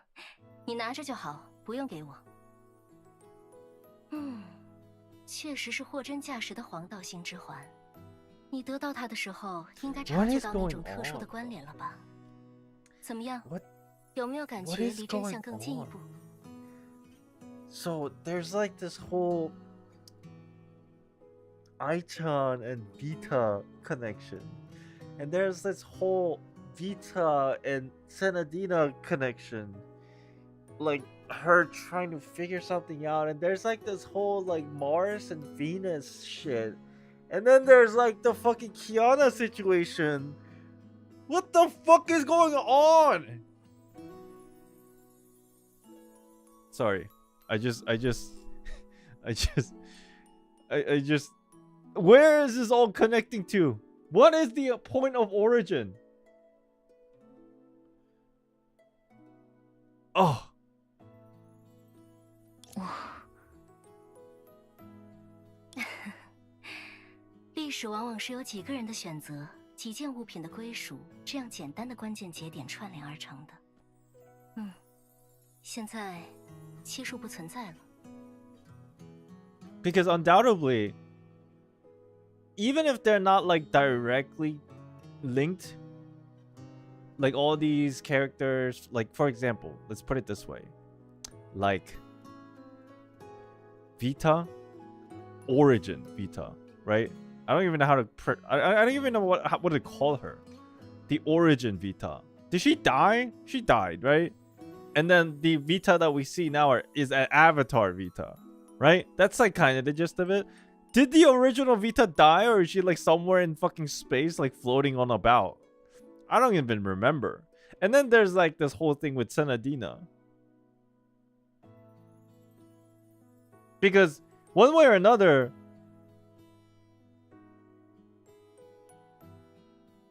你拿着就好，不用给我。确实是货真价实的黄道星之环。你得到它的时候，应该察觉到那种特殊的关联了吧？怎么样？有没有感觉离真相更进一步？ So there's like this whole Ichan and Vita connection, and there's this whole Vita and Senadina connection, like her trying to figure something out, and there's like this whole like Mars and Venus shit, and then there's like the fucking Kiana situation. What the fuck is going on? Sorry. I just I just, where is this all connecting to? What is the point of origin? Oh. 历史往往是由几个人的选择、几件物品的归属这样简单的关键节点串联而成的。现在期数不存在了。Because undoubtedly, even if they're not like directly linked, like all these characters, like for example, let's put it this way, like Vita, Origin Vita, right? I don't even know how to I don't even know what to call her. The Origin Vita. Did she die? She died, right? And then the Vita that we see now is an Avatar Vita, right? That's like kind of the gist of it. Did the original Vita die, or is she like somewhere in fucking space, like floating on about? I don't even remember. And then there's like this whole thing with Senadina. Because one way or another,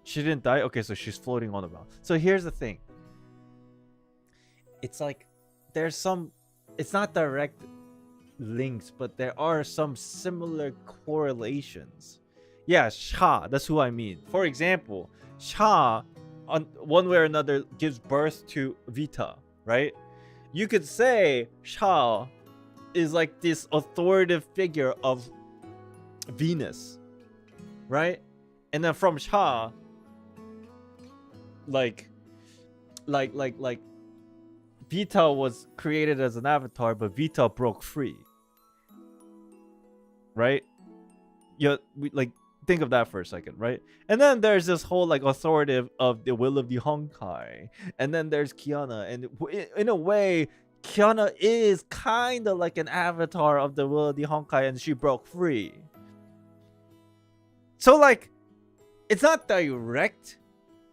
she didn't die. Okay, so she's floating on about. So here's the thing. It's like there's some, it's not direct links, but there are some similar correlations. Yeah, Sha, that's who I mean. For example, Sha, on one way or another, gives birth to Vita, right? You could say Sha is like this authoritative figure of Venus, right? And then from Sha, like Vita was created as an avatar, but Vita broke free, right? Yeah, like think of that for a second, right? And then there's this whole like authoritative of the will of the Honkai, and then there's Kiana, and in a way, Kiana is kind of like an avatar of the will of the Honkai, and she broke free. So like, it's not direct.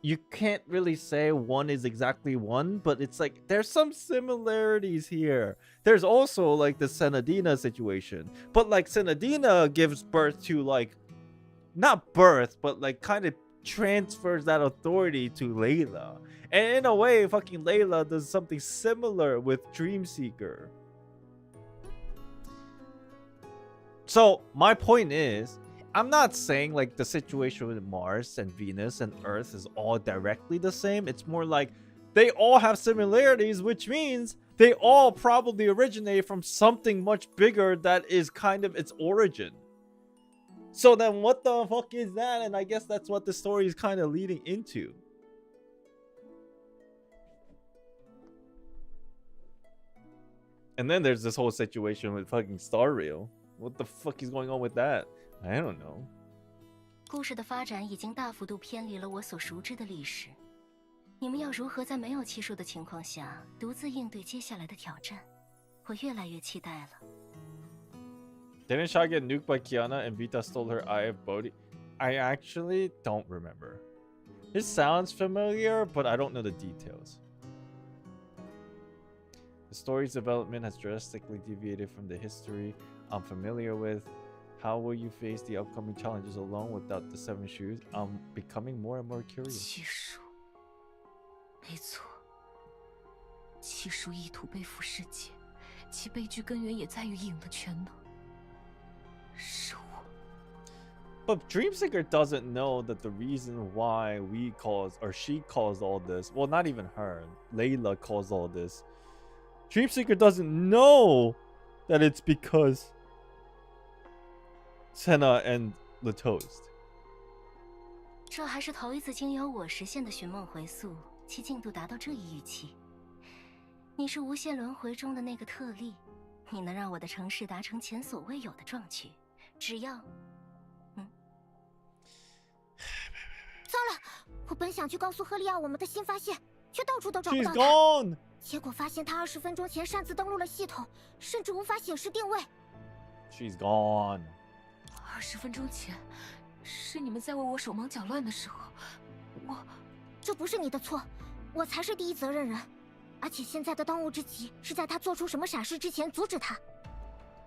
You can't really say one is exactly one, but it's like there's some similarities here. There's also like the Senadina situation, but like Senadina gives birth to like, not birth, but like kind of transfers that authority to Layla. And in a way, fucking Layla does something similar with Dreamseeker. So my point is, I'm not saying like the situation with Mars and Venus and Earth is all directly the same. It's more like they all have similarities, which means they all probably originate from something much bigger that is kind of its origin. So then what the fuck is that? And I guess that's what the story is kind of leading into. And then there's this whole situation with fucking Star Rail. What the fuck is going on with that? I don't know. 故事的发展已经大幅度偏离了我所熟知的历史。你们要如何在没有期数的情况下独自应对接下来的挑战？我越来越期待了。Didn't Sha get nuked by Kiana and Vita stole her Eye of Bodhi? I actually don't remember. It sounds familiar, but I don't know the details. The story's development has drastically deviated from the history I'm familiar with. How will you face the upcoming challenges alone without the 7 shoes? I'm becoming more and more curious. 七术，没错，七术意图背负世界，其悲剧根源也在于影的全能。是我。But Dreamseeker doesn't know that the reason why we caused, or she caused all this, well, not even her, Layla caused all this. Dreamseeker doesn't know that it's because Senna and Latoast. 这还是头一次经由我实现的寻梦回溯，其进度达到这一预期。你是无限轮回中的那个特例，你能让我的城市达成前所未有的壮举，只要……糟了，我本想去告诉赫利亚我们的新发现，却到处都找不 She's 到他。 gone. 结果发现他20分钟前擅自登录了系统，甚至无法显示定位。 She's gone. 20分钟前，是你们在为我手忙脚乱的时候，这不是你的错，我才是第一责任人。而且现在的当务之急是在他做出什么傻事之前阻止他。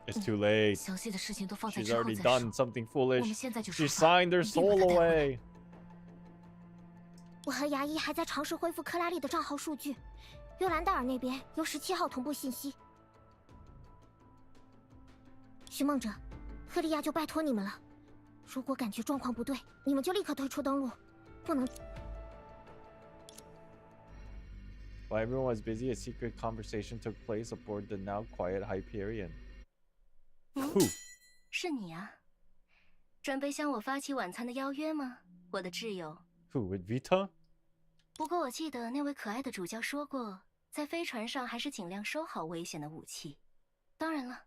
It's too late. 详细的事情都放在 She's 之后 already 再 done 说。 something 我们 foolish. 现在就 She 出发， signed her 一定把 soul 她带回来。 away. 我和牙医还在尝试恢复克拉丽的账号数据，尤兰戴尔那边由17号同步信息。寻梦者，赫利亚就拜托你们了。如果感觉状况不对，你们就立刻退出登录，不能。 While everyone was busy, a secret conversation took place aboard the now quiet Hyperion. Who? 是你啊，准备向我发起晚餐的邀约吗，我的挚友？ Who? With Vita? 不过我记得那位可爱的主教说过，在飞船上还是尽量收好危险的武器。当然了，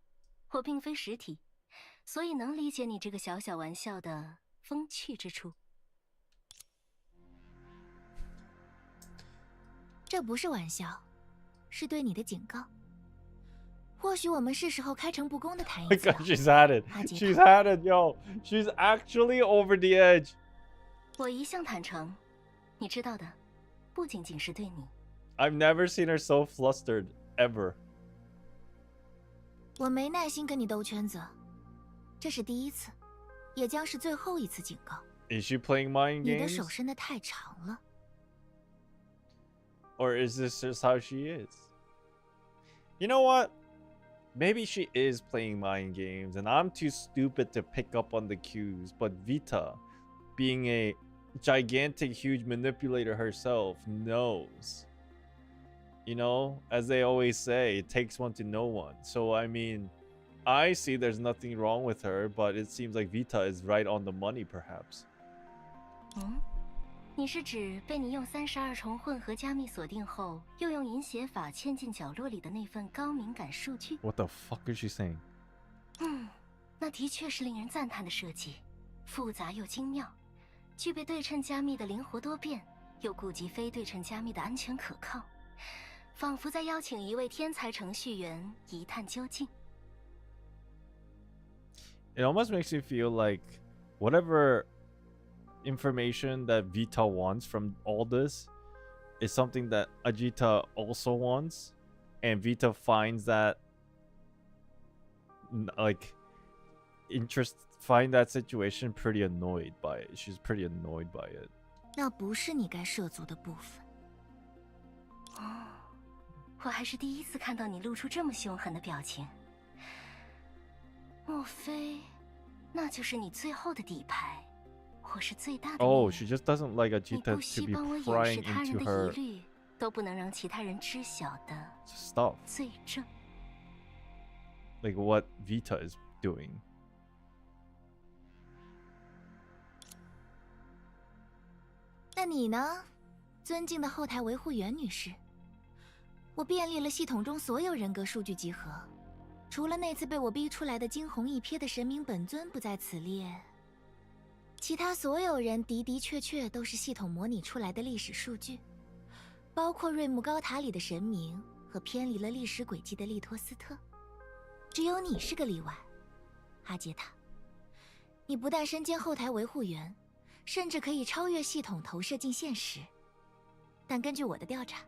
我并非实体，所以能理解你这个小小玩笑的风趣之处。这不是玩笑，是对你的警告。或许我们是时候开诚布公的谈一 My 次了。 God, she's had it. 阿杰 She's 塔， had it, yo. She's actually over the edge. 我一向坦诚，你知道的，不仅仅是对你。 I've never seen her so flustered, ever. 我没耐心跟你兜圈子，这是第一次，也将是最后一次警告。 Is she playing mind 你的 games? 手伸得太长了。 Or is this just how she is? You know what? Maybe she is playing mind games and I'm too stupid to pick up on the cues, but Vita, being a gigantic, huge manipulator herself, knows. You know, as they always say, it takes one to know one. So, I mean, I see there's nothing wrong with her, but it seems like Vita is right on the money, perhaps. 你是指被你用32重混合加密锁定后，又用银写法嵌进角落里的那份高敏感数据？ What the fuck is she saying? 那的确是令人赞叹的设计，复杂又精妙，具备对称加密的灵活多变，又顾及非对称加密的安全可靠，仿佛在邀请一位天才程序员一探究竟。 It almost makes me feel like whatever information that Vita wants from all this is something that Ajita also wants, and Vita finds that find that situation pretty annoyed by it. She's pretty annoyed by it. 那不是你该涉足的部分。我还是第一次看到你露出这么凶狠的表情。莫非，那就是你最后的底牌？ 或是最大的 Oh, she just doesn't like 你 Ajita 不惜 to be 帮我掩 prying 饰他人 into 的 her 疑虑，都不能让其他人知晓的 stuff, 罪证。 like what Vita is doing. 那你呢，尊敬的后台维护员女士？我便利了系统中所有人格数据集合，除了那次被我逼出来的惊鸿一瞥的神明本尊不在此列，其他所有人的的确确都是系统模拟出来的历史数据，包括瑞木高塔里的神明和偏离了历史轨迹的利托斯特。只有你是个例外，阿杰塔。你不但身兼后台维护员，甚至可以超越系统投射进现实。但根据我的调查，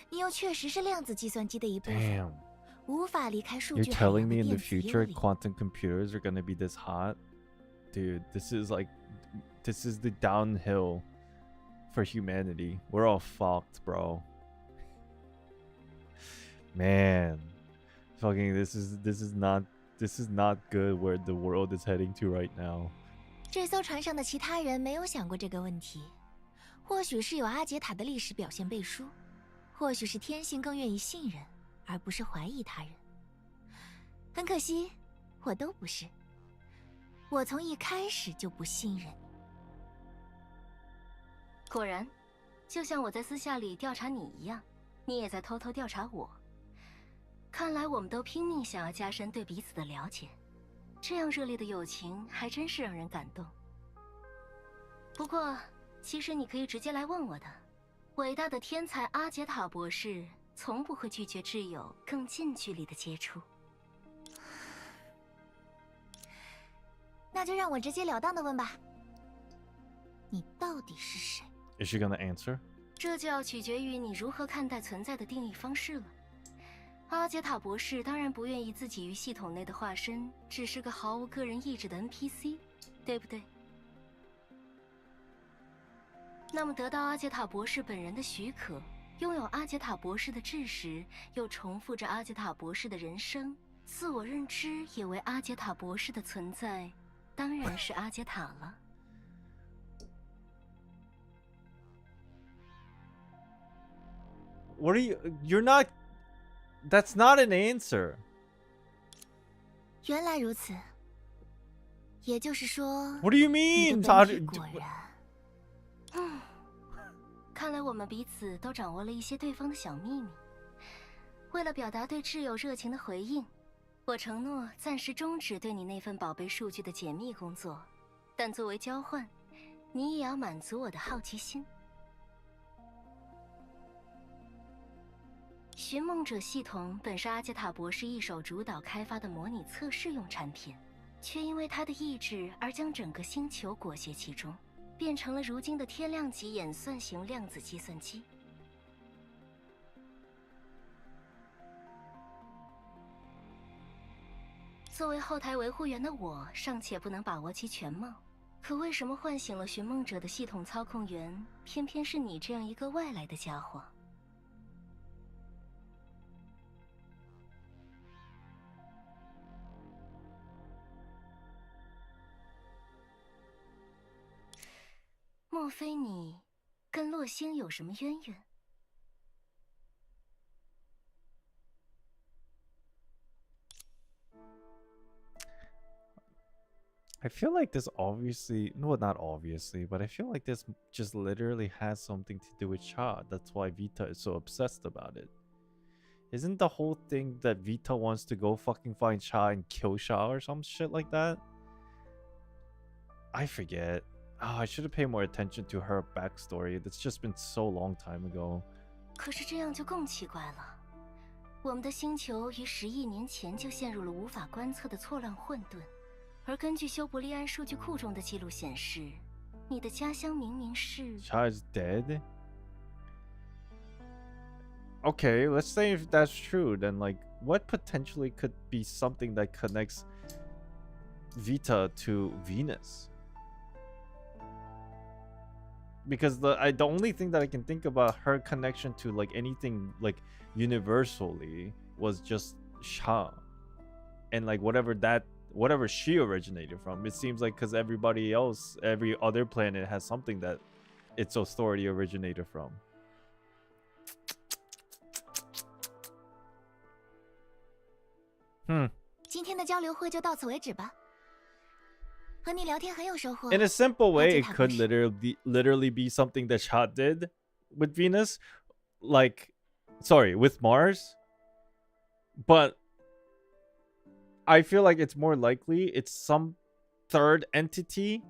你又确实是量子计算机的一部分， Damn. 无法离开数 You're 据海洋 telling 的 me in the 电子幽 future 灵。 quantum computers are gonna be this hot? Dude, this is the downhill for humanity. We're all fucked, bro. Man. Fucking this is not good where the world is heading to right now. 这艘船上的其他人没有想过这个问题，或许是有阿杰塔的历史表现背书，或许是天性更愿意信任，而不是怀疑他人。很可惜，我都不是。我从一开始就不信任。果然，就像我在私下里调查你一样，你也在偷偷调查我。看来我们都拼命想要加深对彼此的了解，这样热烈的友情还真是让人感动。不过，其实你可以直接来问我的。伟大的天才阿杰塔博士从不会拒绝挚友更近距离的接触。那就让我直截了当的问吧，你到底是谁？ Is she gonna answer? 这就要取决于你如何看待存在的定义方式了。阿杰塔博士当然不愿意自己与系统内的化身只是个毫无个人意志的 NPC， 对不对？那么得到阿杰塔博士本人的许可，拥有阿杰塔博士的知识，又重复着阿杰塔博士的人生，自我认知也为阿杰塔博士的存在，当然是阿杰塔了。What are you? You're not. That's not an answer. 原来如此，也就是说 What do you 你 mean? 的本体果然……看来我们彼此都掌握了一些对方的小秘密。为了表达对挚友热情的回应，我承诺暂时终止对你那份宝贝数据的解密工作，但作为交换，你也要满足我的好奇心。寻梦者系统本是阿杰塔博士一手主导开发的模拟测试用产品，却因为他的意志而将整个星球裹挟其中，变成了如今的天量级演算型量子计算机。作为后台维护员的我，尚且不能把握其全貌，可为什么唤醒了寻梦者的系统操控员，偏偏是你这样一个外来的家伙？莫非你跟洛星有什么渊源？ I feel like this obviously, no, not obviously, but I feel like this just literally has something to do with Cha. That's why Vita is so obsessed about it. Isn't the whole thing that Vita wants to go fucking find Cha and kill Cha or some shit like that? I forget. Oh, I should have paid more attention to her backstory. That's just been so long time ago. 可是这样就更奇怪了。我们的星球于10亿年前就陷入了无法观测的错乱混沌。 而根据修伯利安数据库中的记录显示，你的家乡明明是 Cha is dead. Okay, let's say if that's true, then like, what potentially could be something that connects Vita to Venus? Because the only thing that I can think about her connection to like anything like universally was just Cha, and like whatever she originated from. It seems like because everybody else, every other planet has something that its authority originated from. 今天的交流会就到此为止吧。和你聊天很有收获。 In a simple way, it could 阿杰塔博士。 literally be something that Cha did with Venus, like, sorry, with Mars. But I feel like it's more likely it's some third entity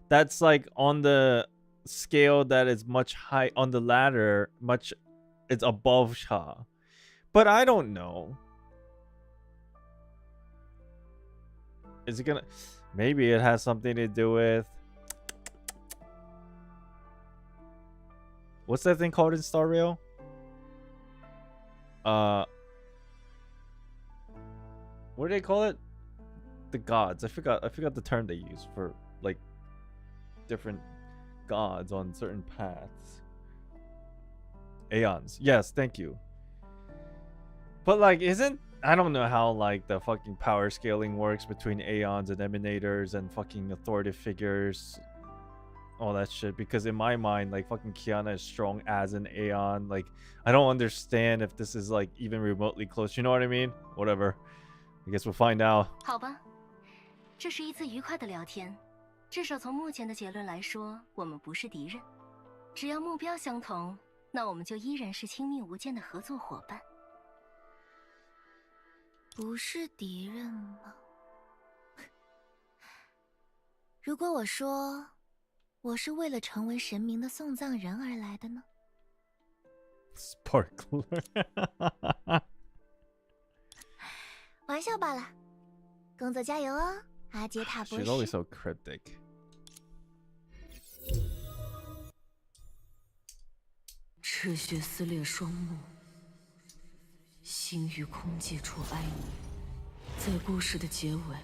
that's like on the scale that is much high on the ladder, much it's above Cha. But I don't know. Is it gonna? Maybe it has something to do with. What's that thing called in Star Rail? What do they call it? The gods. I forgot the term they use for like different gods on certain paths. Aeons. Yes, thank you. But like, I don't know how like the fucking power scaling works between Aeons and Emanators and fucking authoritative figures, all that shit. Because in my mind, like fucking Kiana is strong as an Aeon. Like, I don't understand if this is like even remotely close. You know what I mean? Whatever. I guess we'll find out. 好吧，这是一次愉快的聊天。至少从目前的结论来说，我们不是敌人。只要目标相同，那我们就依然是亲密无间的合作伙伴。不是敌人吗？如果我说我是为了成为神明的送葬人而来的呢？ Sparkler. 玩笑罢了，工作加油哦，阿杰塔博 She's 士。 always so cryptic. 赤血撕裂双目，心于空寂处哀鸣。在故事的结尾，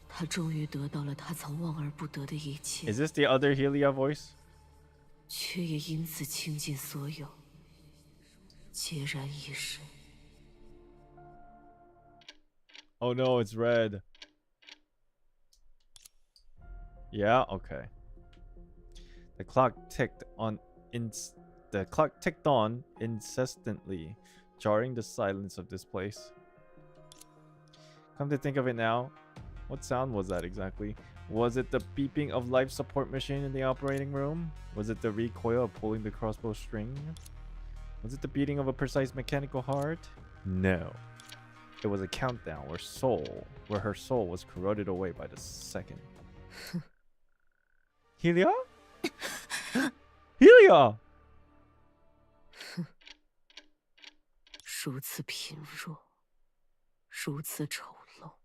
他终于得到了他曾望而不得的一切。 Is this the other Helia voice? 却也因此倾尽所有，孑然一身。 Oh no, it's red. Yeah, okay. The clock ticked on incessantly, jarring the silence of this place. Come to think of it now, what sound was that exactly? Was it the beeping of life support machine in the operating room? Was it the recoil of pulling the crossbow string? Was it the beating of a precise mechanical heart? No. It was a countdown where her soul was corroded away by the second. Helia? Helia! 如此贫弱，如此丑陋，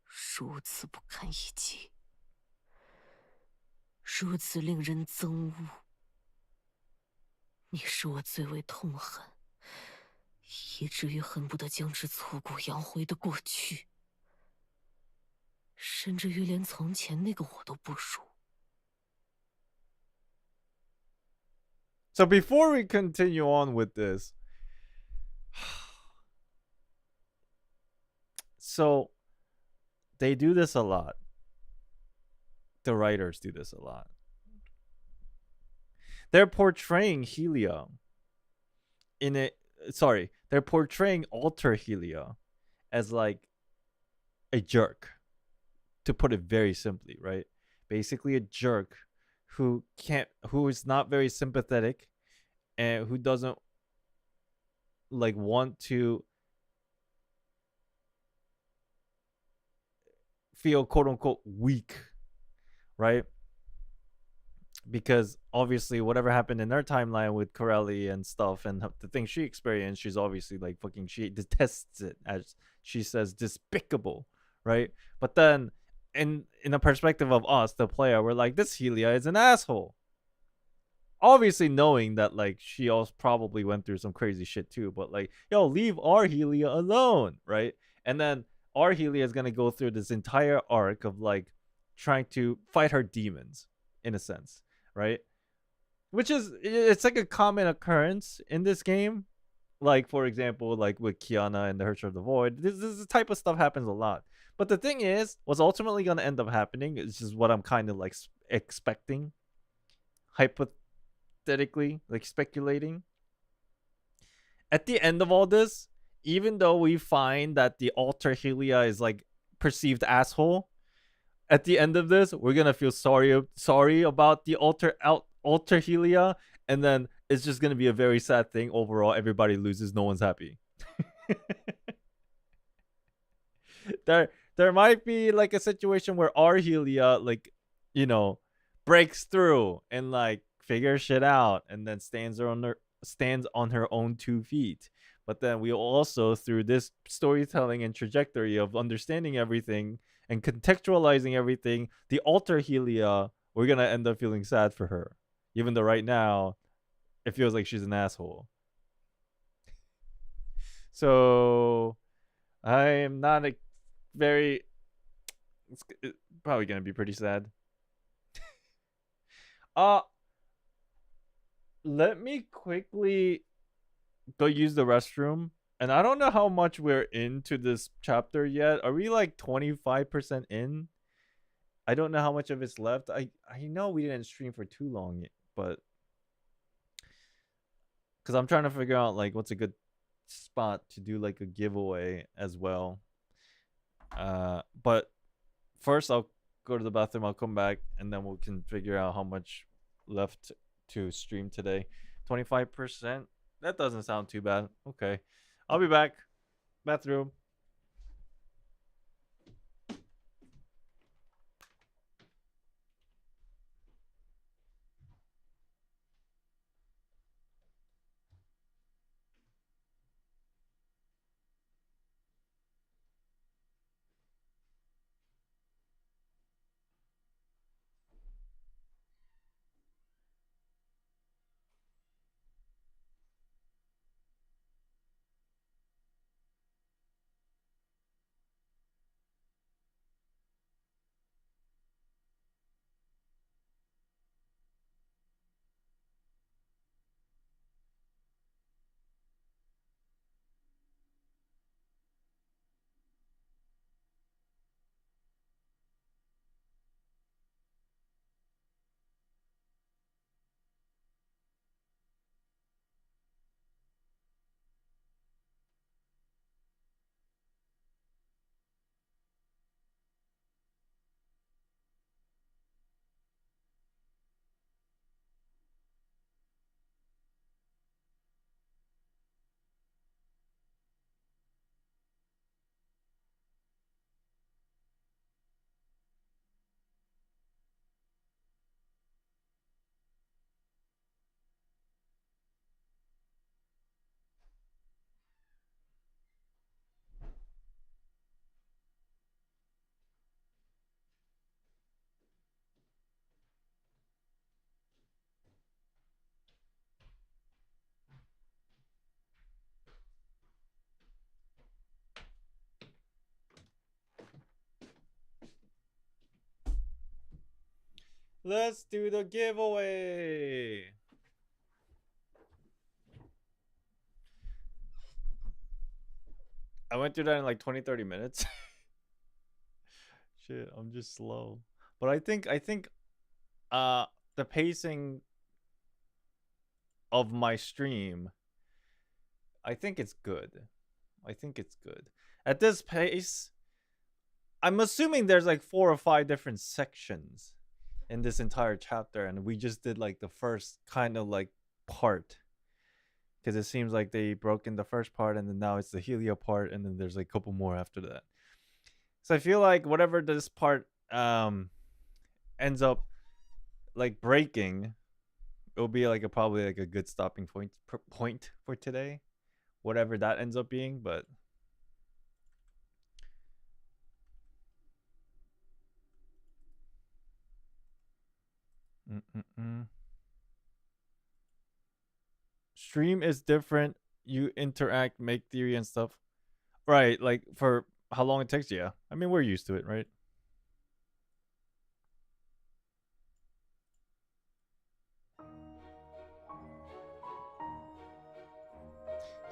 如此不堪一击，如此令人憎恶。你是我最为痛恨，以至于恨不得将之挫骨扬灰的过去，甚至于连从前那个我都不如。 So before we continue on with this, so they do this a lot. The writers do this a lot. They're portraying Helia in a they're portraying Alter Helia as like a jerk, to put it very simply, right? Basically a jerk who is not very sympathetic and who doesn't like want to feel quote unquote weak, right? Because obviously whatever happened in her timeline with Corelli and stuff and the things she experienced, she's obviously like fucking, she detests it, as she says, despicable, right? But then in the perspective of us, the player, we're like, this Helia is an asshole. Obviously knowing that like she also probably went through some crazy shit too, but like, yo, leave our Helia alone, right? And then our Helia is gonna go through this entire arc of like trying to fight her demons, in a sense, right? Which is, it's like a common occurrence in this game. Like, for example, like with Kiana and the Herrscher of the Void, this type of stuff happens a lot. But the thing is, what's ultimately going to end up happening is just what I'm kind of like expecting, hypothetically, like speculating. At the end of all this, even though we find that the Alter Helia is like perceived asshole, at the end of this, we're gonna feel sorry about the Alter Helia, and then it's just gonna be a very sad thing overall. Everybody loses, no one's happy. There might be like a situation where our Helia, like, you know, breaks through and like figures shit out and then stands on her own 2 feet. But then we also, through this storytelling and trajectory of understanding everything and contextualizing everything, the Alter Helia, we're gonna end up feeling sad for her, even though right now it feels like she's an asshole. So I am not it's probably gonna be pretty sad. Let me quickly go use the restroom. And I don't know how much we're into this chapter yet. Are we like 25% in? I don't know how much of it's left. I know we didn't stream for too long, but because I'm trying to figure out like what's a good spot to do like a giveaway as well. But first I'll go to the bathroom, I'll come back, and then we can figure out how much left to stream today. 25%? That doesn't sound too bad. Okay. I'll be back. Bathroom. Let's do the giveaway. I went through that in like 20-30 minutes. Shit, I'm just slow. But I think the pacing of my stream, I think it's good. I think it's good. At this pace, I'm assuming there's like 4 or 5 different sections in this entire chapter, and we just did like the first kind of like part, because it seems like they broke in the first part, and then now it's the Helia part, and then there's like a couple more after that. So I feel like whatever this part ends up like breaking, it'll be like probably like a good stopping point for today, whatever that ends up being. But stream is different. You interact, make theory and stuff, right? Like for how long it takes. Yeah, I mean, we're used to it, right?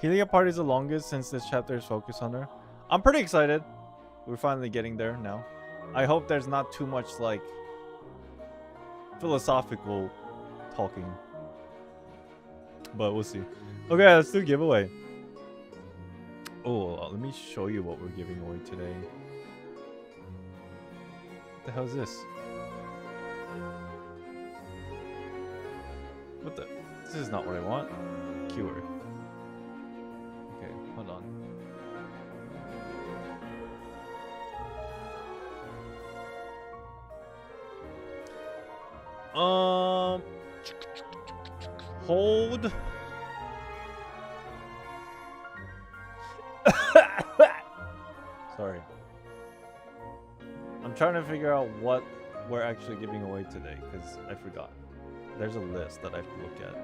Helia part is the longest since this chapter is focused on her. I'm pretty excited. We're finally getting there now. I hope there's not too much like philosophical talking, but we'll see. Okay, let's do giveaway. Oh, let me show you what we're giving away today. What the hell is this? What the? This is not what I want. Keyword. Okay, hold on. Hold. Sorry. I'm trying to figure out what we're actually giving away today, because I forgot. There's a list that I have to look at.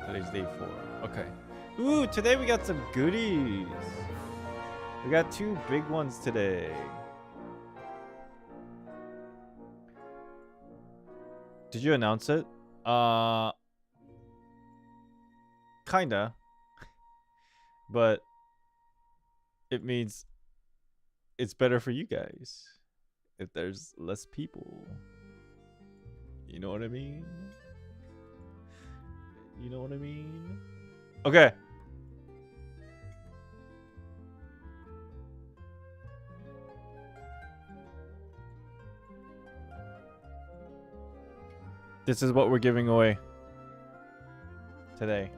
Today's day 4. Okay. Ooh, today we got some goodies. We got 2 big ones today. Did you announce it? Kinda. But it means it's better for you guys if there's less people. You know what I mean? You know what I mean? Okay. This is what we're giving away today.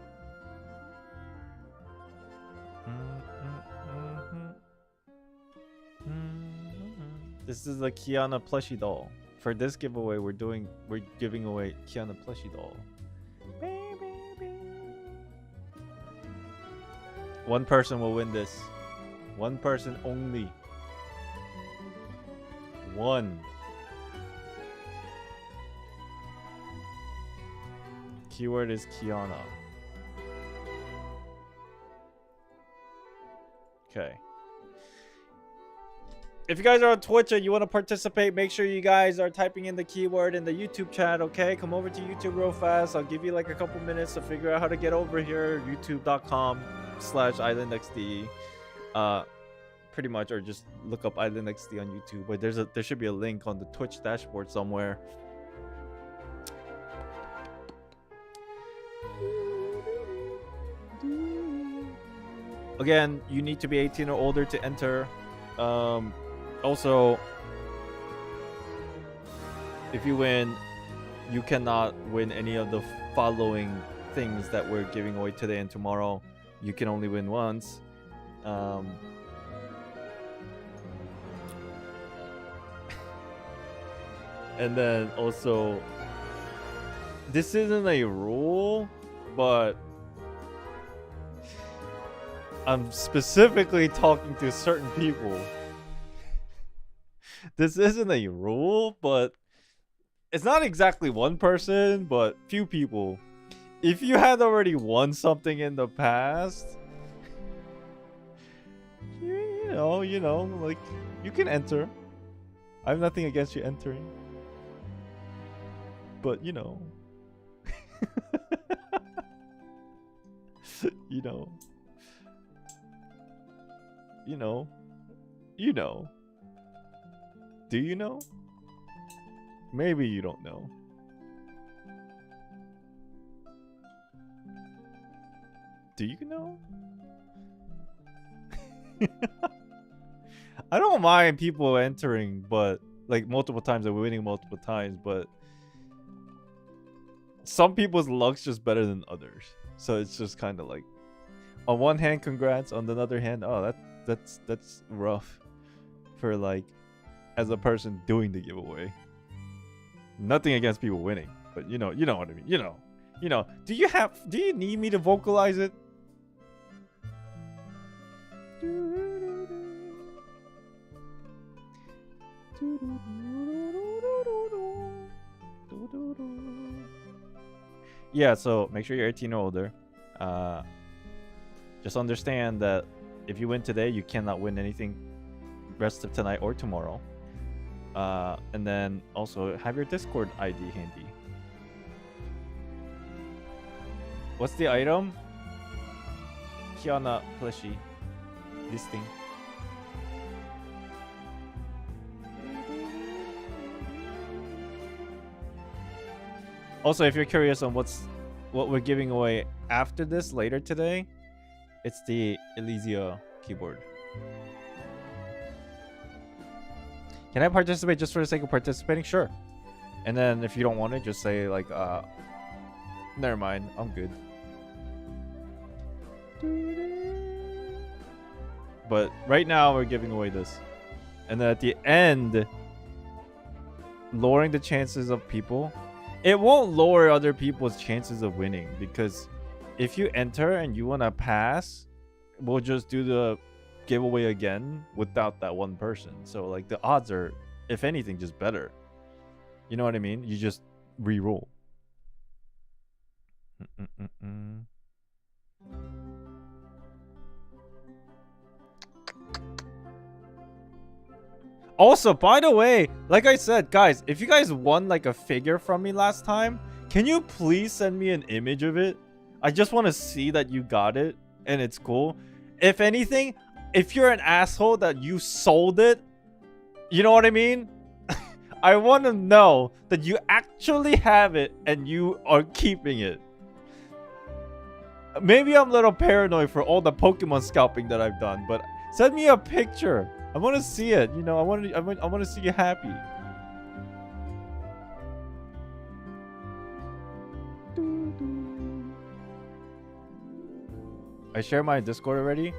This is the Kiana plushie doll. For this giveaway, we're giving away Kiana plushie doll. One person will win this. One person only. One. Keyword is Kiana. Okay. If you guys are on Twitch and you want to participate, make sure you guys are typing in the keyword in the YouTube chat, okay? Come over to YouTube real fast. I'll give you like a couple minutes to figure out how to get over here. youtube.com/IslandXD. Pretty much, or just look up IslandXD on YouTube. But there should be a link on the Twitch dashboard somewhere. Again, you need to be 18 or older to enter. Also, if you win, you cannot win any of the following things that we're giving away today and tomorrow. You can only win once. And then also, this isn't a rule, but I'm specifically talking to certain people. This isn't a rule, but it's not exactly one person, but few people. If you had already won something in the past, you like you can enter. I have nothing against you entering. But you know. you know. You know. You know. Do you know? Maybe you don't know. Do you know? I don't mind people entering, but like multiple times and winning multiple times, but some people's luck's just better than others. So it's just kind of like, on one hand, congrats. On the other hand, oh, that's rough for like as a person doing the giveaway. Nothing against people winning, but you know what I mean. You know. Do you need me to vocalize it? Yeah, so make sure you're 18 or older. Just understand that if you win today, you cannot win anything rest of tonight or tomorrow. And then also have your Discord ID handy. What's the item? Kiana plushie. This thing. Also, if you're curious on what we're giving away after this later today, it's the Elysia keyboard. Can I participate just for the sake of participating? Sure. And then if you don't want it, just say like, never mind, I'm good. But right now we're giving away this. And then at the end, lowering the chances of people. It won't lower other people's chances of winning, because if you enter and you want to pass, we'll just do the giveaway again without that one person. So like the odds are, if anything, just better. You know what I mean? You just re-roll. Also, by the way, like I said, guys, if you guys won like a figure from me last time, can you please send me an image of it? I just want to see that you got it and it's cool. If anything, if you're an asshole that you sold it, you know what I mean? I want to know that you actually have it and you are keeping it. Maybe I'm a little paranoid for all the Pokemon scalping that I've done, but send me a picture. I want to see it. You know, I want to see you happy. I share my Discord already.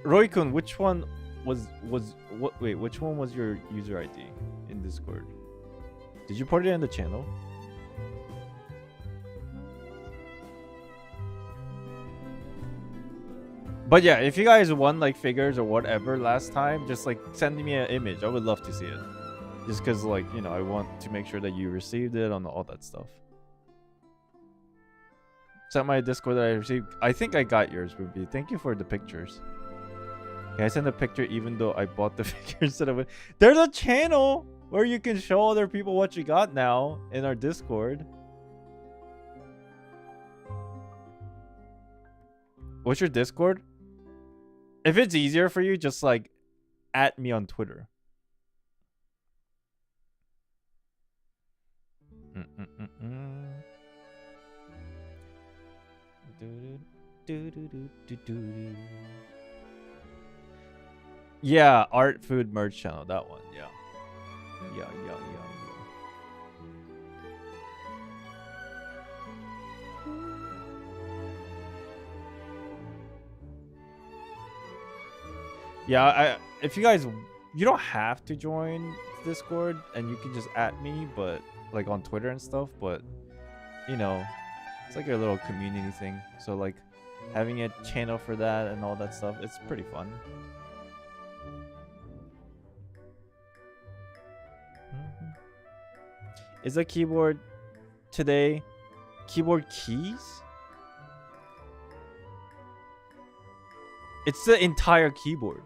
Roy-kun, which one was what? Wait, which one was your user ID in Discord? Did you put it in the channel? But yeah, if you guys won like figures or whatever last time, just like send me an image. I would love to see it. Just because like, you know, I want to make sure that you received it on all that stuff. Sent my Discord that I received. I think I got yours, Ruby. Thank you for the pictures. Can I send a picture even though I bought the figure instead of it? There's a channel where you can show other people what you got now in our Discord. What's your Discord? If it's easier for you, just like at me on Twitter. Yeah, art, food, merch channel. That one. Yeah. Yeah. Yeah, if you guys, you don't have to join Discord and you can just at me, but like on Twitter and stuff, but you know, it's like a little community thing. So like having a channel for that and all that stuff, it's pretty fun. Is a keyboard today keyboard keys? It's the entire keyboard.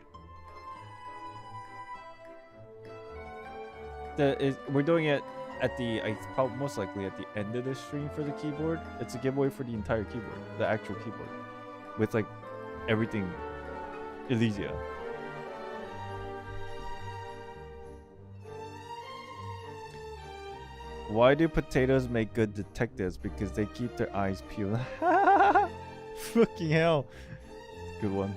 We're doing it at the probably most likely at the end of the stream for the keyboard. It's a giveaway for the entire keyboard, the actual keyboard, with like everything Elysia. Why do potatoes make good detectives? Because they keep their eyes peeled. Fucking hell. Good one.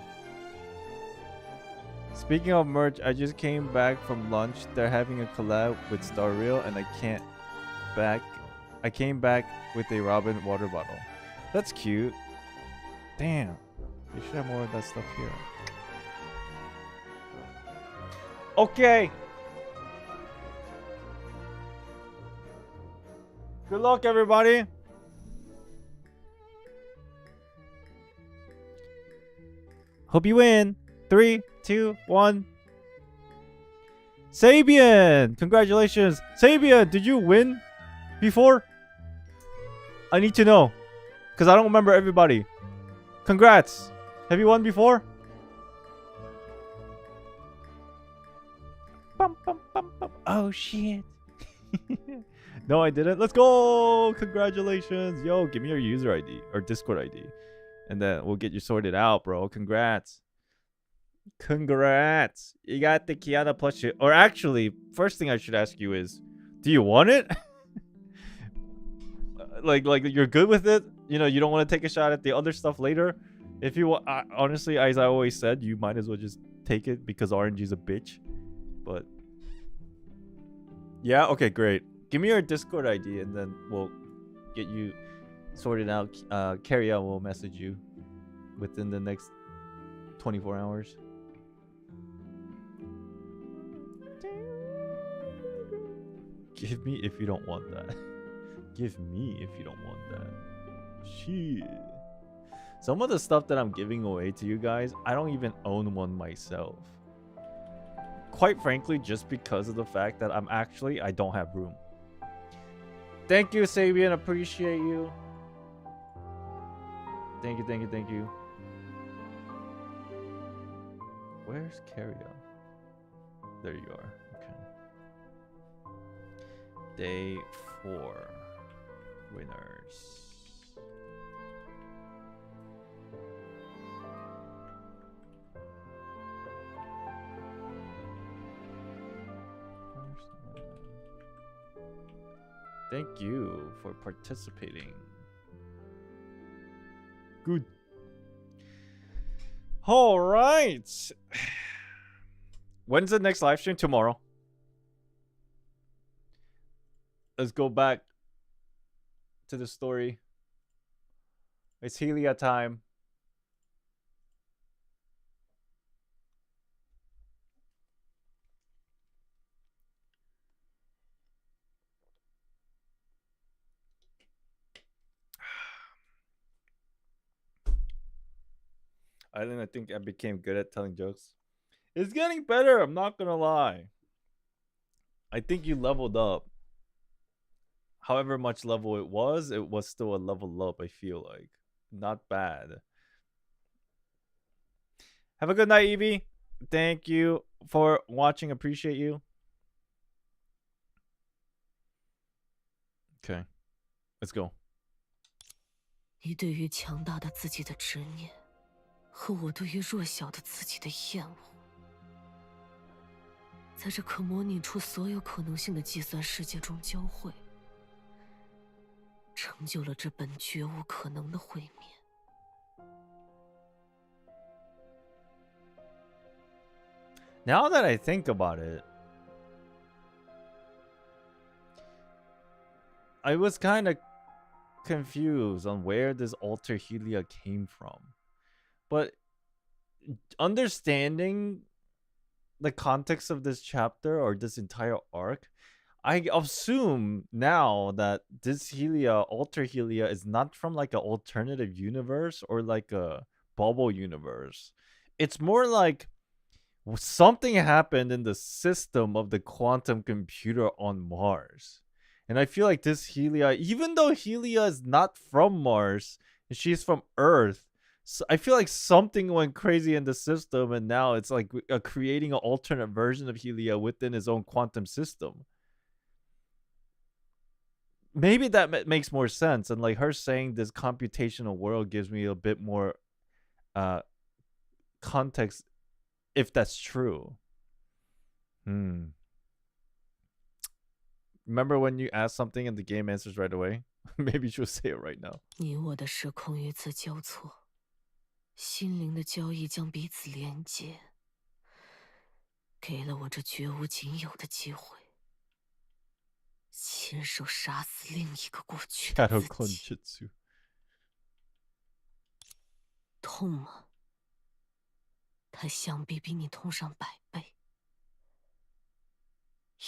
Speaking of merch, I just came back from lunch. They're having a collab with Star Real, and I came back with a Robin water bottle. That's cute. Damn. We should have more of that stuff here. Okay. Good luck, everybody. Hope you win. 3, 2, 1. Sabian! Congratulations. Sabian, did you win before? I need to know. Because I don't remember everybody. Congrats. Have you won before? Bum, bum, bum, bum. Oh, shit. No, I didn't. Let's go. Congratulations. Yo, give me your user ID or Discord ID. And then we'll get you sorted out, bro. Congrats. Congrats. You got the Kiana plushie. Or actually, first thing I should ask you is, do you want it? like you're good with it? You know, you don't want to take a shot at the other stuff later? If you want, honestly, as I always said, you might as well just take it because RNG's a bitch. But yeah, okay, great. Give me your Discord ID and then we'll get you sorted out. Carrie out will message you within the next 24 hours. Give me if you don't want that. Give me if you don't want that. Shit. Some of the stuff that I'm giving away to you guys, I don't even own one myself. Quite frankly, just because of the fact that I don't have room. Thank you, Sabian. Appreciate you. Thank you, thank you, thank you. Where's Carrion? There you are. Okay. Day 4. Winners. Thank you for participating. Good. All right. When's the next live stream? Tomorrow. Let's go back to the story. It's Helia time. I think I became good at telling jokes. It's getting better, I'm not gonna lie. I think you leveled up. However much level it was still a level up, I feel like. Not bad. Have a good night, Evie. Thank you for watching. Appreciate you. Okay. Let's go. 你对于强大的自己的执念，和我对于弱小的自己的厌恶，在这可模拟出所有可能性的计算世界中交汇，成就了这本绝无可能的毁灭。Now that I think about it, I was kind of confused on where this alter Helia came from. But understanding the context of this chapter or this entire arc, I assume now that this Helia, alter Helia, is not from like an alternative universe or like a bubble universe. It's more like something happened in the system of the quantum computer on Mars. And I feel like this Helia, even though Helia is not from Mars, she's from Earth, So I feel like something went crazy in the system, and now it's like creating an alternate version of Helia within his own quantum system. Maybe that makes more sense, and like her saying this computational world gives me a bit more context if that's true. Remember when you ask something and the game answers right away? Maybe she'll say it right now. 你我的时空与此交错，心灵的交易将彼此连接，给了我这绝无仅有的机会，亲手杀死另一个过去的 Shadow 自 Clone 己。 Jitsu. 痛吗？它想必比你痛上100倍。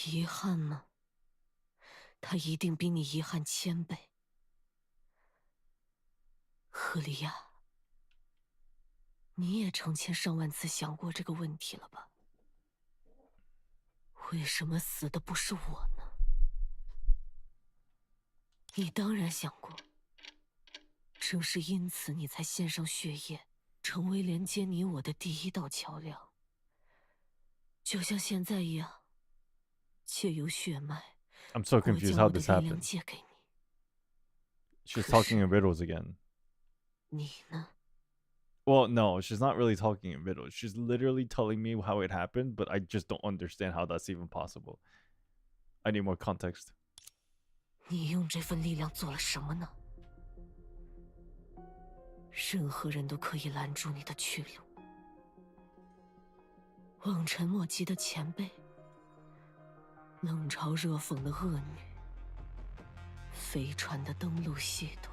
遗憾吗？它一定比你遗憾1000倍。赫利亚，你也成千上万次想过这个问题了吧？为什么死的不是我呢？你当然想过，正是因此你才献上血液，成为连接你我的第一道桥梁。就像现在一样，借由血脉， I'm so 我 confused 将 how 我的 this 力量 happened. 借给你。 She's talking in riddles again. 你呢？ Well, no, she's not really talking in riddles. She's literally telling me how it happened, but I just don't understand how that's even possible. I need more context. 你用这份力量做了什么呢？任何人都可以拦住你的去路。望尘莫及的前辈，冷嘲热讽的恶女，飞船的登陆系统，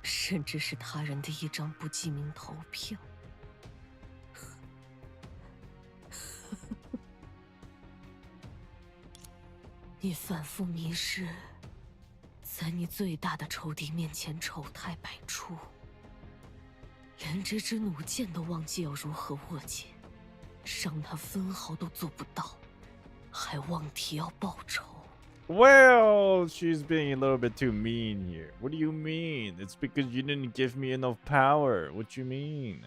甚至是他人的一张不记名投票。你反复迷失，在你最大的仇敌面前丑态百出，连这支弩箭都忘记要如何握紧，伤他分毫都做不到，还妄提要报仇。 Well, she's being a little bit too mean here. What do you mean? It's because you didn't give me enough power. What you mean?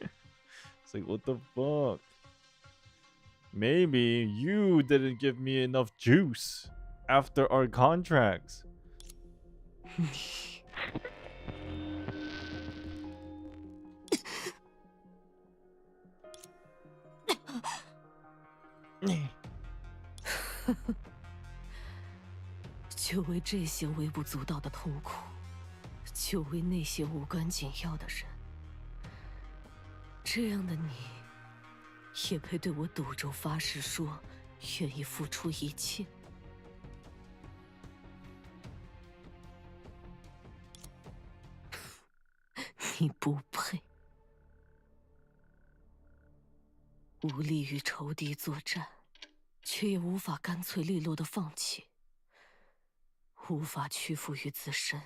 It's like, what the fuck? Maybe you didn't give me enough juice after our contracts. Eh. 就为这些微不足道的痛苦，就为那些无关紧要的人，这样的你，也配对我赌咒发誓说愿意付出一切？你不配，无力与仇敌作战，却也无法干脆利落的放弃。 无法屈服于自身，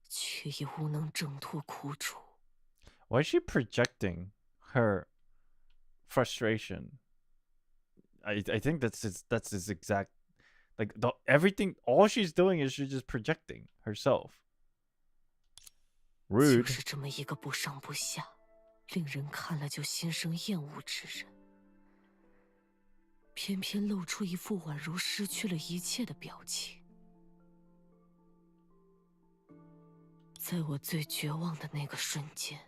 却也无能挣脱苦楚。Why is she projecting her frustration? I think that's his exact, like everything. All she's doing is she's just projecting herself. 就 Rude. 是这么一个不上不下，令人看了就心生厌恶之人，偏偏露出一副宛如失去了一切的表情。 在我最绝望的那个瞬间，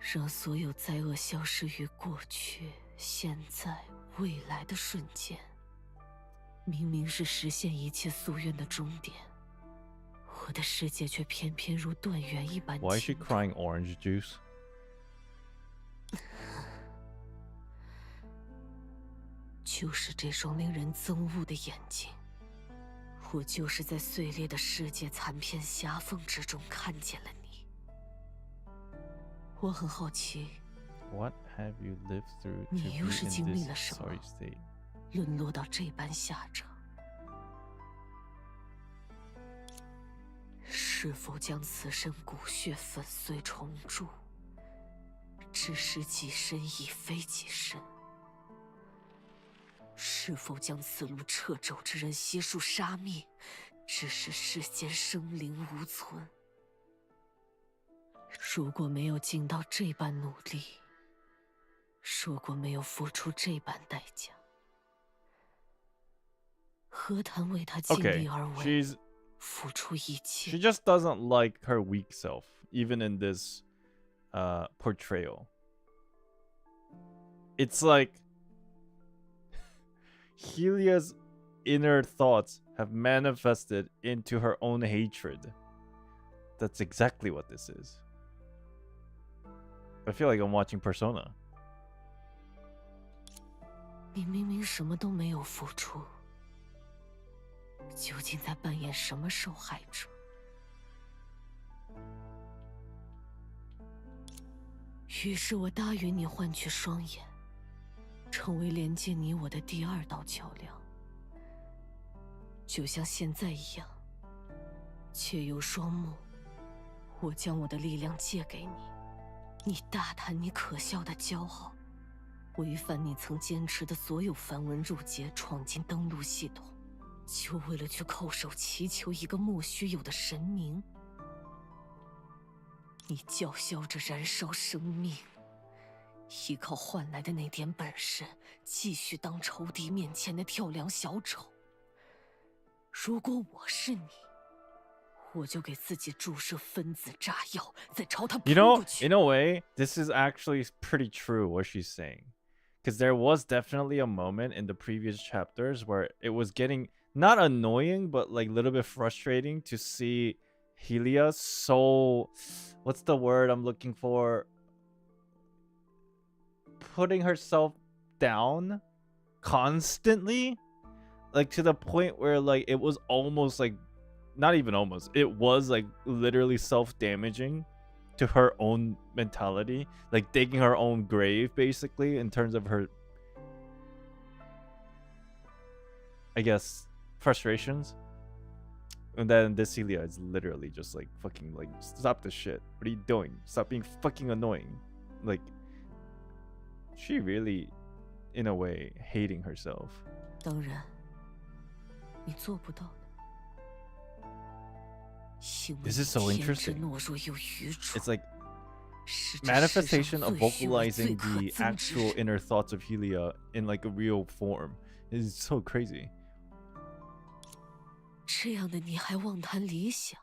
让所有灾厄消失于过去、现在、未来的瞬间，明明是实现一切夙愿的终点，我的世界却偏偏如断垣一般。 Why is she crying orange juice? 就是这双令人憎恶的眼睛。 我就是在碎裂的世界残片狭缝之中看见了你。我很好奇， What have you lived through to 你 be 又是 in 经历 this 了什么， sorry state? 沦落到这般下场？是否将此生骨血粉碎重铸，只是己身已非己身？是否将此路掣肘之人悉数杀灭，致使世间生灵无存？如果没有尽到这般努力，如果没有付出这般代价，何谈为他尽 Okay, 力而为， she's 付出一切？ she just doesn't like her weak self, even in this portrayal. It's like Helia's inner thoughts have manifested into her own hatred. That's exactly what this is. I feel like I'm watching Persona. 你明明什么都没有付出，究竟在扮演什么受害者？于是我答允你换取双眼，成为连接你我的第二道桥梁，就像现在一样。且有双目，我将我的力量借给你，你大谈你可笑的骄傲，违反你曾坚持的所有繁文缛节，闯进登录系统，就为了去叩首祈求一个莫须有的神明。你叫嚣着燃烧生命，依靠换来的那点本事，继续当仇敌面前的跳梁小丑。如果我是你，我就给自己注射分子炸药，再朝他扑 You know, 过去。 in a way, this is actually pretty true what she's saying. Because there was definitely a moment in the previous chapters where it was getting not annoying, but like a little bit frustrating to see Helia so, what's the word I'm looking for? Putting herself down constantly, like to the point where like it was almost like, not even almost, it was like literally self-damaging to her own mentality, like digging her own grave basically in terms of her, I guess, frustrations. And then this Celia is literally just like fucking like, stop this shit. What are you doing? Stop being fucking annoying. Like, she really, in a way, hating herself. 当然，你做不到的。This is so interesting. 懦弱又愚蠢。 It's like 是这世上 manifestation of 最虚伪、 vocalizing 最可 the 憎之 actual 人。 inner thoughts of Helia in like a real form. It's so crazy. 这样的你还妄谈理想，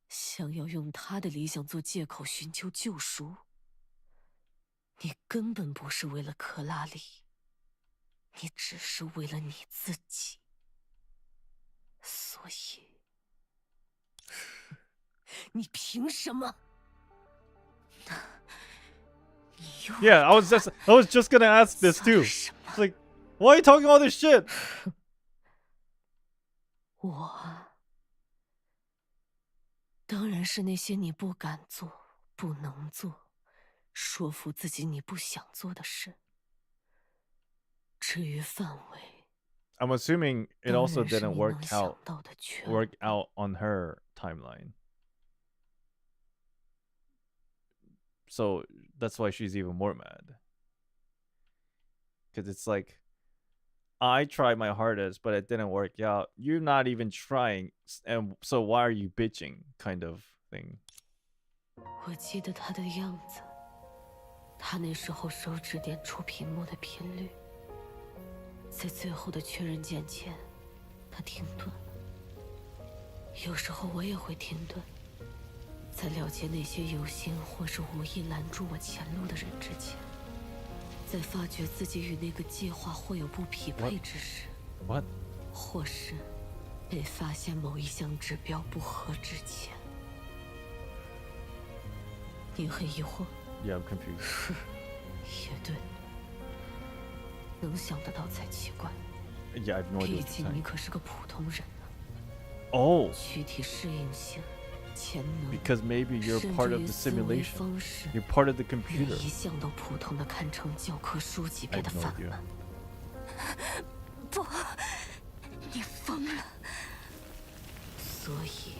想要用他的理想做借口寻求救赎。你根本不是为了克拉里，你只是为了你自己。所以，你凭什么？你又 Yeah, I was just gonna ask this 算 too. 什么？ It's like, why are you talking all this shit? 我当然是那些你不敢做、不能做，说服自己你不想做的事。至于范围， I'm assuming it 当 also 然是 didn't 你 work 能想 out 到的全 work out on her timeline. So that's why she's even more mad. Because it's like, I tried my hardest, but it didn't work out. You're not even trying, and so why are you bitching? Kind of thing. 我记得他的样子，他那时候手指点出屏幕的频率，在最后的确认键前，他停顿了。有时候我也会停顿，在了解那些有心或是无意拦住我前路的人之前，在发觉自己与那个计划或有不匹配之时， What? 或是被发现某一项指标不合之前。你很疑惑？ Yeah, I'm confused. 也对，能想得到才奇怪。 Yeah, I have no idea 毕 what 竟 you're 你 saying. 可是个普通人呢。 Oh, 躯体适应性、潜能， because maybe you're 甚 part 至 of 于 the 思维 simulation. 方式， You're part of the 你 computer. 一向都普通的看成教科书级 I 别的 have no 范 idea. 本。不，你疯了！所以，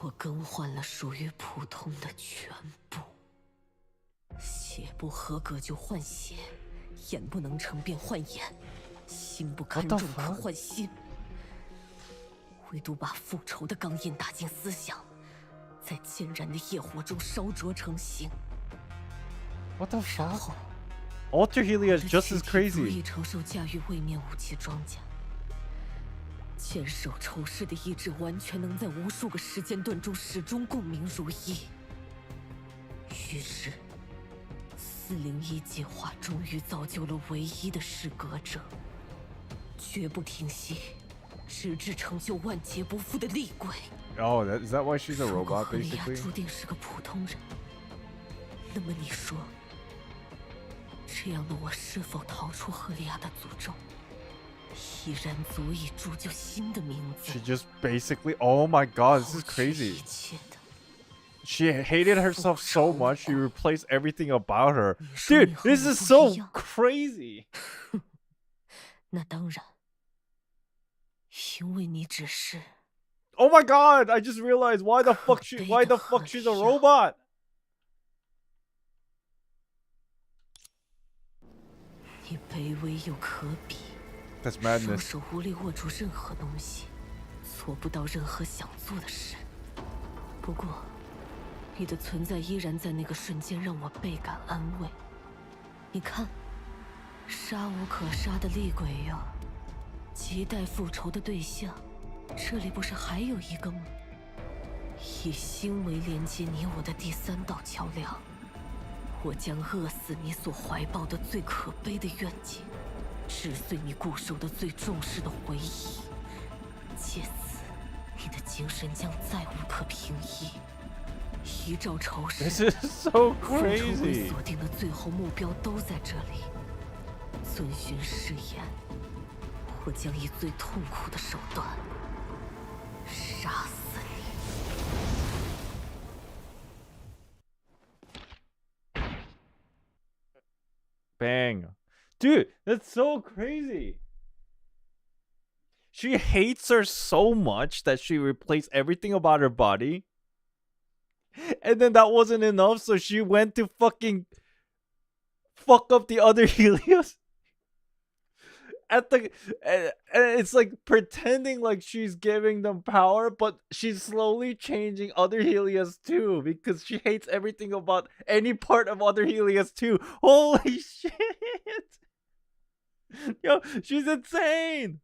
我更换了属于普通的全部。血不合格就换血，眼不能成便换眼，心不堪 What 重 the 可 fuck? 换心，唯独把复仇的钢印打进思想，在坚燃的业火中烧灼成型。 What the 然 fuck? 后， Alter Helia 我 is 的 just 躯 as 体足 crazy. 以承受驾驭位面武器装甲，坚守仇视的意志完全能在无数个时间段中始终共鸣如一。于是，401计划终于造就了唯一的适格者，绝不停息，直至成就万劫不复的厉鬼。 Oh, is that why she's a 如果 robot 赫利亚 basically? 注定是个普通人，那么你说，这样的我是否逃出赫利亚的诅咒，已然足以铸就新的名字？ She just basically. Oh my god, this is 抛去 crazy. 一切的 She hated herself so much, she replaced everything about her. 你说 Dude, 你和 this 我 is 不 so 一样， crazy. 那当然，因为你只是 Oh my god, I just realized why the fuck she's a robot. 你卑微又可比， That's 双 madness. 手无力握住任何东西，做不到任何想做的事。不过，你的存在依然在那个瞬间让我倍感安慰。你看，杀无可杀的厉鬼哟，亟待复仇的对象，这里不是还有一个吗？以心为连接你我的第3道桥梁，我将扼死你所怀抱的最可悲的愿景，撕碎你固守的最重视的回忆。借此，你的精神将再无可平抑。依照仇视， This is so 复仇为 crazy. 锁定的最后目标都在这里。遵循誓言，我将以最痛苦的手段杀死你。 Bang. Dude, that's so crazy. She hates her so much that she replaced everything about her body. And then that wasn't enough, so she went to fucking fuck up the other Helios. At the and it's like pretending like she's giving them power, but she's slowly changing other Helios too because she hates everything about any part of other Helios too. Holy shit! Yo, she's insane.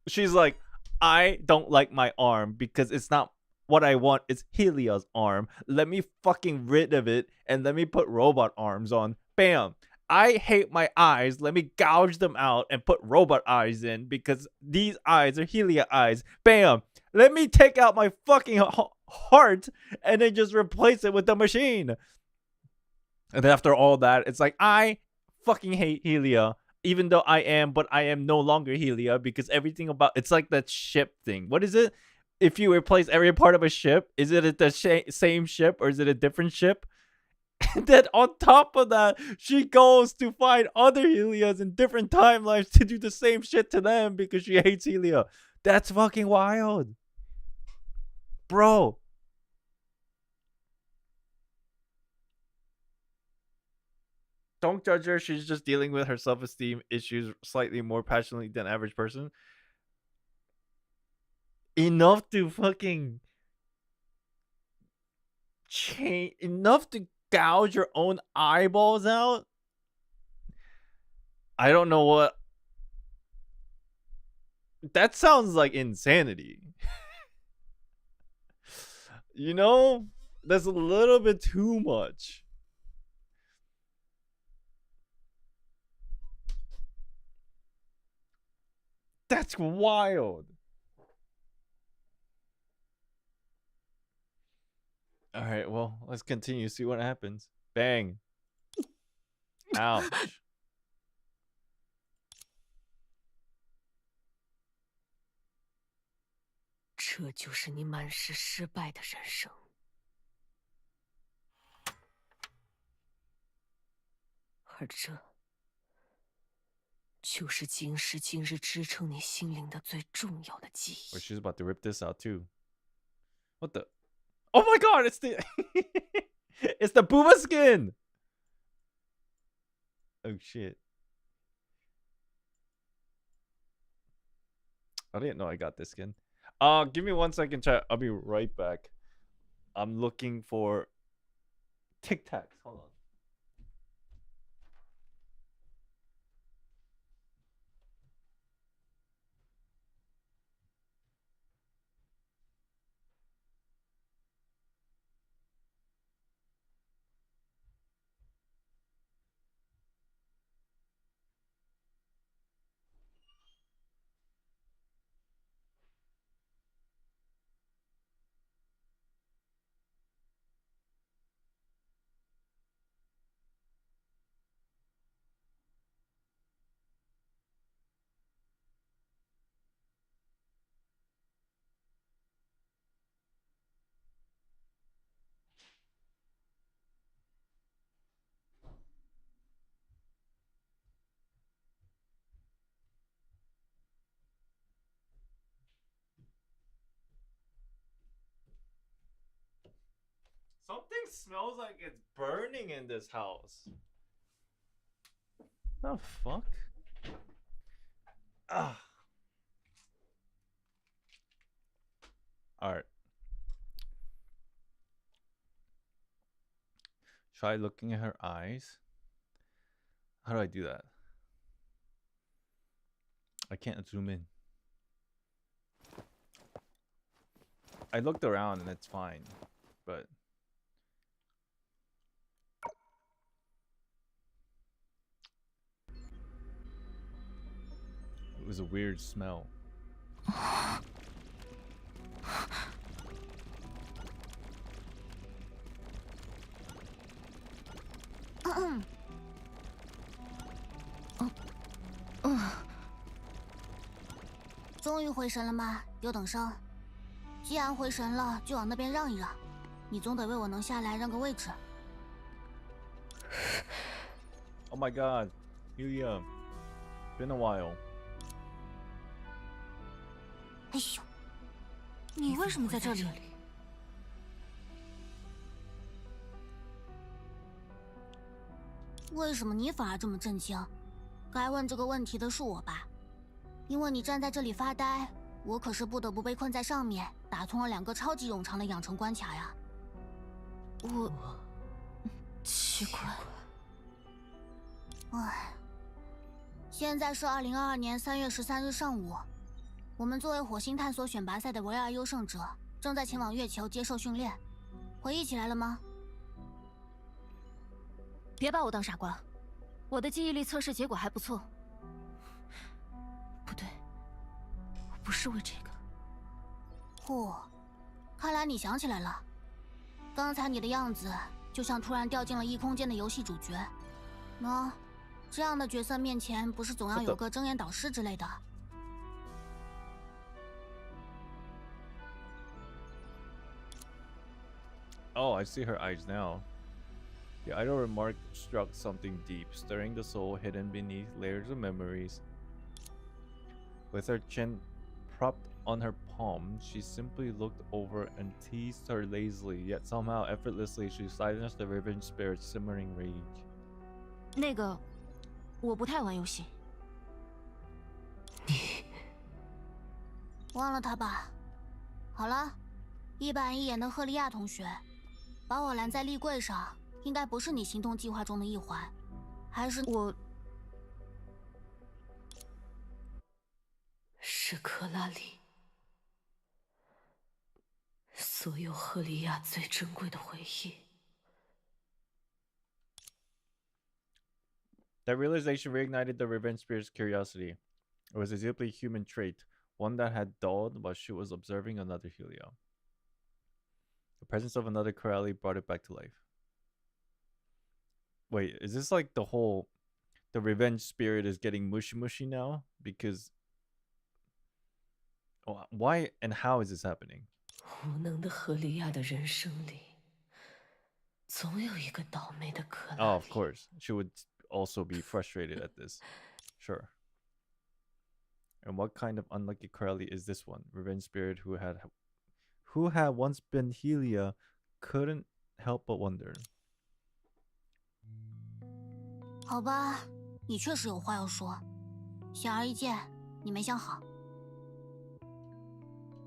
She's like, I don't like my arm because it's not what I want. It's Helia's arm. Let me fucking rid of it and let me put robot arms on. Bam. I hate my eyes. Let me gouge them out and put robot eyes in because these eyes are Helia eyes. Bam. Let me take out my fucking heart and then just replace it with the machine. And then after all that, it's like, I fucking hate Helia. Even though I am no longer Helia because everything about it's like that ship thing. What is it? If you replace every part of a ship, is it the same ship or is it a different ship? And then on top of that, she goes to find other Helias in different timelines to do the same shit to them because she hates Helia. That's fucking wild. Bro. Don't judge her. She's just dealing with her self-esteem issues slightly more passionately than average person. Enough to fucking change. Enough to gouge your own eyeballs out. I don't know what. That sounds like insanity. You know? That's a little bit too much. That's wild. All right, well, let's continue, see what happens. Bang. Ouch. 这就是你满是失败的人生。而这，就是今时今日支撑你心灵的最重要的记忆。 Well, she's about to rip this out too. What the? Oh my god, it's the it's the Booba skin. Oh shit. I didn't know I got this skin. Give me 1 second, chat. I'll be right back. I'm looking for Tic Tacs. Hold on. Something smells like it's burning in this house. The fuck? Ah. Alright. Try looking at her eyes. How do I do that? I can't zoom in. I looked around and it's fine, but it was a weird smell.终于回神了吗？有等生。既然回神了，就往那边让一让。你总得为我能下来让个位置。Oh my god, Yulia, been a while. 哎呦，你为什么在这里？为什么你反而这么震惊？该问这个问题的是我吧？因为你站在这里发呆，我可是不得不被困在上面，打通了2个超级冗长的养成关卡呀。我奇怪。唉，现在是2022年3月13日上午，我们作为火星探索选拔赛的唯二优胜者，正在前往月球接受训练。回忆起来了吗？别把我当傻瓜，我的记忆力测试结果还不错。不对，我不是为这个。嚯，看来你想起来了。刚才你的样子就像突然掉进了异空间的游戏主角。喏，这样的角色面前不是总要有个睁眼导师之类的。Oh, I see her eyes now. The idle remark struck something deep, stirring the soul hidden beneath layers of memories. With her chin propped on her palm, she simply looked over and teased her lazily, yet somehow effortlessly she silenced the revenge spirit's simmering rage. 那个，我不太玩游戏。你忘了他吧。好了，一板一眼的赫利亚同学，把我拦在立柜上，应该不是你行动计划中的一环，还是我是克拉丽，所有赫利亚最珍贵的回忆。That realization reignited the revenge spirit's curiosity. It was a deeply human trait, one that had dulled while she was observing another Helio. The presence of another Corelli brought it back to life. Wait, is this like the revenge spirit is getting mushy mushy now? Because why and how is this happening? 无能的赫利亚的人生里，总有一个倒霉的克拉丽。Oh, of course. She would also be frustrated at this. Sure. And what kind of unlucky Corelli is this one? Revenge spirit who had once been Helia couldn't help but wonder. 好吧，你确实有话要说，显而易见，你没想好。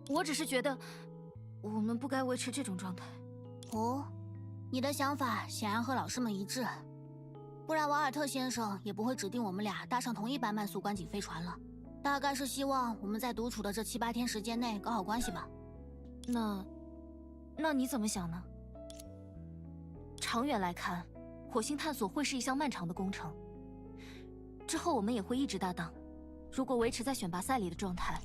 我只是觉得，我们不该维持这种状态。哦，你的想法显然和老师们一致，不然瓦尔特先生也不会指定我们俩搭上同一班慢速观景飞船了。大概是希望我们在独处的这7、8天时间内搞好关系吧。那你怎么想呢？长远来看，火星探索会是一项漫长的工程，之后我们也会一直搭档。如果维持在选拔赛里的状态，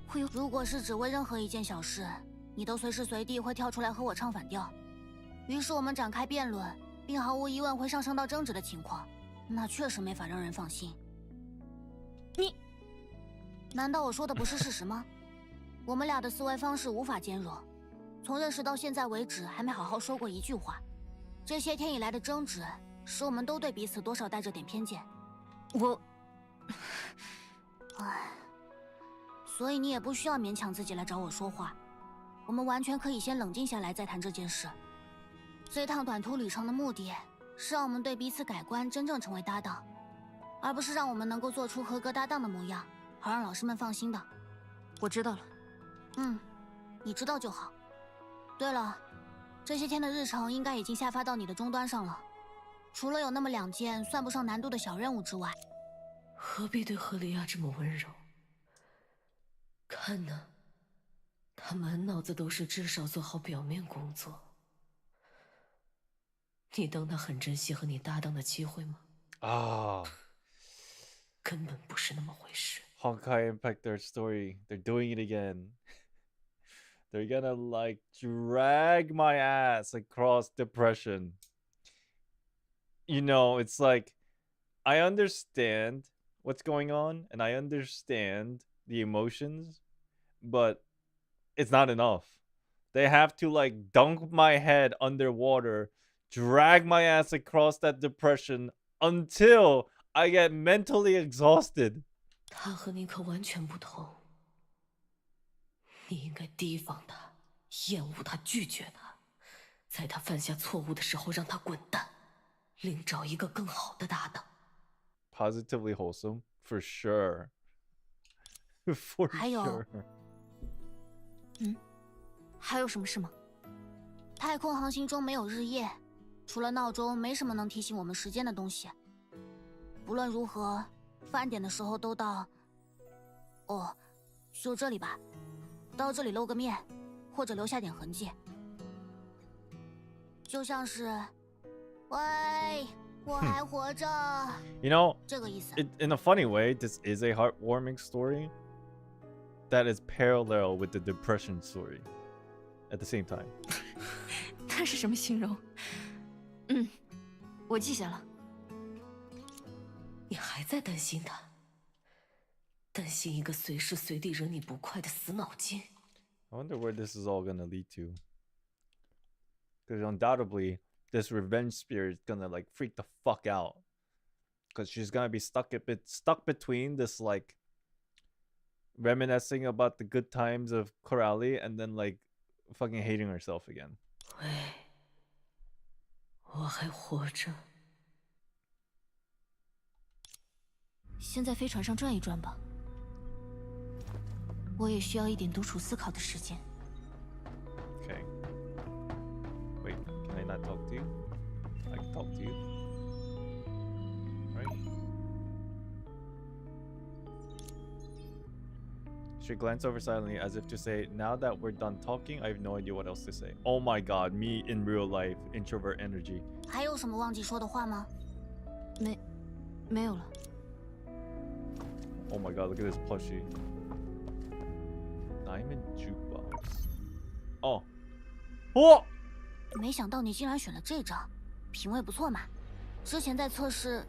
会有……如果是只为任何一件小事，你都随时随地会跳出来和我唱反调，于是我们展开辩论，并毫无疑问会上升到争执的情况，那确实没法让人放心。你，难道我说的不是事实吗？我们俩的思维方式无法兼容，从认识到现在为止还没好好说过一句话。这些天以来的争执，使我们都对彼此多少带着点偏见。唉，所以你也不需要勉强自己来找我说话，我们完全可以先冷静下来再谈这件事。这趟短途旅程的目的是让我们对彼此改观，真正成为搭档，而不是让我们能够做出合格搭档的模样，好让老师们放心的。我知道了。你知道就好。对了，这些天的日程应该已经下发到你的终端上了，除了有那么2件算不上难度的小任务之外。何必对赫利亚这么温柔？看呢，他满脑子都是至少做好表面工作。你当他很珍惜和你搭档的机会吗？根本不是那么回事。Honkai Impact their story. They're doing it again. They're gonna like drag my ass across depression. You know, it's like I understand what's going on and I understand the emotions, but it's not enough. They have to like dunk my head underwater, drag my ass across that depression until I get mentally exhausted. 他和你可完全不同。你应该提防他，厌恶他，拒绝他，在他犯下错误的时候让他滚蛋，另找一个更好的搭档。Positively wholesome, for sure. For 还有 sure. 还有什么事吗？太空航行中没有日夜，除了闹钟，没什么能提醒我们时间的东西。不论如何，饭点的时候都到……就这里吧，到这里露个面，或者留下点痕迹，就像是“喂，我还活着” You know, 这个意思。 in a funny way, this is a heartwarming story that is parallel with the depression story at the same time. 那是什么形容？我记下了。你还在担心他？担心一个随时随地惹你不快的死脑筋？ I wonder where this is all gonna lead to. Because undoubtedly, this revenge spirit is gonna like freak the fuck out. Because she's gonna be stuck between this like reminiscing about the good times of Coralie and then like fucking hating herself again. 喂，我还活着。先在飞船上转一转吧，我也需要一点独处思考的时间。 Okay. Wait, can I not talk to you? I can talk to you. Right? She glanced over silently as if to say, now that we're done talking, I have no idea what else to say. Oh my god, me in real life, introvert energy. 还有什么忘记说的话吗？没有了。 Oh my god, look at this plushie. Diamond jukebox. Oh. Oh! 没想到你竟然选了这张，品味不错嘛。之前在测试，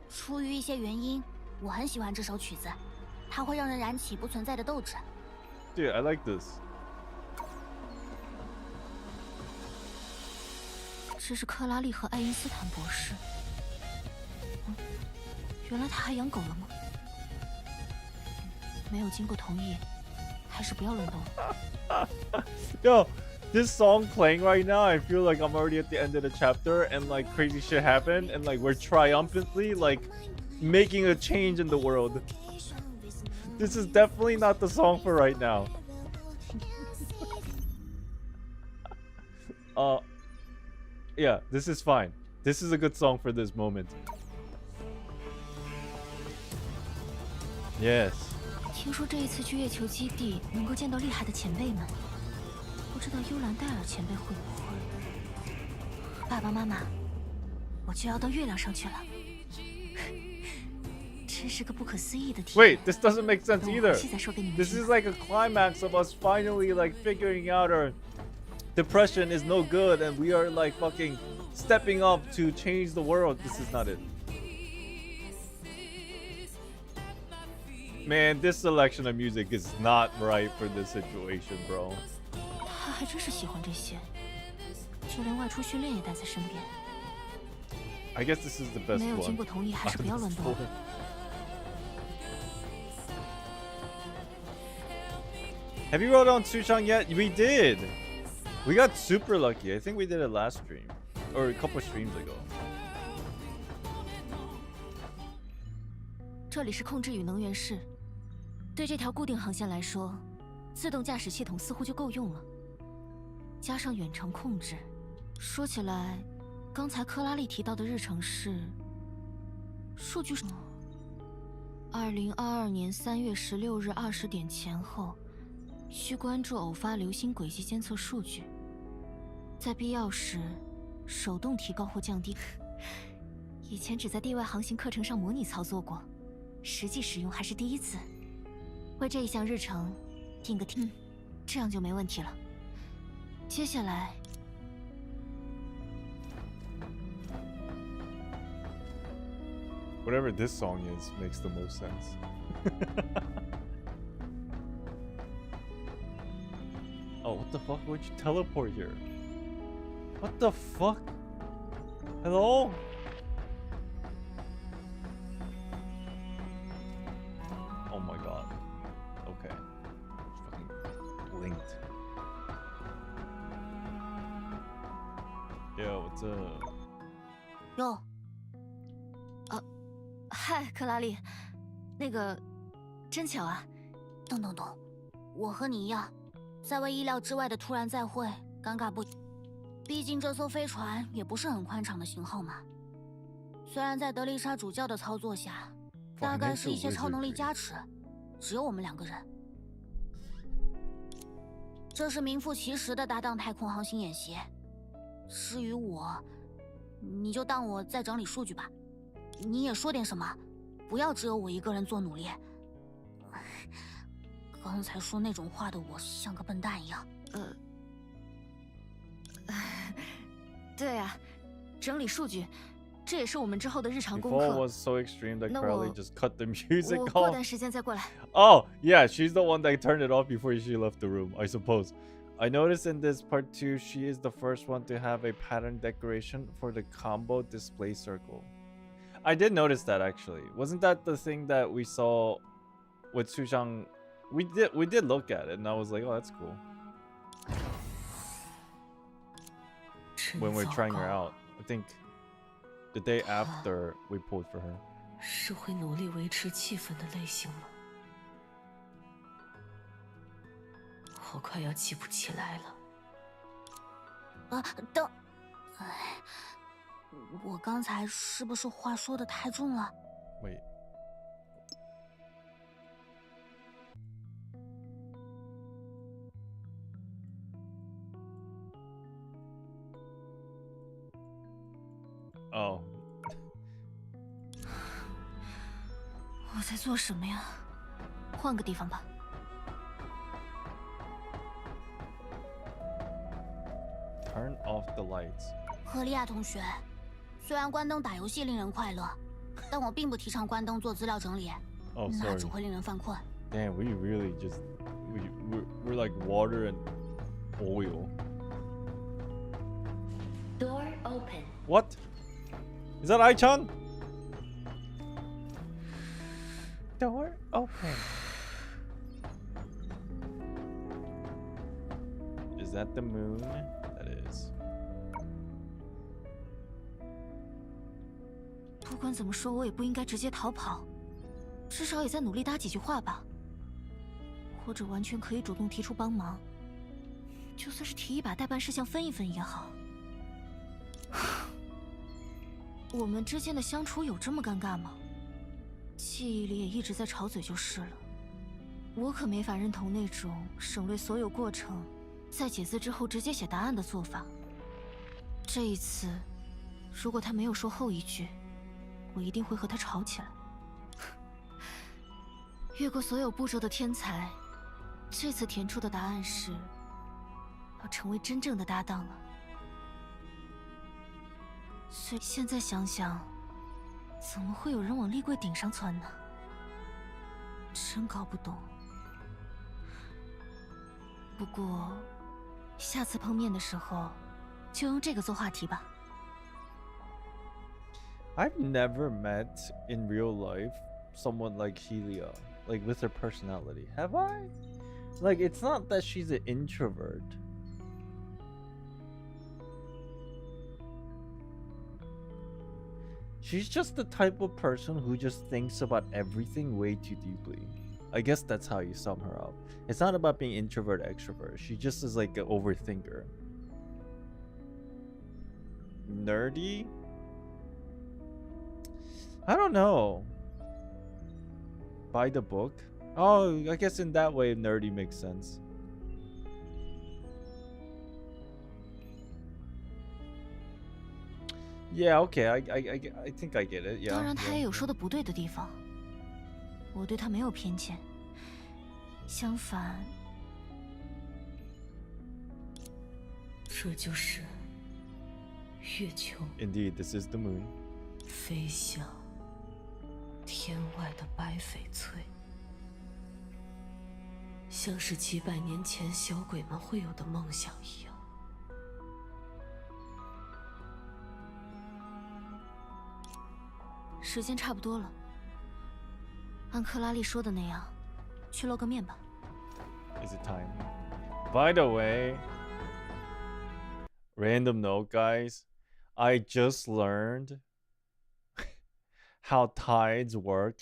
出于一些原因，我很喜欢这首曲子，它会让人燃起不存在的斗志。Dude, I like this. 这是克拉丽和爱因斯坦博士。原来他还养狗了吗？没有经过同意，还是不要乱动了。Yo, this song playing right now, I feel like I'm already at the end of the chapter and like crazy shit happened and like we're triumphantly like making a change in the world. This is definitely not the song for right now. Yeah, this is fine. This is a good song for this moment. Yes. 听说这一次去月球基地能够见到厉害的前辈们，不知道幽兰戴尔前辈会不会？爸爸妈妈，我就要到月亮上去了，真是个不可思议的体验。 Wait, this doesn't make sense 等我 either. 回去再说给你们 This 听 is like a climax of us finally like figuring out our depression is no good and we are like fucking stepping up to change the world. This is not it. Man, this selection of music is not right for this situation, bro. 他还真是喜欢这些，就连外出训练也带在身边。 I guess this is the best 没有 one. 经过同意，还是不要乱动。 Have you wrote on Tsuchang yet? We did. We got super lucky. I think we did it last stream or a couple streams ago. 这里是控制与能源室，对这条固定航线来说，自动驾驶系统似乎就够用了。加上远程控制，说起来，刚才克拉丽提到的日程是数据是2022年3月16日20点前后，需关注偶发流星轨迹监测数据，在必要时手动提高或降低。以前只在地外航行课程上模拟操作过。 实际使用还是第一次，为这一项日程定个题，这样就没问题了。接下来， Whatever this song is makes the most sense. Oh, what the fuck? Why'd you teleport here? What the fuck? Hello? Oh my god. Okay. Fucking blinked. Yo, what's up? 哟，嗨，克拉丽，那个，真巧啊！等等等，我和你一样，在为意料之外的突然再会尴尬不已。毕竟这艘飞船也不是很宽敞的型号嘛。虽然在德丽莎主教的操作下。 大概是一些超能力加持，只有我们2个人。这是名副其实的搭档太空航行演习。至于我，你就当我在整理数据吧。你也说点什么，不要只有我一个人做努力。刚才说那种话的我像个笨蛋一样。对啊，整理数据。 这也是我们之后的日常功 Before 课。 was so extreme that Carly just cut the music 我过段 off. 时间再过来。Oh, yeah, she's the one that turned it off before she left the room, I suppose. I noticed in this part 2, she is the first one to have a pattern decoration for the combo display circle. I did notice that actually. Wasn't that the thing that we saw with Sushang? We did look at it, and I was like, oh, that's cool. When we're trying her out, I think. The day after we pulled for her. 是会努力维持气氛的类型吗？我快要记不起来了。等，哎，我刚才是不是话说的太重了？ Wait. Oh. 我在做什么呀？换个地方吧。Turn off the lights. 赫利亚同学，虽然关灯打游戏令人快乐，但我并不提倡关灯做资料整理， Oh, 那 sorry. 只会令人犯困。Damn, we really just we're like water and oil. Door open. What? Is that Ai-chan? Door open. Is that the moon? That is. 不管怎么说，我也不应该直接逃跑，至少也在努力搭几句话吧。或者完全可以主动提出帮忙，就算是提议把代办事项分一分也好。我们之间的相处有这么尴尬吗？记忆里也一直在吵嘴就是了。我可没法认同那种省略所有过程，在解字之后直接写答案的做法。这一次，如果他没有说后一句，我一定会和他吵起来。越过所有步骤的天才，这次填出的答案是要成为真正的搭档了。所以现在想想，怎么会有人往立柜顶上窜呢？真搞不懂。不过，下次碰面的时候，就用这个做话题吧。I've never met in real life someone like Helia, like with her personality. Have I? Like, it's not that she's an introvert. She's just the type of person who just thinks about everything way too deeply. I guess that's how you sum her up. It's not about being introvert, extrovert. She just is like an overthinker. Nerdy? I don't know. By the book? Oh, I guess in that way nerdy makes sense. Yeah, okay, I think I get it. Yeah. 当然，他也有说的不对的地方。我对他没有偏见，相反，这就是月球。 Indeed, this is the moon. 飞向天外的白翡翠，像是几百年前小鬼们会有的梦想一样。时间差不多了，按克拉丽说的那样，去露个面吧。Is it time? By the way, random note, guys. I just learned how tides work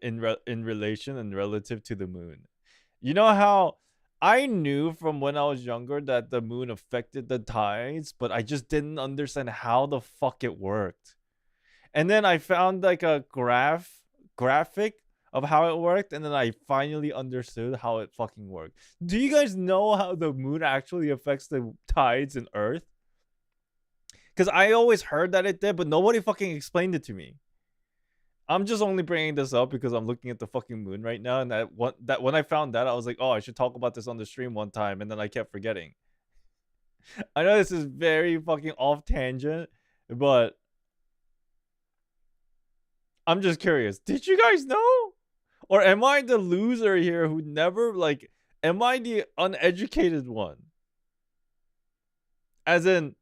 in relation and relative to the moon. You know how I knew from when I was younger that the moon affected the tides, but I just didn't understand how the fuck it worked. And then I found like a graphic of how it worked, and then I finally understood how it fucking worked. Do you guys know how the moon actually affects the tides in Earth? Because I always heard that it did, but nobody fucking explained it to me. I'm just only bringing this up because I'm looking at the fucking moon right now, and that when I found that, I was like, oh, I should talk about this on the stream one time, and then I kept forgetting. I know this is very fucking off tangent, but I'm just curious. Did you guys know? Or am I the loser here who never, like, am I the uneducated one? As in,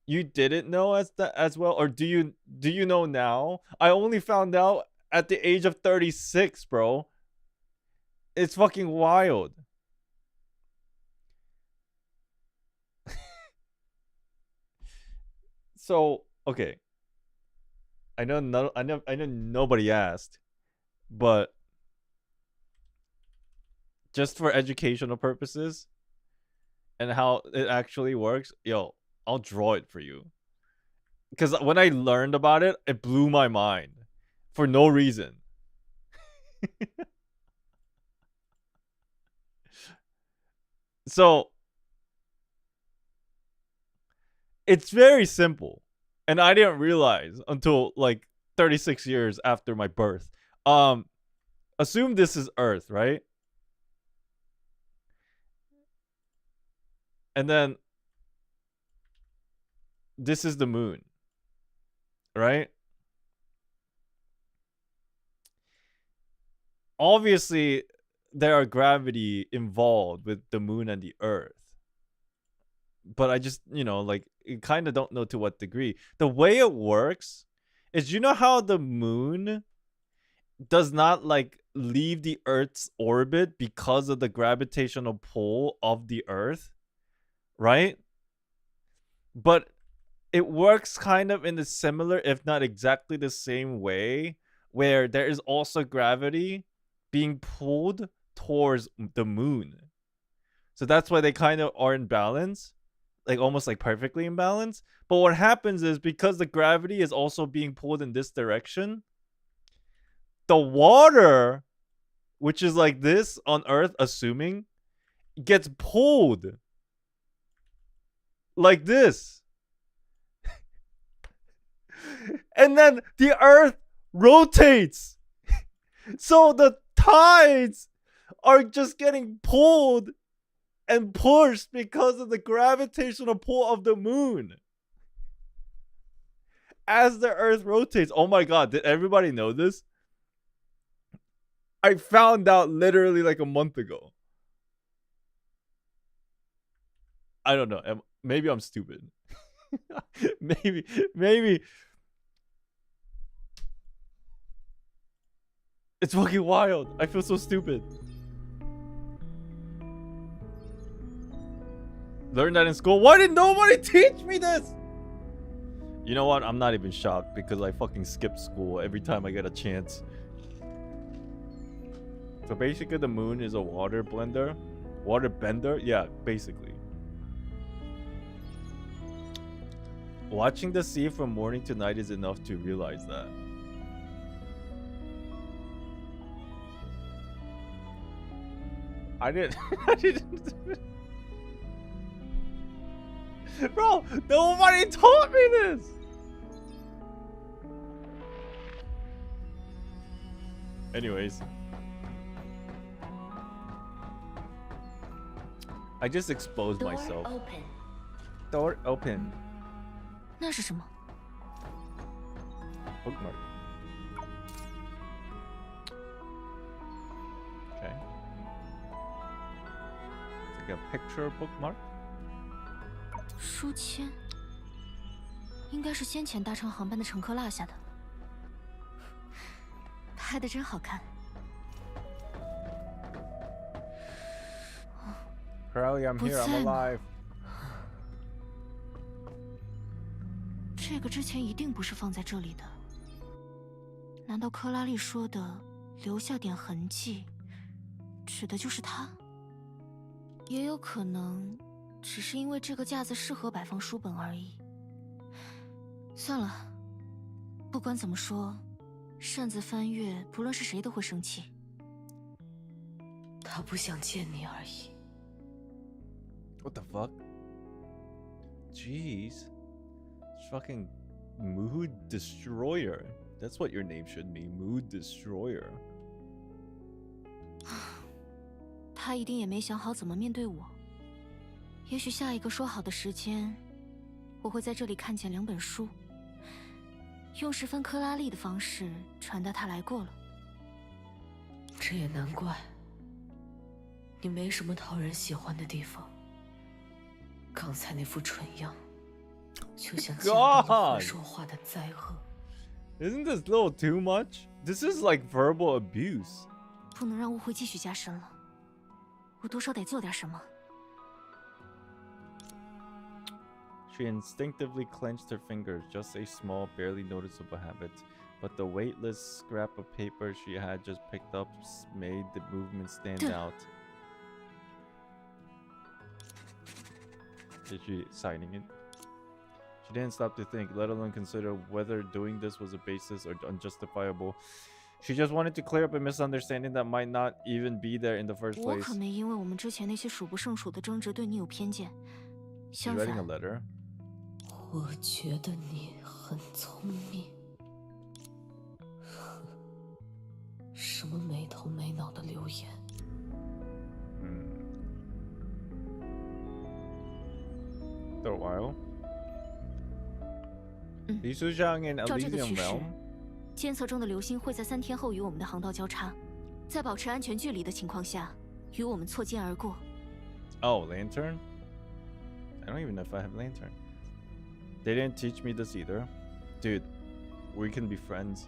you didn't know as well? Or do you know now? I only found out at the age of 36, bro. It's fucking wild. So, okay. I know nobody asked, but just for educational purposes and how it actually works, yo, I'll draw it for you. Because when I learned about it, it blew my mind for no reason. So it's very simple, and I didn't realize until like 36 years after my birth. Assume this is Earth, right? And then this is the moon, right? Obviously, there are gravity involved with the moon and the Earth. But I just, like, you kind of don't know to what degree. The way it works is, you know how the moon does not, like, leave the Earth's orbit because of the gravitational pull of the Earth, right? But it works kind of in a similar, if not exactly the same way, where there is also gravity being pulled towards the moon. So that's why they kind of are in balance, like almost like perfectly in balance. But what happens is because the gravity is also being pulled in this direction, the water, which is like this on Earth, assuming, gets pulled like this. And then the Earth rotates. So the tides are just getting pulled and pushed because of the gravitational pull of the moon as the Earth rotates. Oh my god, did everybody know this? I found out literally like a month ago. I don't know. Maybe I'm stupid. maybe. It's fucking wild. I feel so stupid. Learned that in school. Why did nobody teach me this? You know what? I'm not even shocked because I fucking skip school every time I get a chance. So basically the moon is a water blender. Water bender? Yeah, basically. Watching the sea from morning to night is enough to realize that. I didn't. Bro, nobody taught me this. Anyways, I just exposed myself. Door open. 那是什么？ Bookmark. Okay. It's like a picture bookmark. 书签，应该是先前搭乘航班的乘客落下的，拍的真好看。Crowley, I'm here. I'm alive. 这个之前一定不是放在这里的。难道克拉丽说的留下点痕迹，指的就是他？也有可能，只是因为这个架子适合摆放书本而已。算了，不管怎么说，擅自翻阅，不论是谁都会生气。他不想见你而已。What the fuck? Jeez. Fucking mood destroyer. That's what your name should be. Mood destroyer. 他一定也没想好怎么面对我。也许下一个说好的时间，我会在这里看见2本书，用10分克拉丽的方式传达他来过了。这也难怪，你没什么讨人喜欢的地方。刚才那副蠢样。 就像见到了会说话的灾厄。Isn't this a little too much? This is like verbal abuse. 不能让误会继续加深了，我多少得做点什么。She instinctively clenched her fingers, just a small, barely noticeable habit. But the weightless scrap of paper she had just picked up made the movement stand out. Is she signing it? She didn't stop to think, let alone consider whether doing this was a basis or unjustifiable. She just wanted to clear up a misunderstanding that might not even be there in the first 我 place. 可没因为我们之前那些数不胜数的争执对你有偏见。相 She's writing a 反， letter. 我觉得你很聪明。什么没头没脑的留言？ For a while. 李书香 in 照这个 Elysium 趋势 Realm.，监测中的流星会在3天后与我们的航道交叉，在保持安全距离的情况下，与我们错肩而过。Oh, lantern? I don't even know if I have lantern. They didn't teach me this either. Dude, we can be friends.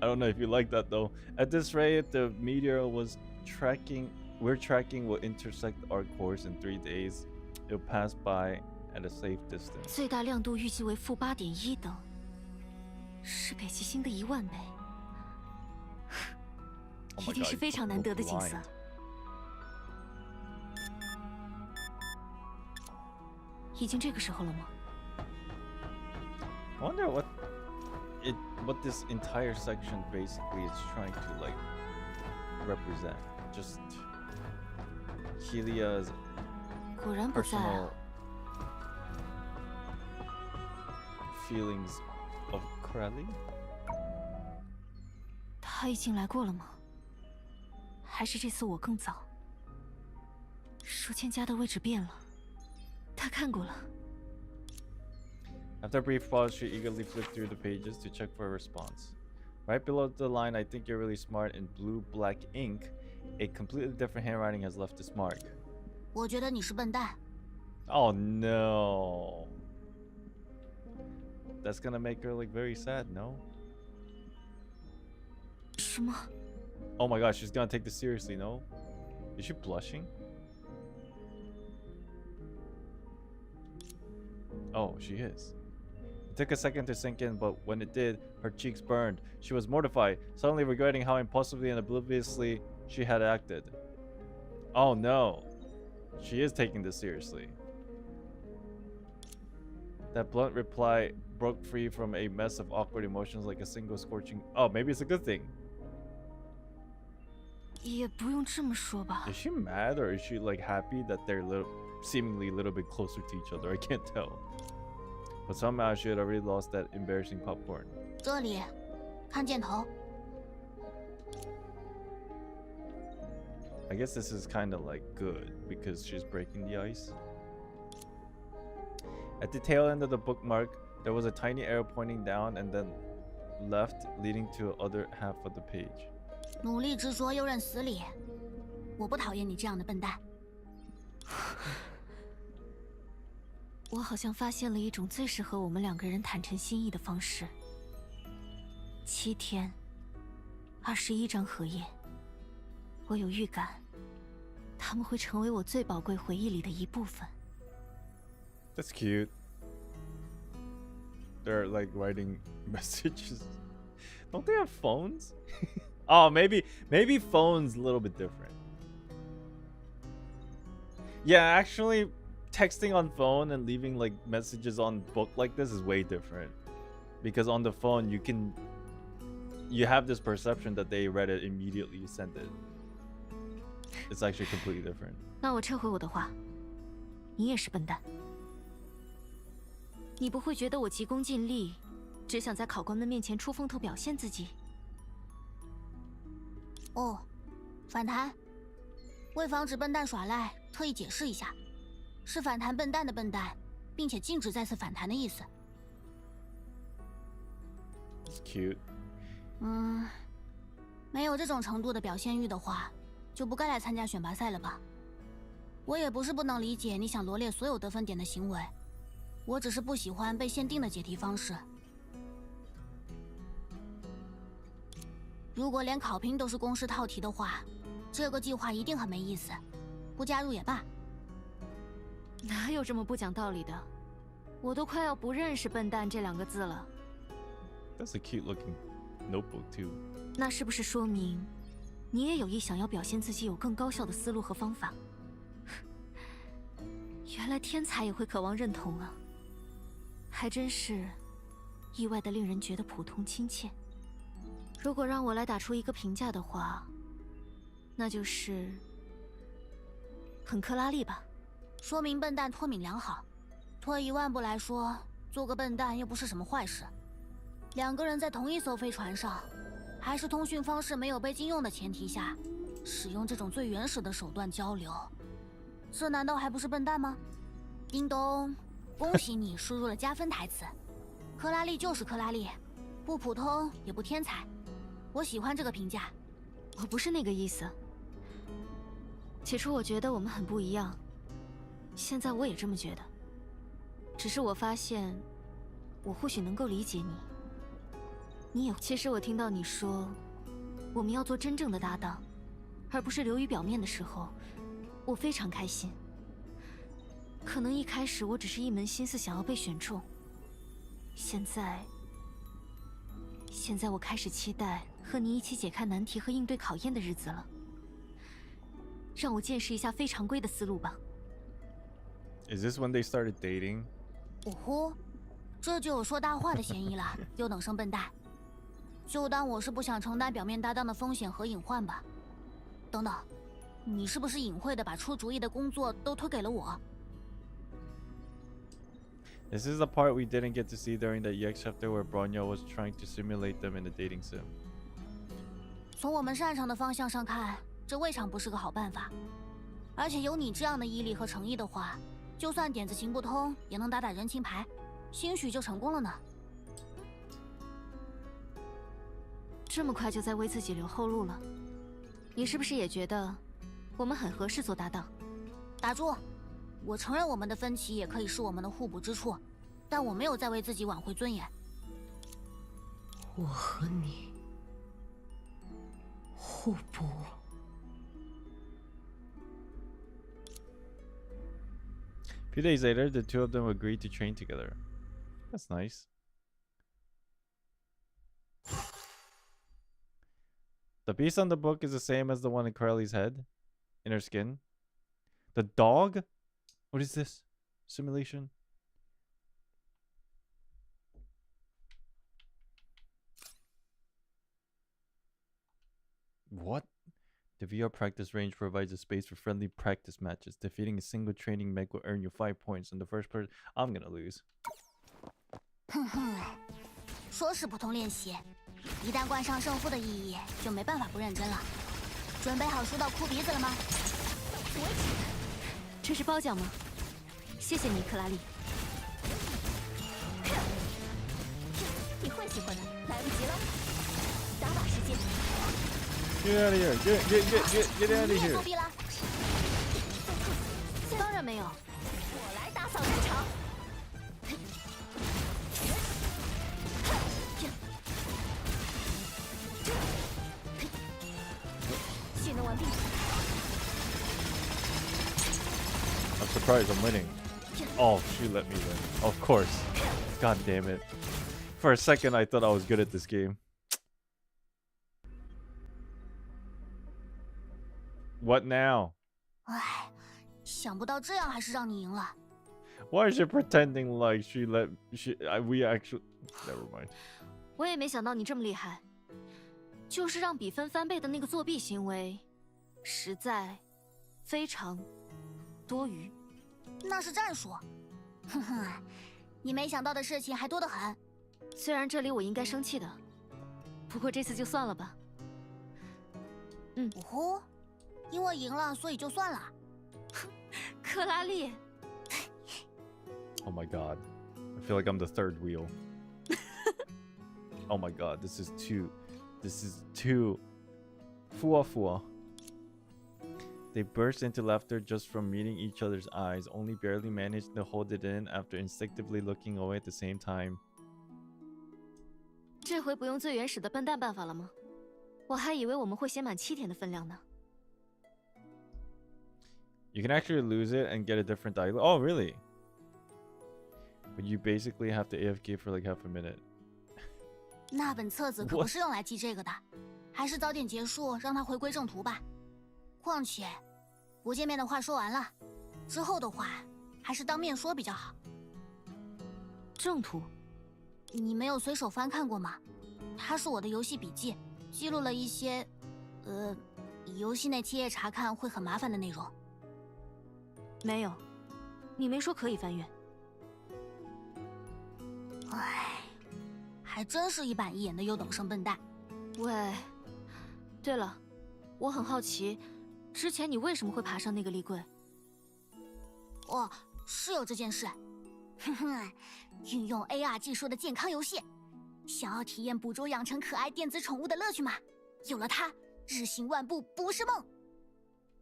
I don't know if you like that though. At this rate, the meteor we're tracking will intersect our course in 3 days. It'll pass by at a safe distance. 最大亮度预计为-8.1等，是北极星的1万倍， Oh 一 my 定 god, 是非常难得的景色。 blind. 已经这个时候了吗？ I wonder what this entire section basically is trying to like represent. Just Helia's 果然不在 personal 啊！ feelings of Crowley. 他已经来过了吗？还是这次我更早？书签夹的位置变了，他看过了。 After a brief pause, she eagerly flipped through the pages to check for a response. Right below the line, "I think you're really smart" in blue-black ink, a completely different handwriting has left its mark. 我觉得你是笨蛋。 Oh no. That's gonna make her like very sad, no? 什么？ Oh my gosh, she's gonna take this seriously, no? Is she blushing? Oh, she is. It took a second to sink in, but when it did, her cheeks burned. She was mortified, suddenly regretting how impulsively and obliviously she had acted. Oh no. She is taking this seriously. That blunt reply broke free from a mess of awkward emotions like a single scorching... Oh, maybe it's a good thing. 也不用这么说吧。 Is she mad or is she like happy that they're seemingly a little bit closer to each other? I can't tell. But somehow she had already lost that embarrassing popcorn. 这里，看箭头。 I guess this is kind of like good because she's breaking the ice. At the tail end of the bookmark, there was a tiny arrow pointing down and then left, leading to the other half of the page. 努力执着又认死理，我不讨厌你这样的笨蛋。我好像发现了一种最适合我们2个人坦诚心意的方式。7天，21张荷叶，我有预感，它们会成为我最宝贵回忆里的一部分。 That's cute. They're like writing messages. Don't they have phones? Oh, maybe phones a little bit different. Yeah, actually, texting on phone and leaving like messages on book like this is way different. Because on the phone you have this perception that they read it immediately, you sent it. It's actually completely different. 那我撤回我的话，你也是笨蛋。你不会觉得我急功近利，只想在考官们面前出风头表现自己？哦，反弹。为防止笨蛋耍赖，特意解释一下，是反弹笨蛋的笨蛋，并且禁止再次反弹的意思。 It's cute. 没有这种程度的表现欲的话，就不该来参加选拔赛了吧？我也不是不能理解你想罗列所有得分点的行为，我只是不喜欢被限定的解题方式。如果连考评都是公式套题的话，这个计划一定很没意思，不加入也罢。哪有这么不讲道理的？我都快要不认识“笨蛋”这2个字了。 That's a cute looking notebook too. 那是不是说明，你也有意想要表现自己有更高效的思路和方法？原来天才也会渴望认同啊，还真是意外的令人觉得普通亲切。如果让我来打出一个评价的话，那就是很克拉丽吧。说明笨蛋脱敏良好。退一万步来说，做个笨蛋又不是什么坏事。2个人在同一艘飞船上，还是通讯方式没有被禁用的前提下，使用这种最原始的手段交流，这难道还不是笨蛋吗？叮咚，恭喜你输入了加分台词。克拉丽就是克拉丽，不普通也不天才。我喜欢这个评价。我不是那个意思。起初我觉得我们很不一样，现在我也这么觉得。只是我发现，我或许能够理解你。你也……其实我听到你说，我们要做真正的搭档，而不是流于表面的时候，我非常开心。可能一开始我只是一门心思想要被选中，现在我开始期待和你一起解开难题和应对考验的日子了。让我见识一下非常规的思路吧。Is this when they started dating? 哦呼，这就有说大话的嫌疑了，优等生笨蛋。就当我是不想承担表面搭档的风险和隐患吧。等等，你是不是隐晦的把出主意的工作都推给了我？ This is the part we didn't get to see during the EX chapter where Bronya was trying to simulate them in a dating sim. 从我们擅长的方向上看，这未尝不是个好办法。而且有你这样的毅力和诚意的话，就算点子行不通，也能打打人情牌，兴许就成功了呢。这么快就在为自己留后路了，你是不是也觉得我们很合适做搭档？打住！我承认我们的分歧也可以是我们的互补之处，但我没有在为自己挽回尊严。我和你互补。A few days later, the two of them agreed to train together. That's nice. The piece on the book is the same as the one in Carly's head, in her skin. The dog? What is this? Simulation? What? The VR practice range provides a space for friendly practice matches. Defeating a single training meg will earn you 5 points. And the first person, I'm gonna lose. 哼哼，说是普通练习，一旦冠上胜负的意义，就没办法不认真了。准备好输到哭鼻子了吗？这是褒奖吗？谢谢你，克拉丽。你会喜欢的，来不及了，打靶时间。Get out of here! Get out of 你也 here! 作弊了？当然没有。我来打扫战场。技能完毕。I'm surprised I'm winning. Oh, she let me win. Of course. God damn it. For a second, I thought I was good at this game. What now? 唉，想不到这样还是让你赢了。Why is she pretending like we actually... Never mind. 我也没想到你这么厉害，就是让比分翻倍的那个作弊行为，实在非常多余。那是战术。哼哼，你没想到的事情还多得很。虽然这里我应该生气的，不过这次就算了吧。哦呼，因为赢了，所以就算了。克拉丽。Oh my god. I feel like I'm the third wheel. Oh my god, this is too fua. They burst into laughter just from meeting each other's eyes, only barely managed to hold it in after instinctively looking away at the same time. 这回不用最原始的笨蛋办法了吗？我还以为我们会写满7点的分量呢。You can actually lose it and get a different dialogue. Oh, really? But you basically have to AFK for like half a minute. 那本册子可不是用来记这个的，还是早点结束，让它回归正途吧。况且，不见面的话说完了，之后的话还是当面说比较好。正途，你没有随手翻看过吗？它是我的游戏笔记，记录了一些，游戏内切页查看会很麻烦的内容。没有，你没说可以翻阅。唉，还真是一板一眼的优等生笨蛋。喂，对了，我很好奇，之前你为什么会爬上那个立柜？哦，是有这件事。哼哼，运用 AR 技术的健康游戏，想要体验捕捉养成可爱电子宠物的乐趣吗？有了它，日行万步不是梦。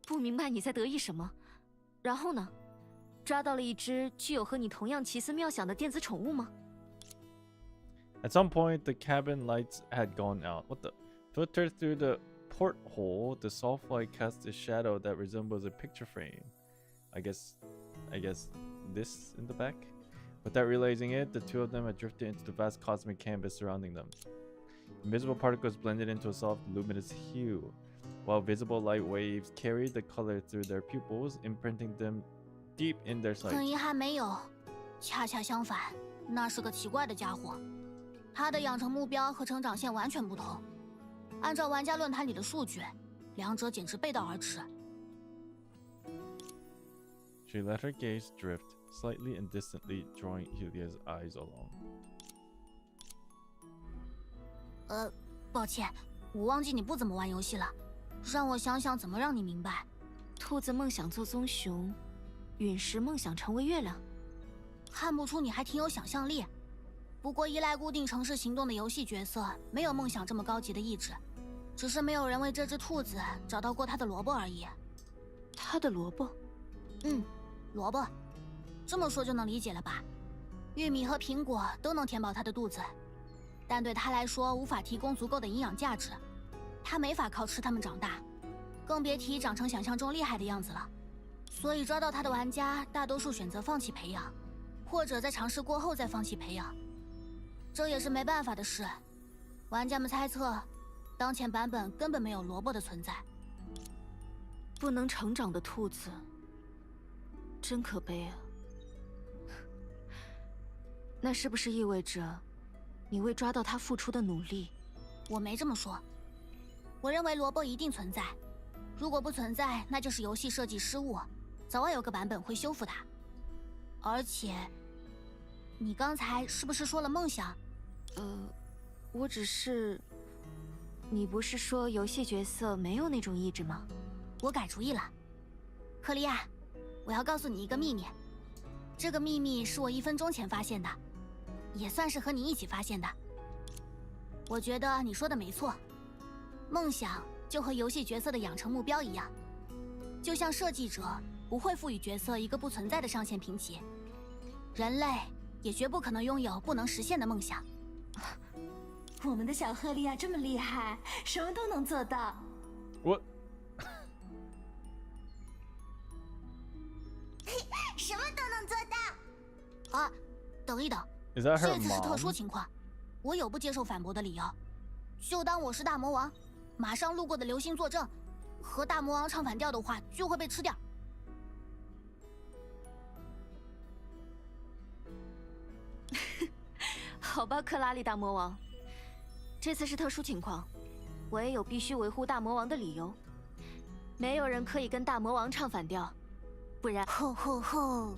不明白你在得意什么？然后呢？抓到了一只具有和你同样奇思妙想的电子宠物吗？ At some point, the cabin lights had gone out. What the? Filtered through the porthole, the soft light cast a shadow that resembles a picture frame. I guess this in the back? Without realizing it, the two of them had drifted into the vast cosmic canvas surrounding them. Invisible particles blended into a soft, luminous hue, while visible light waves carried the color through their pupils, imprinting them deep in their 很遗 sight. 憾没有，恰恰相反，那是个奇怪的家伙。他的养成目标和成长线完全不同。按照玩家论坛里的数据，两者简直背道而驰。She let her gaze drift slightly and distantly, drawing Helia's eyes along. 抱歉，我忘记你不怎么玩游戏了，让我想想怎么让你明白。兔子梦想做棕熊，陨石梦想成为月亮。看不出你还挺有想象力。不过依赖固定城市行动的游戏角色，没有梦想这么高级的意志，只是没有人为这只兔子找到过它的萝卜而已。它的萝卜？萝卜，这么说就能理解了吧？玉米和苹果都能填饱它的肚子，但对它来说无法提供足够的营养价值，它没法靠吃它们长大，更别提长成想象中厉害的样子了。所以抓到它的玩家大多数选择放弃培养，或者在尝试过后再放弃培养。这也是没办法的事。玩家们猜测，当前版本根本没有萝卜的存在。不能成长的兔子，真可悲啊！那是不是意味着，你为抓到它付出的努力？我没这么说。我认为萝卜一定存在，如果不存在，那就是游戏设计失误，早晚有个版本会修复它。而且，你刚才是不是说了梦想？我只是……你不是说游戏角色没有那种意志吗？我改主意了，克利亚，我要告诉你一个秘密。这个秘密是我1分钟前发现的，也算是和你一起发现的。我觉得你说的没错，梦想就和游戏角色的养成目标一样，就像设计者不会赋予角色一个不存在的上限评级，人类也绝不可能拥有不能实现的梦想。我们的小赫利亚这么厉害，什么都能做到。我什么都能做到。啊，等一等， Is that her 这次是特殊 mom? 情况，我有不接受反驳的理由。就当我是大魔王，马上路过的流星作证，和大魔王唱反调的话就会被吃掉。好吧，克拉丽大魔王，这次是特殊情况，我也有必须维护大魔王的理由。没有人可以跟大魔王唱反调，不然……吼吼吼！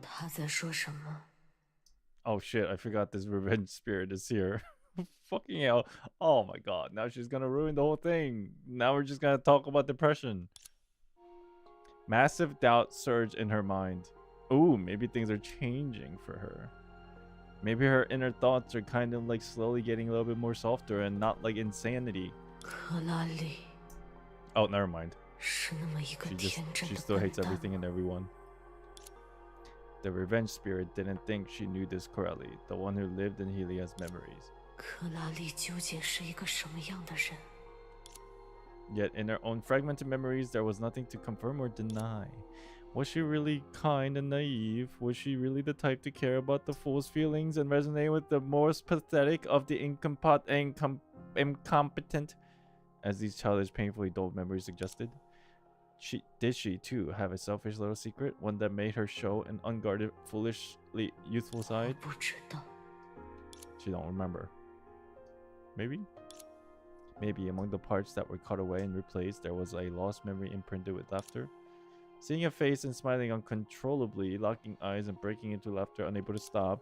他在说什么？ Oh shit, I forgot this revenge spirit is here. Fucking hell. Oh my god, now she's gonna ruin the whole thing. Now we're just gonna talk about depression. Massive doubt surged in her mind. Ooh, maybe things are changing for her. Maybe her inner thoughts are kind of like slowly getting a little bit more softer and not like insanity. 克拉丽 Oh, never mind. 是那么一个 She still hates everything and everyone. The revenge spirit didn't think she knew this correctly, the one who lived in Helia's memories. 克拉丽究竟是一个什么样的人？ Yet in her own fragmented memories, there was nothing to confirm or deny. Was she really kind and naive? Was she really the type to care about the fool's feelings and resonate with the most pathetic of the incompetent, as these childish, painfully dull memories suggested? Did she too have a selfish little secret, one that made her show an unguarded, foolishly youthful side? 不知道。 She don't remember. Maybe among the parts that were cut away and replaced, there was a lost memory imprinted with laughter. Seeing a face and smiling uncontrollably, locking eyes and breaking into laughter, unable to stop.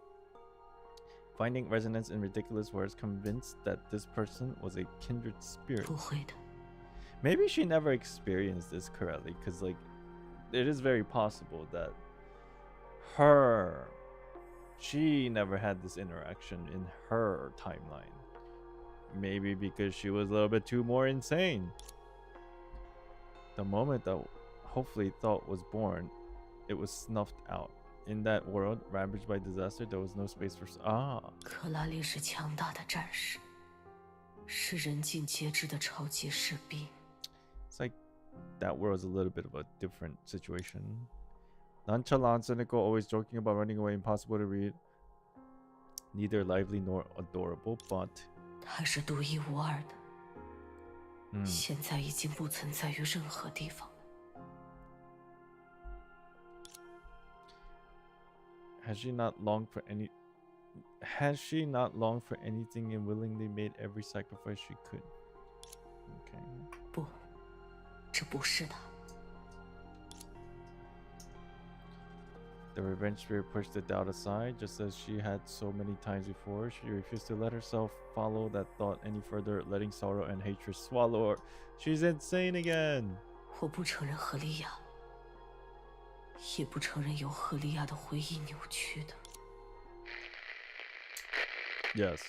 Finding resonance in ridiculous words, convinced that this person was a kindred spirit. 不会的。 Maybe she never experienced this correctly, because like, it is very possible that she never had this interaction in her timeline. Maybe because she was a little bit too more insane. The moment that hopefully thought was born, it was snuffed out In that world ravaged by disaster, there was no space for 克拉丽是强大的战士，是人尽皆知的超级士兵。It's like that world's a little bit of a different situation. Nonchalant, cynical, always joking about running away, impossible to read. Neither lively nor adorable, but 他是独一无二的，现在已经不存在于任何地方。Has she not longed for anything and willingly made every sacrifice she could? Okay. 不，这不是他。The revenge spirit pushed the doubt aside, just as she had so many times before. She refused to let herself follow that thought any further, letting sorrow and hatred swallow her. She's insane again. 我不承认何利亚，也不承认由何利亚的回忆扭曲的。Yes,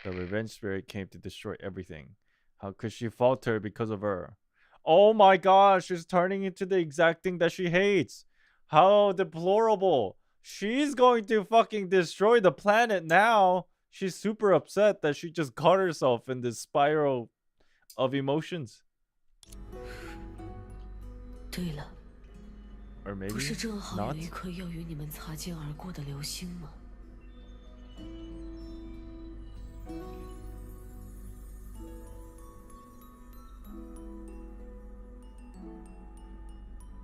the revenge spirit came to destroy everything. How could she falter because of her? Oh my gosh, she's turning into the exact thing that she hates. How deplorable. She's going to fucking destroy the planet now. She's super upset that she just caught herself in this spiral of emotions. 对了， Or maybe 不是正好 not? 有一颗要与你们擦肩而过的流星吗？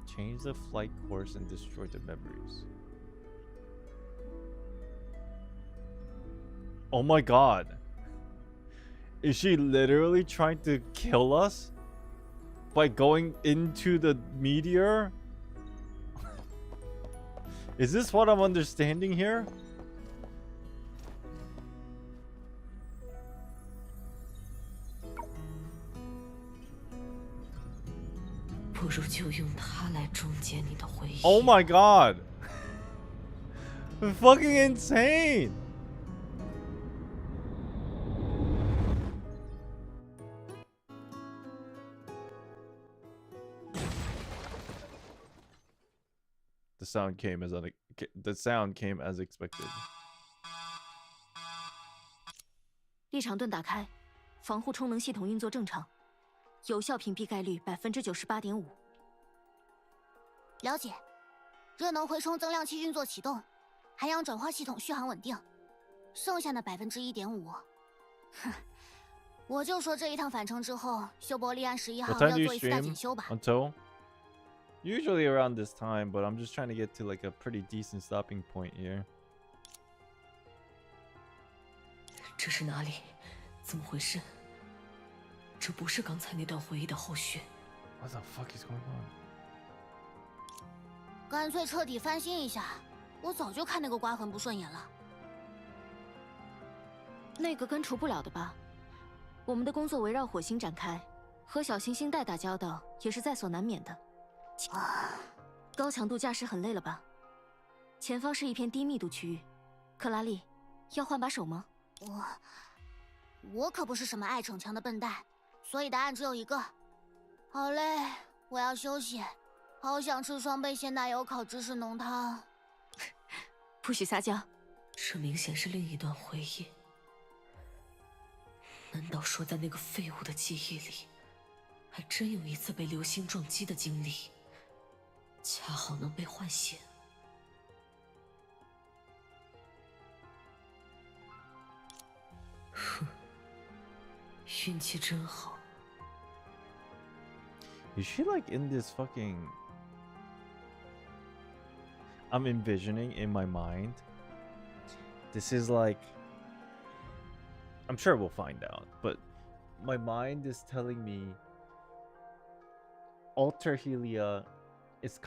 Change the flight course and destroy the memories. Oh my god. Is she literally trying to kill us? By going into the meteor? Is this what I'm understanding here? 不如就用它来终结你的回忆。 Oh my god. Fucking insane. The sound came as expected. 立场盾打开，防护充能系统运作正常，有效屏蔽概率98.5%。了解，热能回充增量器运作启动，涵养转化系统续航稳定，剩下的1.5%，哼，我就说这一趟返程之后，修伯利安11号 What time 要 do you 做一次大检 stream 修吧。 until? Usually around this time, but I'm just trying to get to like a pretty decent stopping point here. 这是哪里？怎么回事？这不是刚才那段回忆的后续。 What the fuck is going on? 干脆彻底翻新一下，我早就看那个刮痕不顺眼了。那个根除不了的吧？我们的工作围绕火星展开，和小行星带打交道也是在所难免的。高强度驾驶很累了吧？前方是一片低密度区域，克拉丽，要换把手吗？我可不是什么爱逞强的笨蛋，所以答案只有一个。好累，我要休息。好想吃双倍鲜奶油烤芝士浓汤。不许撒娇。这明显是另一段回忆。难道说在那个废物的记忆里，还真有一次被流星撞击的经历，恰好能被唤醒？哼，运气真好。 Is she like in this fucking... I'm envisioning in my mind. This is like... I'm sure we'll find out, but my mind is telling me Alter Helia is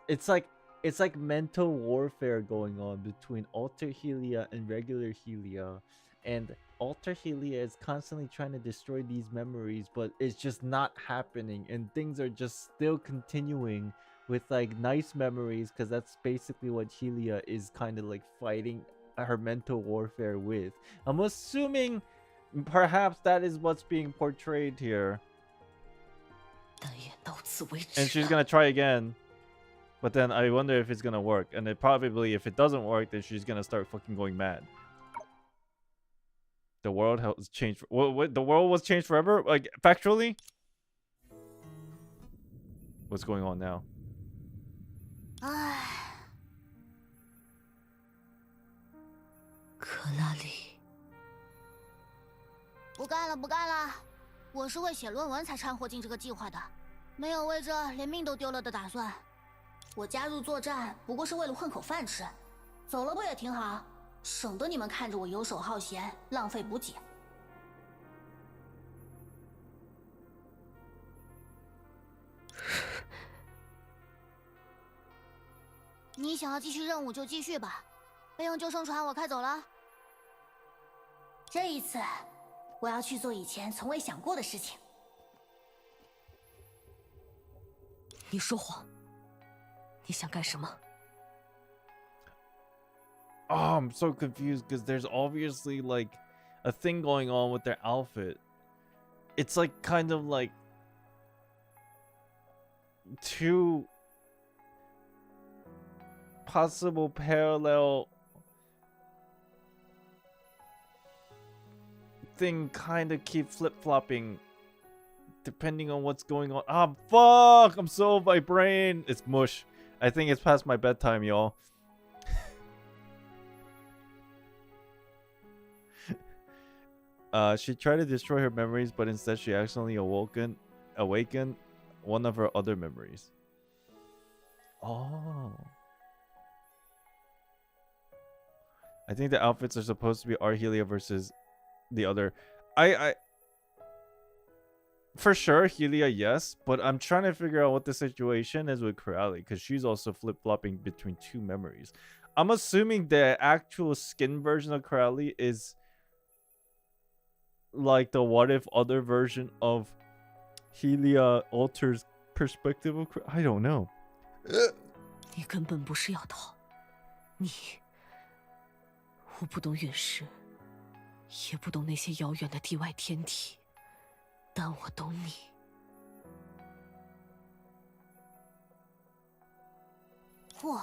it's like mental warfare going on between Alter Helia and regular Helia, and Alter Helia is constantly trying to destroy these memories, but it's just not happening, and things are just still continuing with like nice memories, because that's basically what Helia is kind of like fighting her mental warfare with. I'm assuming perhaps that is what's being portrayed here. And she's gonna try again, But then I wonder if it's gonna work. And it probably, if it doesn't work, then she's gonna start fucking going mad. The world has changed. What? The world was changed forever? Like, factually? What's going on now? 唉，克拉里，不干了，不干了！我是为写论文才掺和进这个计划的，没有为这连命都丢了的打算。我加入作战不过是为了混口饭吃，走了不也挺好？省得你们看着我游手好闲，浪费补给。你想要继续任务就继续吧，备用救生船我开走了。这一次，我要去做以前从未想过的事情。你说谎，你想干什么？ Oh, I'm so confused because there's obviously like a thing going on with their outfit. It's like kind of like two possible parallel thing kind of keep flip-flopping depending on what's going on. Ah, fuck! I'm so my brain. It's mush. I think it's past my bedtime, y'all. She tried to destroy her memories, but instead she accidentally awakened one of her other memories. Oh. I think the outfits are supposed to be Arhelia versus the other. I for sure Helia, yes, but I'm trying to figure out what the situation is with Corelli because she's also flip-flopping between two memories. I'm assuming the actual skin version of Corelli is like the what if other version of Helia alters perspective of I don't know. 你根本不是要逃，我不懂陨石，也不懂那些遥远的地外天体，但我懂你。嚯，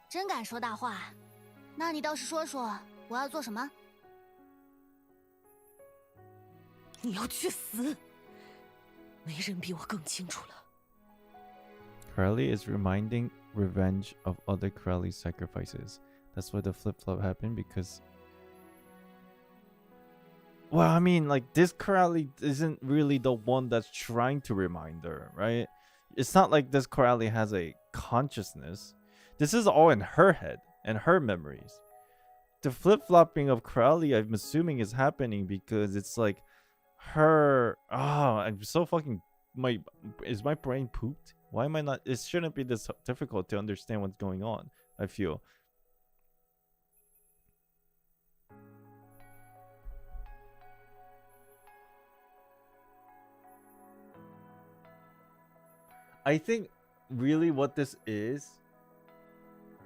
真敢说大话！那你倒是说说，我要做什么？你要去死！没人比我更清楚了。 Corelli is reminding revenge of other Corelli sacrifices. That's why the flip-flop happened because... Well, I mean, like, this Corelli isn't really the one that's trying to remind her, right? It's not like this Corelli has a consciousness. This is all in her head and her memories. The flip-flopping of Corelli, I'm assuming, is happening because it's like her... Oh, I'm so fucking... Is my brain pooped? Why am I not... It shouldn't be this difficult to understand what's going on, I feel. I think really what this is...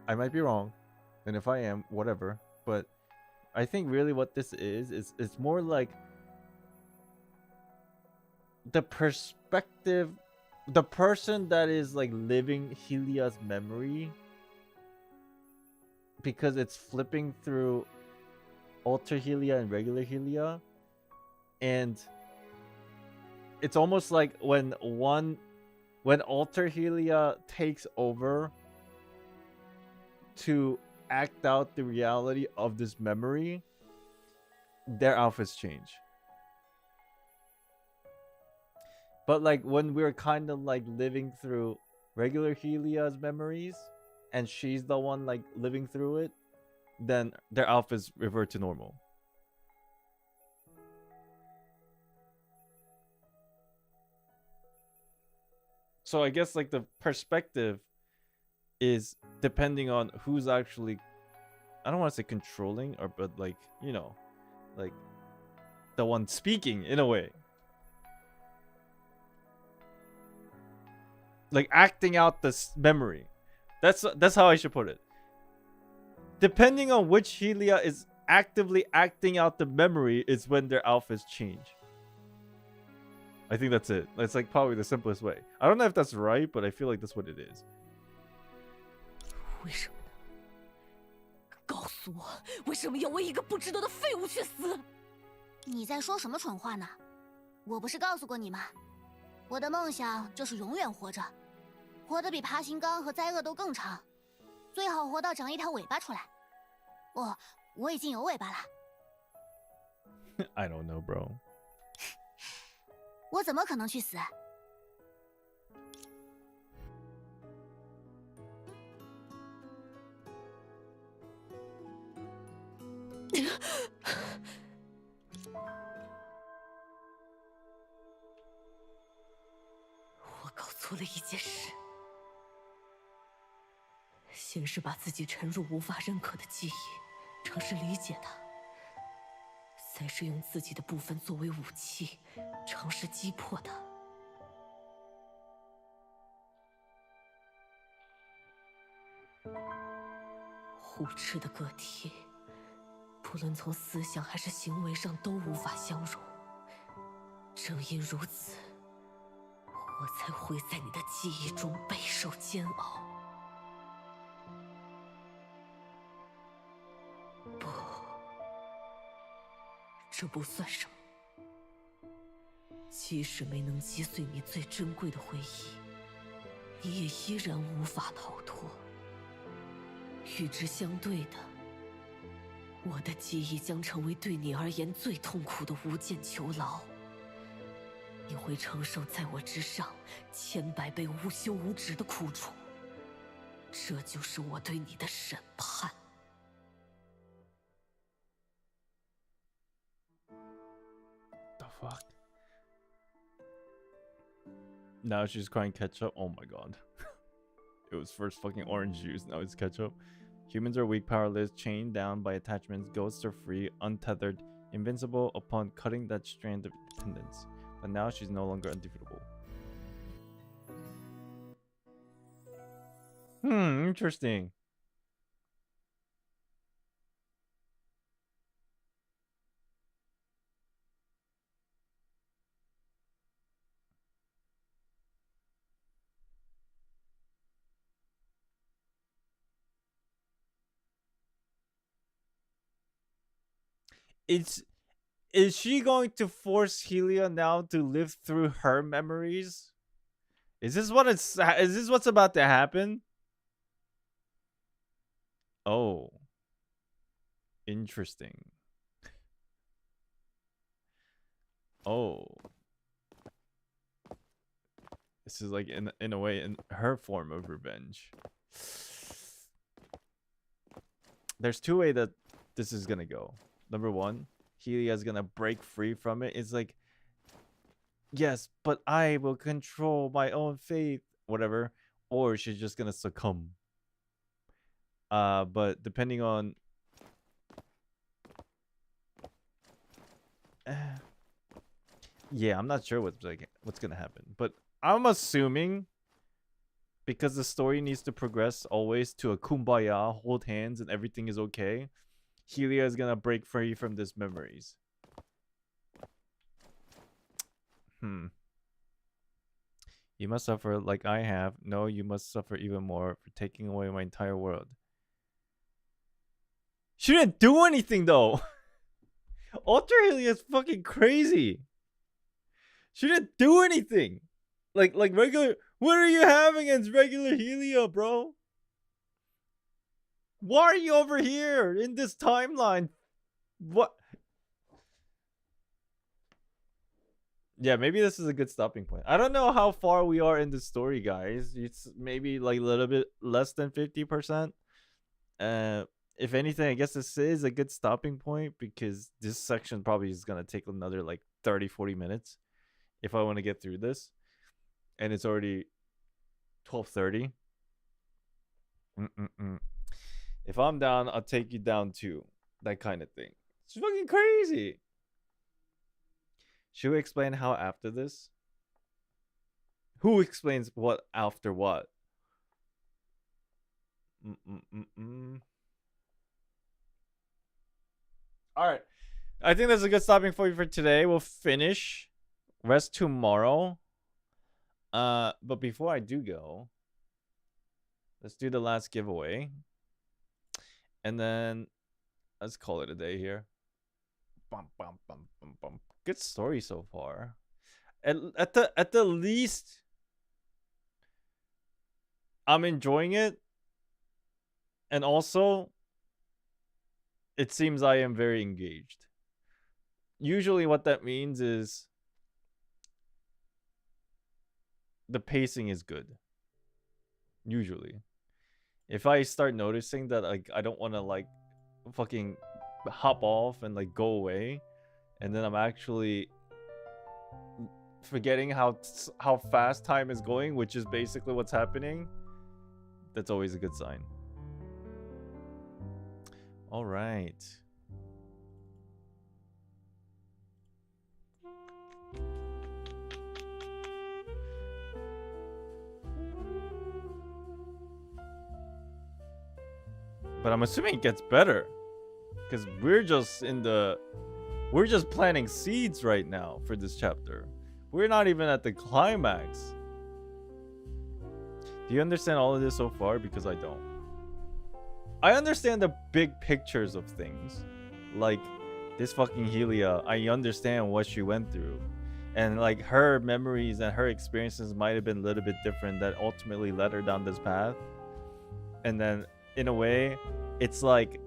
I might be wrong. And if I am, whatever. But I think really what this is it's more like... the perspective... The person that is like living Helia's memory, because it's flipping through Alter Helia and regular Helia, and it's almost like when Alter Helia takes over to act out the reality of this memory, their outfits change. But like when we're kind of like living through regular Helia's memories and she's the one like living through it, then their outfits revert to normal. So I guess like the perspective is depending on who's actually, I don't want to say controlling, but like, you know, like the one speaking in a way. Like acting out this memory. That's how I should put it. Depending on which Helia is actively acting out the memory is when their outfits change. I think that's it. That's like probably the simplest way. I don't know if that's right, but I feel like that's what it is. 为什么呢？告诉我，为什么要为一个不值得的废物去死？你在说什么蠢话呢？我不是告诉过你吗？我的梦想就是永远活着，活得比爬行纲和灾厄都更长，最好活到长一条尾巴出来。我已经有尾巴了。I don't know, bro. 我怎么可能去死？我搞错了一件事，先是把自己沉入无法认可的记忆，尝试理解它，再是用自己的部分作为武器，尝试击破它。互斥的个体，不论从思想还是行为上都无法相容。正因如此，我才会在你的记忆中备受煎熬。不，这不算什么。即使没能击碎你最珍贵的回忆，你也依然无法逃脱。与之相对的，我的记忆将成为对你而言最痛苦的无间囚牢。你会承受在我之上千百倍无休无止的苦楚，这就是我对你的审判。The fuck? Now she's crying ketchup. Oh my god. It was first fucking orange juice, now it's ketchup. Humans are weak, powerless, chained down by attachments. Ghosts are free, untethered, invincible upon cutting that strand of dependence. But now she's no longer undefeatable. Interesting. Is she going to force Helia now to live through her memories? Is this what's about to happen? Oh. Interesting. Oh. This is like in a way in her form of revenge. There's two ways that this is gonna go. Number one, Helia's gonna break free from it. It's like, yes, but I will control my own fate, whatever. Or she's just gonna succumb. But depending on yeah, I'm not sure what's gonna happen. But I'm assuming because the story needs to progress always to a kumbaya, hold hands and everything is okay, Helia is gonna break free from these memories. You must suffer like I have. No, you must suffer even more for taking away my entire world. She didn't do anything though. Ultra Helia is fucking crazy. She didn't do anything. Like regular. What are you having against regular Helia, bro? Why are you over here in this timeline? What? Yeah, maybe this is a good stopping point. I don't know how far we are in the story, guys. It's maybe like a little bit less than 50%. If anything, I guess this is a good stopping point because this section probably is going to take another like 30-40 minutes if I want to get through this. And it's already 12:30. If I'm down, I'll take you down too. That kind of thing. It's fucking crazy. Should we explain how after this? Who explains what after what? Alright. I think that's a good stopping point for today. We'll finish. Rest tomorrow. But before I do go, Let's do the last giveaway. And then let's call it a day here. Bum, bum, bum, bum, bum. Good story so far. At the least, I'm enjoying it. And also, it seems I am very engaged. Usually what that means is the pacing is good. Usually. If I start noticing that like I don't want to like fucking hop off and like go away, and then I'm actually forgetting how fast time is going, which is basically what's happening, that's always a good sign. All right. But I'm assuming it gets better, because we're just planting seeds right now for this chapter. We're not even at the climax. Do you understand all of this so far? Because I don't. I understand the big pictures of things. Like this fucking Helia, I understand what she went through. And like her memories and her experiences might have been a little bit different that ultimately led her down this path. And then in a way, it's like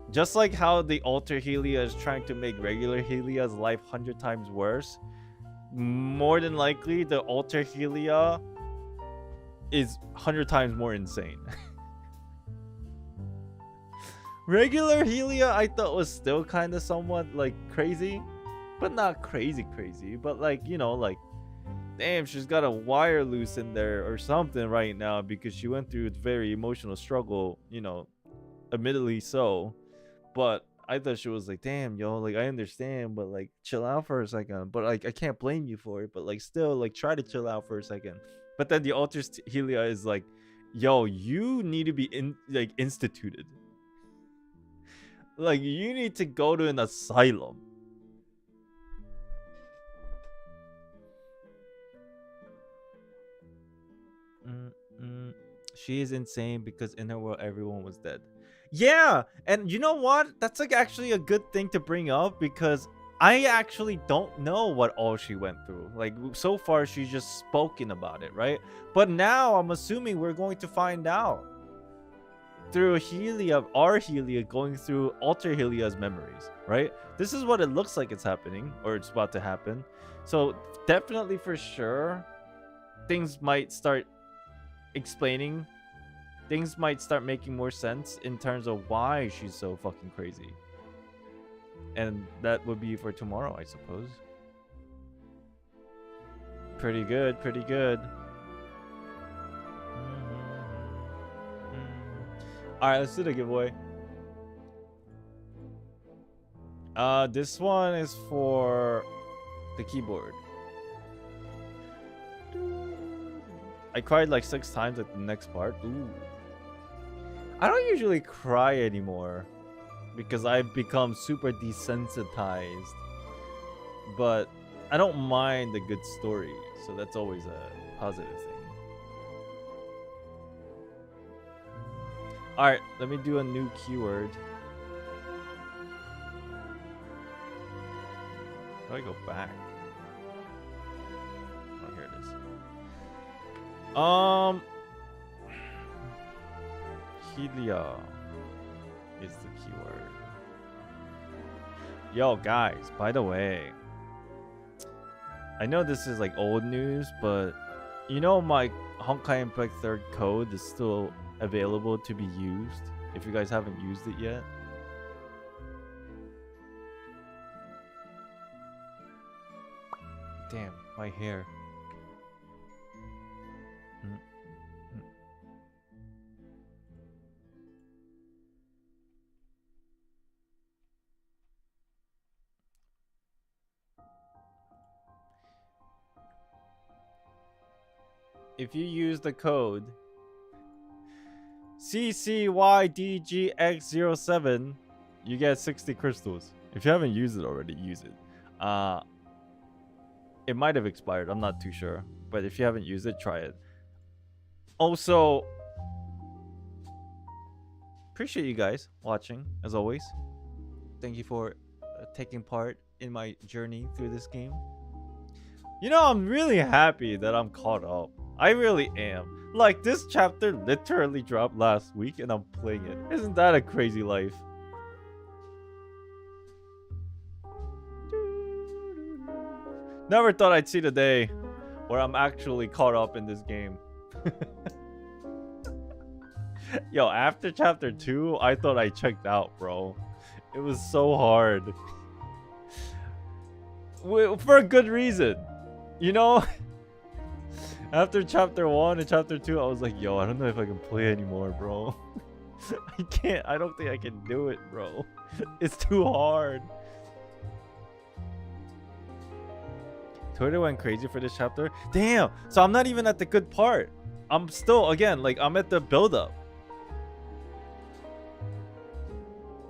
just like how the alter Helia is trying to make regular Helia's life 100 times worse, more than likely the alter Helia is 100 times more insane. Regular Helia I thought was still kind of somewhat like crazy, but not crazy, but like, you know, like damn, she's got a wire loose in there or something right now because she went through a very emotional struggle, you know, admittedly so. But I thought she was like, damn, yo, like I understand, but like chill out for a second. But like I can't blame you for it, but like still like try to chill out for a second. But then the alter Helia is like, yo, you need to be instituted. Like you need to go to an asylum. She is insane because in her world everyone was dead. Yeah, and you know what? That's like actually a good thing to bring up because I actually don't know what all she went through. Like so far she's just spoken about it, right? But now I'm assuming we're going to find out through Helia, our Helia going through alter Helia's memories, right? This is what it looks like it's happening or it's about to happen. So definitely for sure things might start explaining, things might start making more sense in terms of why she's so fucking crazy. And that would be for tomorrow, I suppose. Pretty good, pretty good. Alright, let's do the giveaway. This one is for the keyboard. I cried like 6 times at the next part. Ooh. I don't usually cry anymore because I've become super desensitized. But I don't mind a good story, so that's always a positive thing. Alright, let me do a new keyword. How do I go back? Oh, here it is. Helia is the keyword. Yo, guys, by the way, I know this is like old news, but you know my Honkai Impact 3rd code is still available to be used if you guys haven't used it yet. Damn, my hair. If you use the code CCYDGX07, you get 60 crystals. If you haven't used it already, use it. It might have expired, I'm not too sure, but if you haven't used it, try it. Also, Appreciate you guys watching as always. Thank you for taking part in my journey through this game. You know, I'm really happy that I'm caught up. I really am. Like, this chapter literally dropped last week and I'm playing it. Isn't that a crazy life? Never thought I'd see the day where I'm actually caught up in this game. Yo, after chapter 2, I thought I checked out, bro. It was so hard. For a good reason. You know? After chapter 1 and chapter 2, I was like, yo, I don't know if I can play anymore, bro. I can't. I don't think I can do it, bro. It's too hard. Twitter went crazy for this chapter. Damn. So I'm not even at the good part. I'm still, again, like, I'm at the build-up.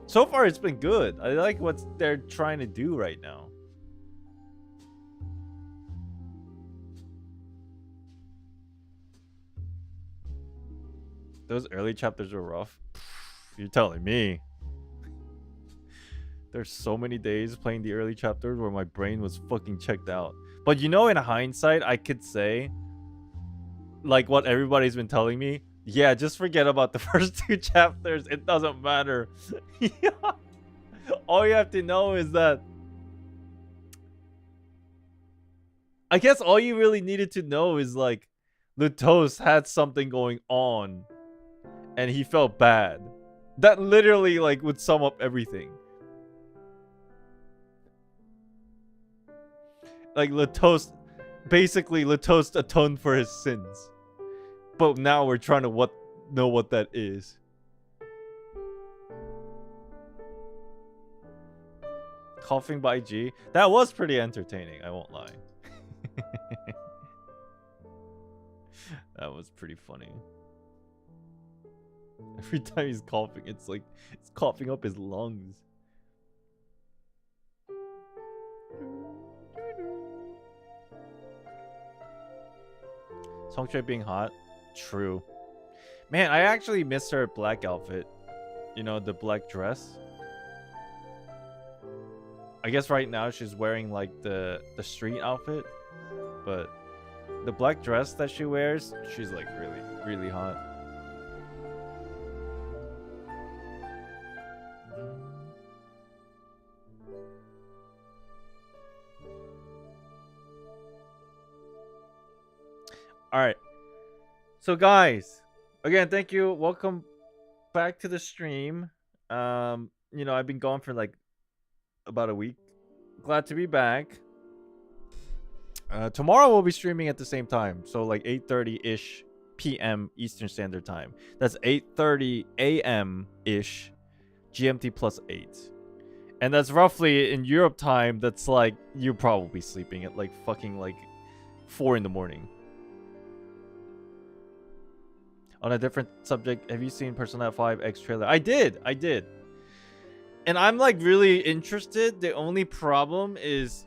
So far, it's been good. I like what they're trying to do right now. Those early chapters were rough. You're telling me. There's so many days playing the early chapters where my brain was fucking checked out. But you know, in hindsight, I could say, like what everybody's been telling me, yeah, just forget about the first 2 chapters. It doesn't matter. Yeah. All you have to know is that, I guess all you really needed to know is like Lutos had something going on and he felt bad. That literally like would sum up everything. Like Lutos, basically Lutos atoned for his sins. But now we're trying to know what that is. Coughing by G. That was pretty entertaining, I won't lie. That was pretty funny. Every time he's coughing, it's like it's coughing up his lungs. Songchoi being hot. True. Man, I actually miss her black outfit. You know, the black dress. I guess right now she's wearing like the street outfit. But the black dress that she wears, she's like really, really hot. All right. So guys, again, thank you. Welcome back to the stream. You know, I've been gone for like about a week. Glad to be back. Tomorrow we'll be streaming at the same time. So like 8:30-ish p.m. Eastern Standard Time. That's 8:30 a.m.-ish GMT plus 8. And that's roughly in Europe time, that's like you're probably sleeping at like fucking like 4 in the morning. On a different subject, have you seen Persona 5 X trailer? I did. And I'm like really interested. The only problem is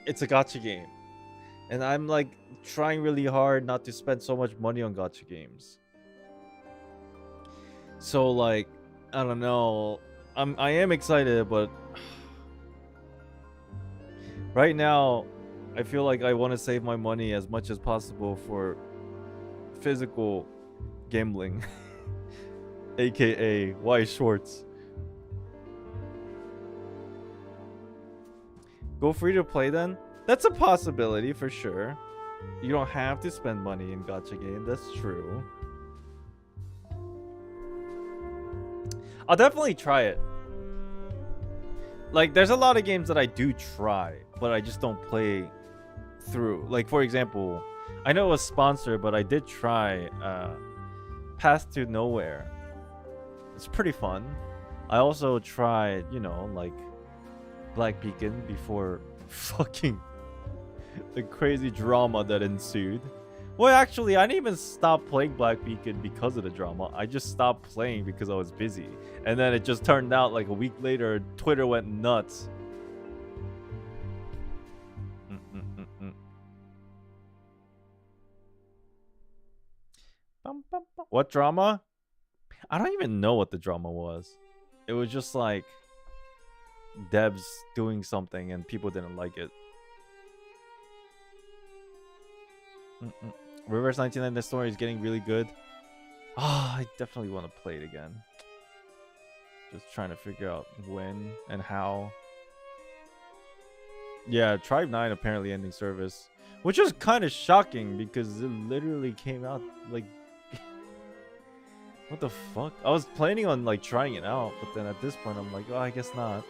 it's a gacha game. And I'm like trying really hard not to spend so much money on gacha games. So like, I don't know. I am excited, but right now I feel like I want to save my money as much as possible for physical gambling. AKA Y Shorts. Go free to play then? That's a possibility for sure. You don't have to spend money in gacha game, that's true. I'll definitely try it. Like, there's a lot of games that I do try, but I just don't play through. Like, for example, I know it was sponsored, but I did try Path to Nowhere. It's pretty fun. I also tried, you know, like Black Beacon before fucking the crazy drama that ensued. Well, actually, I didn't even stop playing Black Beacon because of the drama. I just stopped playing because I was busy. And then it just turned out like a week later, Twitter went nuts. What drama? I don't even know what the drama was. It was just like devs doing something and people didn't like it. Reverse 99, the story is getting really good. Ah, I definitely want to play it again. Just trying to figure out when and how. Yeah, Tribe 9 apparently ending service, which is kind of shocking because it literally came out like what the fuck? I was planning on like trying it out, but then at this point I'm like, oh, I guess not.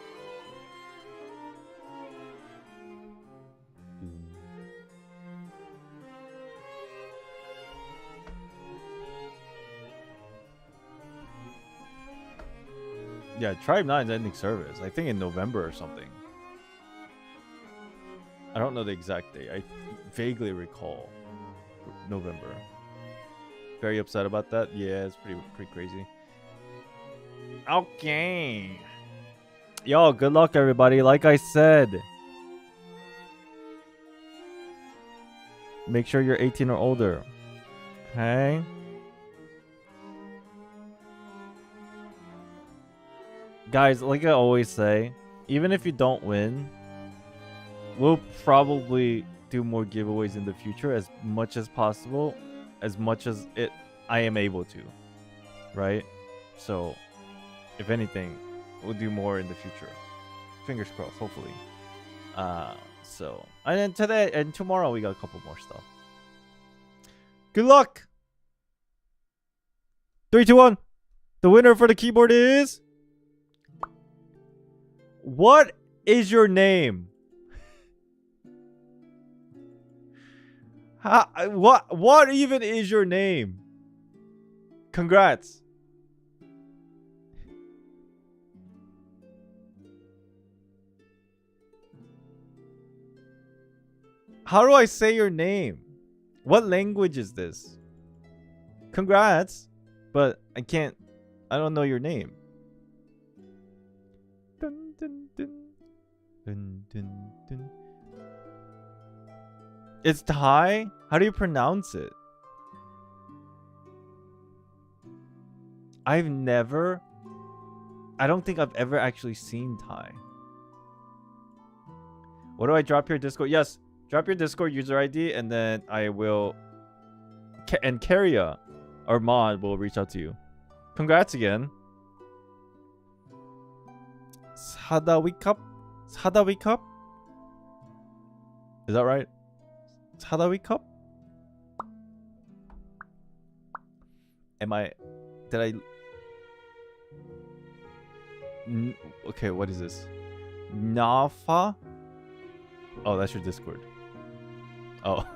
Yeah, Tribe 9's ending service. I think in November or something. I don't know the exact date. I vaguely recall November. Very upset about that. Yeah, it's pretty crazy. Okay. Yo, good luck everybody. Like I said, make sure you're 18 or older. Okay? Guys, like I always say, even if you don't win, we'll probably do more giveaways in the future as much as possible, as much as I am able to, right? So, if anything, we'll do more in the future. Fingers crossed, hopefully. So, and then today and tomorrow we got a couple more stuff. Good luck. 3, 2, 1. The winner for the keyboard is. What is your name? What even is your name? Congrats. How do I say your name? What language is this? Congrats, but I don't know your name. Dun, dun, dun. Dun, dun, dun. It's Thai? How do you pronounce it? I don't think I've ever actually seen Thai. What do I drop your Discord? Yes, drop your Discord user ID and then I will... And Carria, our mod, will reach out to you. Congrats again. Sadawikap? Sadawikap? Is that right? Sadawikap? Did I... Okay, what is this? Nafa? Oh, that's your Discord. Oh.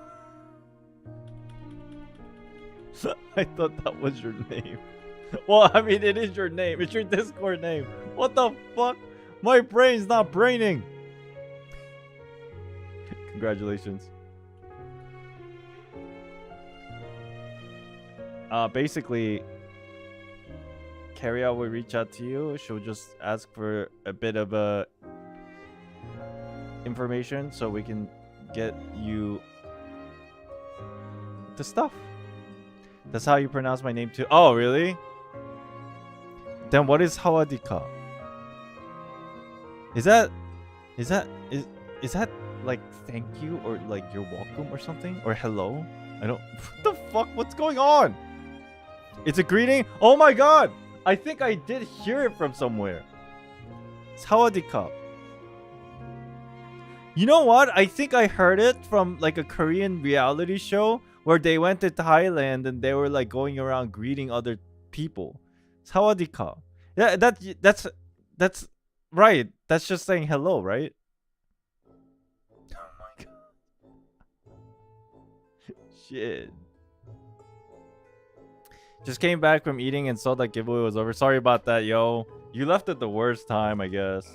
I thought that was your name. Well, I mean, it is your name. It's your Discord name. What the fuck? My brain's not braining. Congratulations. Basically, Carria will reach out to you. She'll just ask for a bit of information so we can get you the stuff. That's how you pronounce my name too. Oh, really? Then what is Hawadika? Is that like thank you or like you're welcome or something? Or hello? I don't... What the fuck? What's going on? It's a greeting? Oh my god! I think I did hear it from somewhere. Sawadika. You know what? I think I heard it from like a Korean reality show where they went to Thailand and they were like going around greeting other people. Sawadika. Yeah, that's right. That's just saying hello, right? Oh my god. Shit. Just came back from eating and saw that giveaway was over. Sorry about that, yo. You left at the worst time, I guess.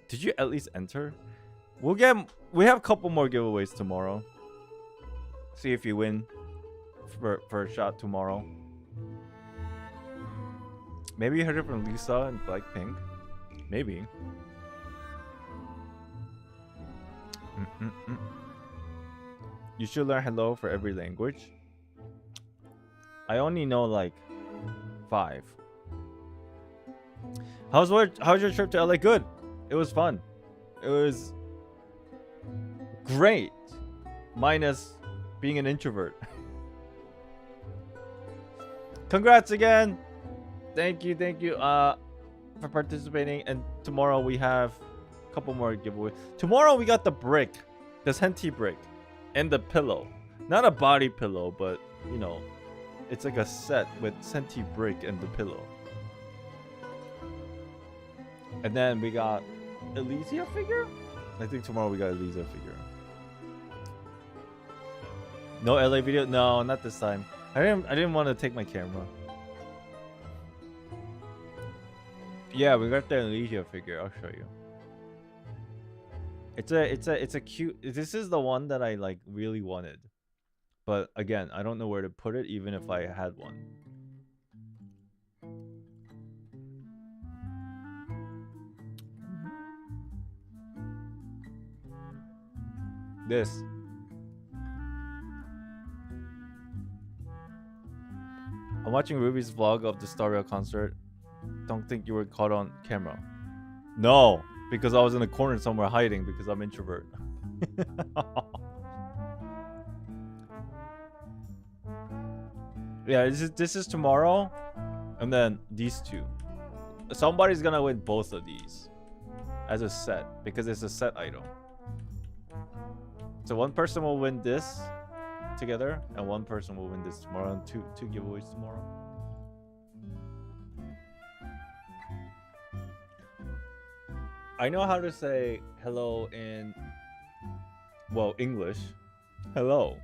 Did you at least enter? We have a couple more giveaways tomorrow. See if you win for a shot tomorrow. Maybe you heard it from Lisa and Blackpink. Maybe. You should learn hello for every language. I only know like 5. How's your trip to LA? Good. It was fun. It was great. Minus being an introvert. Congrats again. Thank you for participating. And tomorrow we have a couple more giveaways. Tomorrow we got the brick, the Senti brick, and the pillow. Not a body pillow, but you know, it's like a set with Senti brick and the pillow. And then we got Elysia figure? I think tomorrow we got Elysia figure. No LA video? No, not this time. I didn't want to take my camera. Yeah, we got the Elysia figure. I'll show you. It's a cute. This is the one that I like really wanted. But again, I don't know where to put it even if I had one. This. I'm watching Ruby's vlog of the Staria concert. Don't think you were caught on camera. No, because I was in a corner somewhere hiding because I'm introvert. Yeah, this is tomorrow, and then these two. Somebody's gonna win both of these as a set because it's a set item. So one person will win this together, and one person will win this tomorrow, and two giveaways tomorrow. I know how to say hello in, well, English. Hello.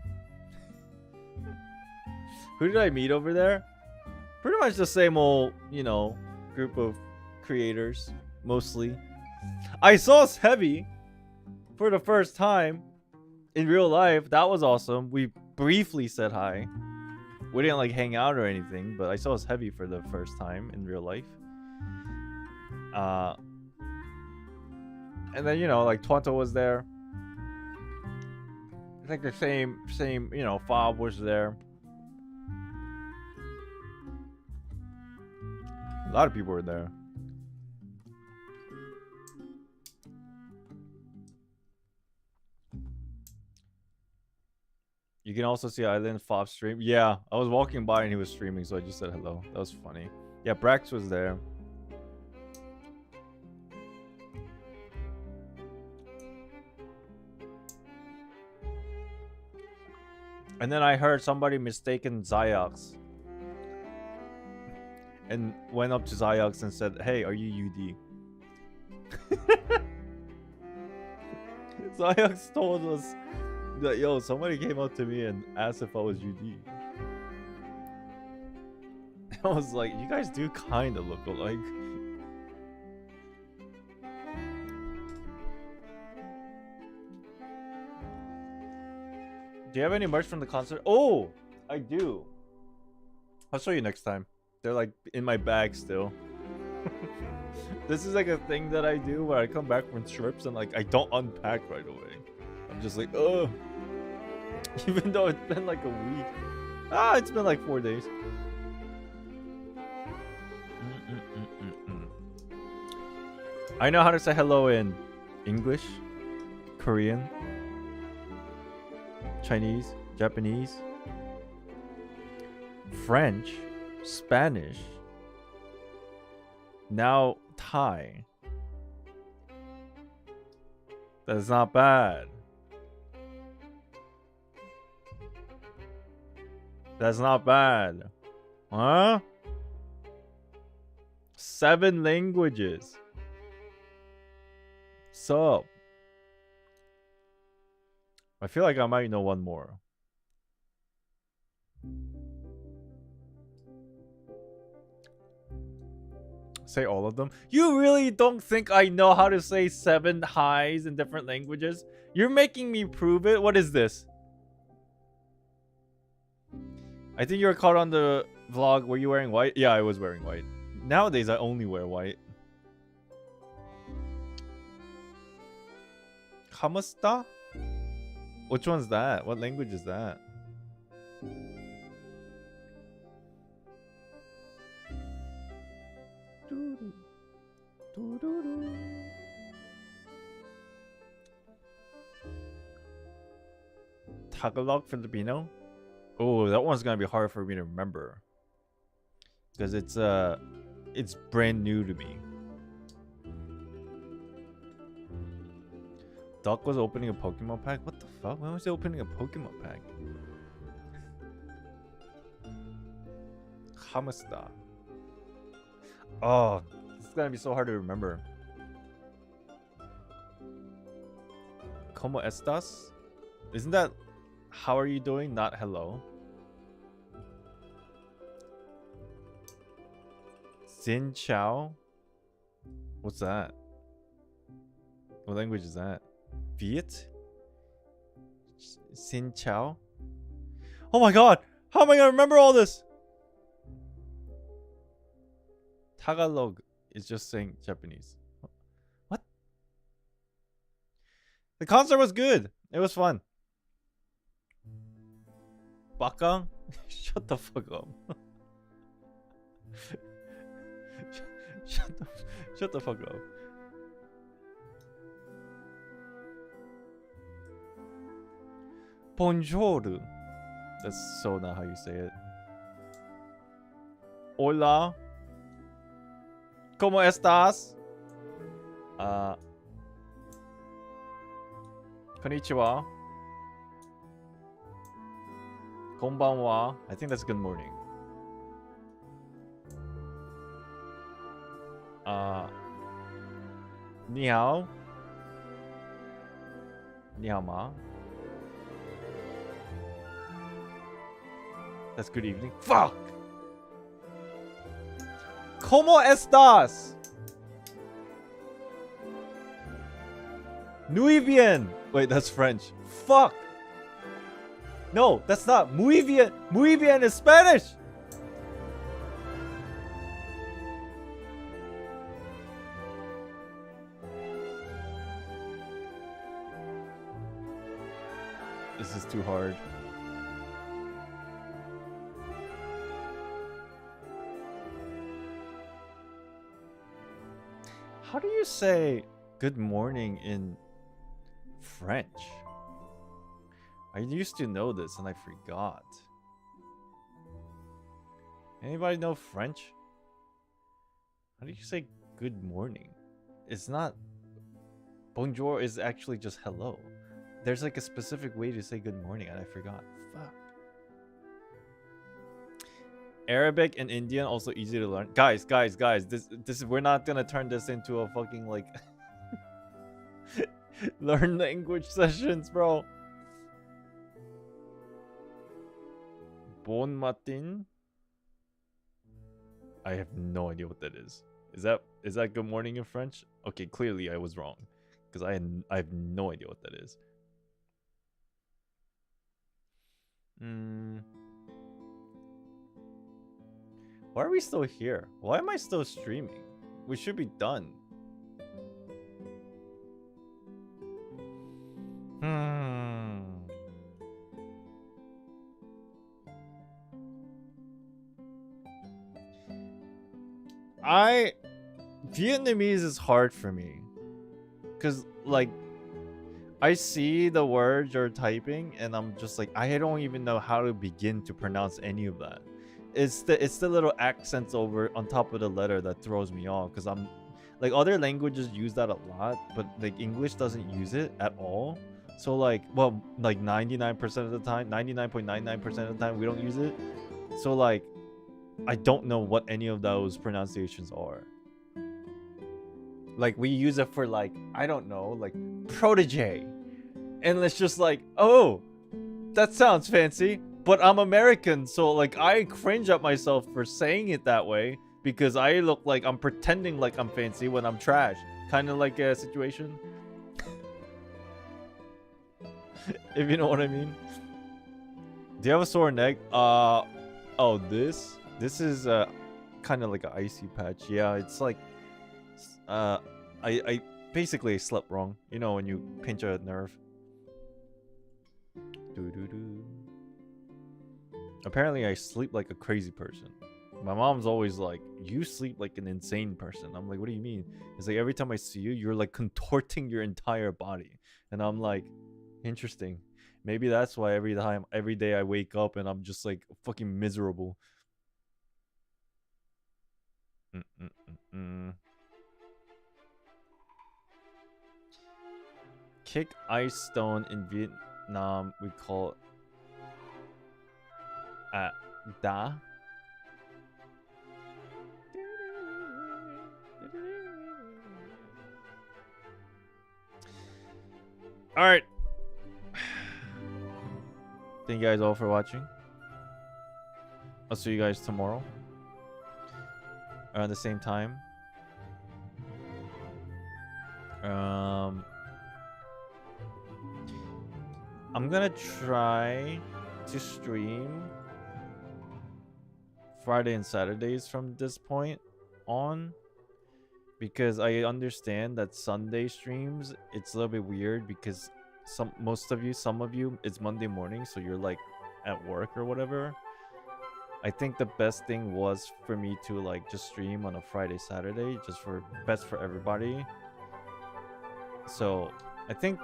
Who did I meet over there? Pretty much the same old, you know, group of creators, mostly. I saw Heavy for the first time in real life. That was awesome. We briefly said hi. We didn't like hang out or anything, but I saw Heavy for the first time in real life. And then, you know, like Twanto was there. I think the same, you know, Fob was there. A lot of people were there. You can also see Island Fob stream. Yeah, I was walking by and he was streaming, so I just said hello. That was funny. Yeah, Brax was there. And then I heard somebody mistaken Ziox. And went up to Ziox and said, "Hey, are you UD?" Ziox told us that, yo, somebody came up to me and asked if I was UD. I was like, you guys do kind of look alike. Do you have any merch from the concert? Oh, I do. I'll show you next time. They're like in my bag still. This is like a thing that I do where I come back from trips and like I don't unpack right away. I'm just like, oh. Even though it's been like a week. It's been like 4 days. I know how to say hello in English, Korean, Chinese, Japanese, French, Spanish, now Thai. That's not bad. That's not bad. Huh? 7 languages. Sup? I feel like I might know one more. Say all of them? You really don't think I know how to say 7 highs in different languages? You're making me prove it? What is this? I think you were caught on the vlog. Were you wearing white? Yeah, I was wearing white. Nowadays, I only wear white. Kamasta? Which one's that? What language is that? Doo-doo-doo. Tagalog Filipino? Oh, that one's gonna be hard for me to remember. Because it's brand new to me. Duck was opening a Pokemon pack? What the fuck? When was he opening a Pokemon pack? Hamasta. Oh, it's gonna be so hard to remember. ¿Cómo estás? Isn't that how are you doing? Not hello. Xin Chao? What's that? What language is that? Viet? Xin Chao? Oh my god! How am I gonna remember all this? Tagalog is just saying Japanese. What? The concert was good. It was fun. Bakang? Shut the fuck up. Shut the fuck up. Bonjour. That's so not how you say it. Hola. ¿Cómo estás? Konnichiwa. Konbanwa. I think that's good morning. Ni hao. Ni hao ma. That's good evening. Fuck! ¿Cómo estás? Muy bien. Wait, that's French. Fuck! No, that's not. Muy bien. Muy bien is Spanish. This is too hard. How do you say good morning in French? I used to know this and I forgot. Anybody know French? How do you say good morning? It's not... Bonjour is actually just hello. There's like a specific way to say good morning and I forgot. Fuck. Arabic and Indian also easy to learn. Guys, this is, we're not gonna turn this into a fucking like learn language sessions, bro. Bon matin. I have no idea what that is. Is that good morning in French? Okay, clearly I was wrong because I have no idea what that is. Why are we still here? Why am I still streaming? We should be done. Vietnamese is hard for me. Cause like I see the words you're typing and I'm just like I don't even know how to begin to pronounce any of that. It's the little accents over on top of the letter that throws me off because I'm like other languages use that a lot, but like English doesn't use it at all. So like, well, like 99% of the time, 99.99% of the time we don't use it. So like I don't know what any of those pronunciations are. Like we use it for like, I don't know, like protege. And it's just like, oh, that sounds fancy. But I'm American, so like I cringe at myself for saying it that way because I look like I'm pretending like I'm fancy when I'm trash. Kind of like a situation. If you know what I mean. Do you have a sore neck? Oh, this is kind of like an icy patch. Yeah, it's like I basically slept wrong. You know when you pinch a nerve. Apparently I sleep like a crazy person My mom's always like, you sleep like an insane person. I'm like, what do you mean? It's like every time I see you, you're like contorting your entire body. And I'm like, interesting. Maybe that's why every day I wake up and I'm just like fucking miserable. Kick ice stone in Vietnam, we call it da. All right. Thank you guys all for watching. I'll see you guys tomorrow around the same time. I'm gonna try to stream Friday and Saturdays from this point on, because I understand that Sunday streams, it's a little bit weird because some of you it's Monday morning, so you're like at work or whatever. I think the best thing was for me to like just stream on a Friday, Saturday, just for best for everybody. So I think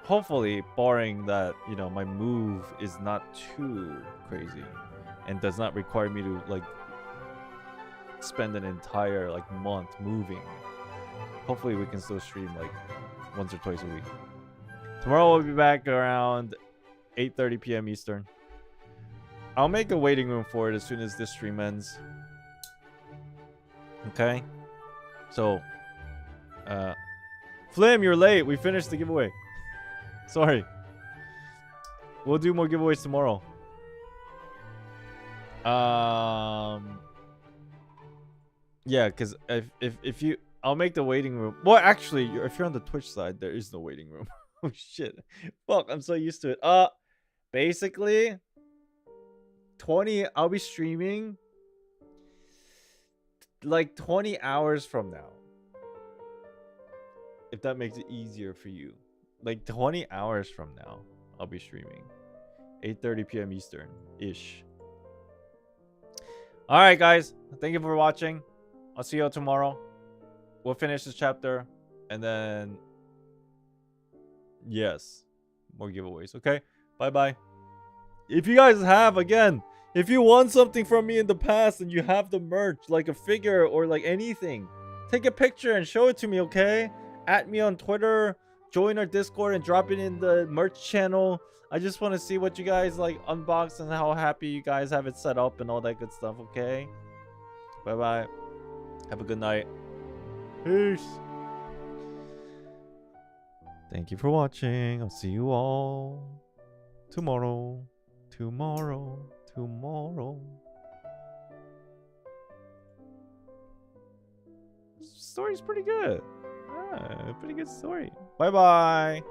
hopefully, barring that, you know, my move is not too crazy and does not require me to like spend an entire like month moving, hopefully we can still stream like once or twice a week. Tomorrow we'll be back around 8:30 p.m. Eastern. I'll make a waiting room for it as soon as this stream ends. Okay? So, Flim, you're late. We finished the giveaway. Sorry. We'll do more giveaways tomorrow. Yeah, because if you... I'll make the waiting room. Well, actually, if you're on the Twitch side, there is no waiting room. Oh, shit. Fuck, I'm so used to it. Basically... I'll be streaming like 20 hours from now, if that makes it easier for you. Like 20 hours from now I'll be streaming 8:30 p.m. Eastern ish. All right guys, thank you for watching. I'll see you all tomorrow. We'll finish this chapter and then yes, more giveaways. Okay, bye bye. If you guys have, again, if you won something from me in the past and you have the merch, like a figure or like anything, take a picture and show it to me, okay? At me on Twitter, join our Discord and drop it in the merch channel. I just want to see what you guys like unbox and how happy you guys have it set up and all that good stuff, okay? Bye bye. Have a good night. Peace. Thank you for watching. I'll see you all tomorrow. Tomorrow. Story's pretty good. Pretty good story. Bye bye.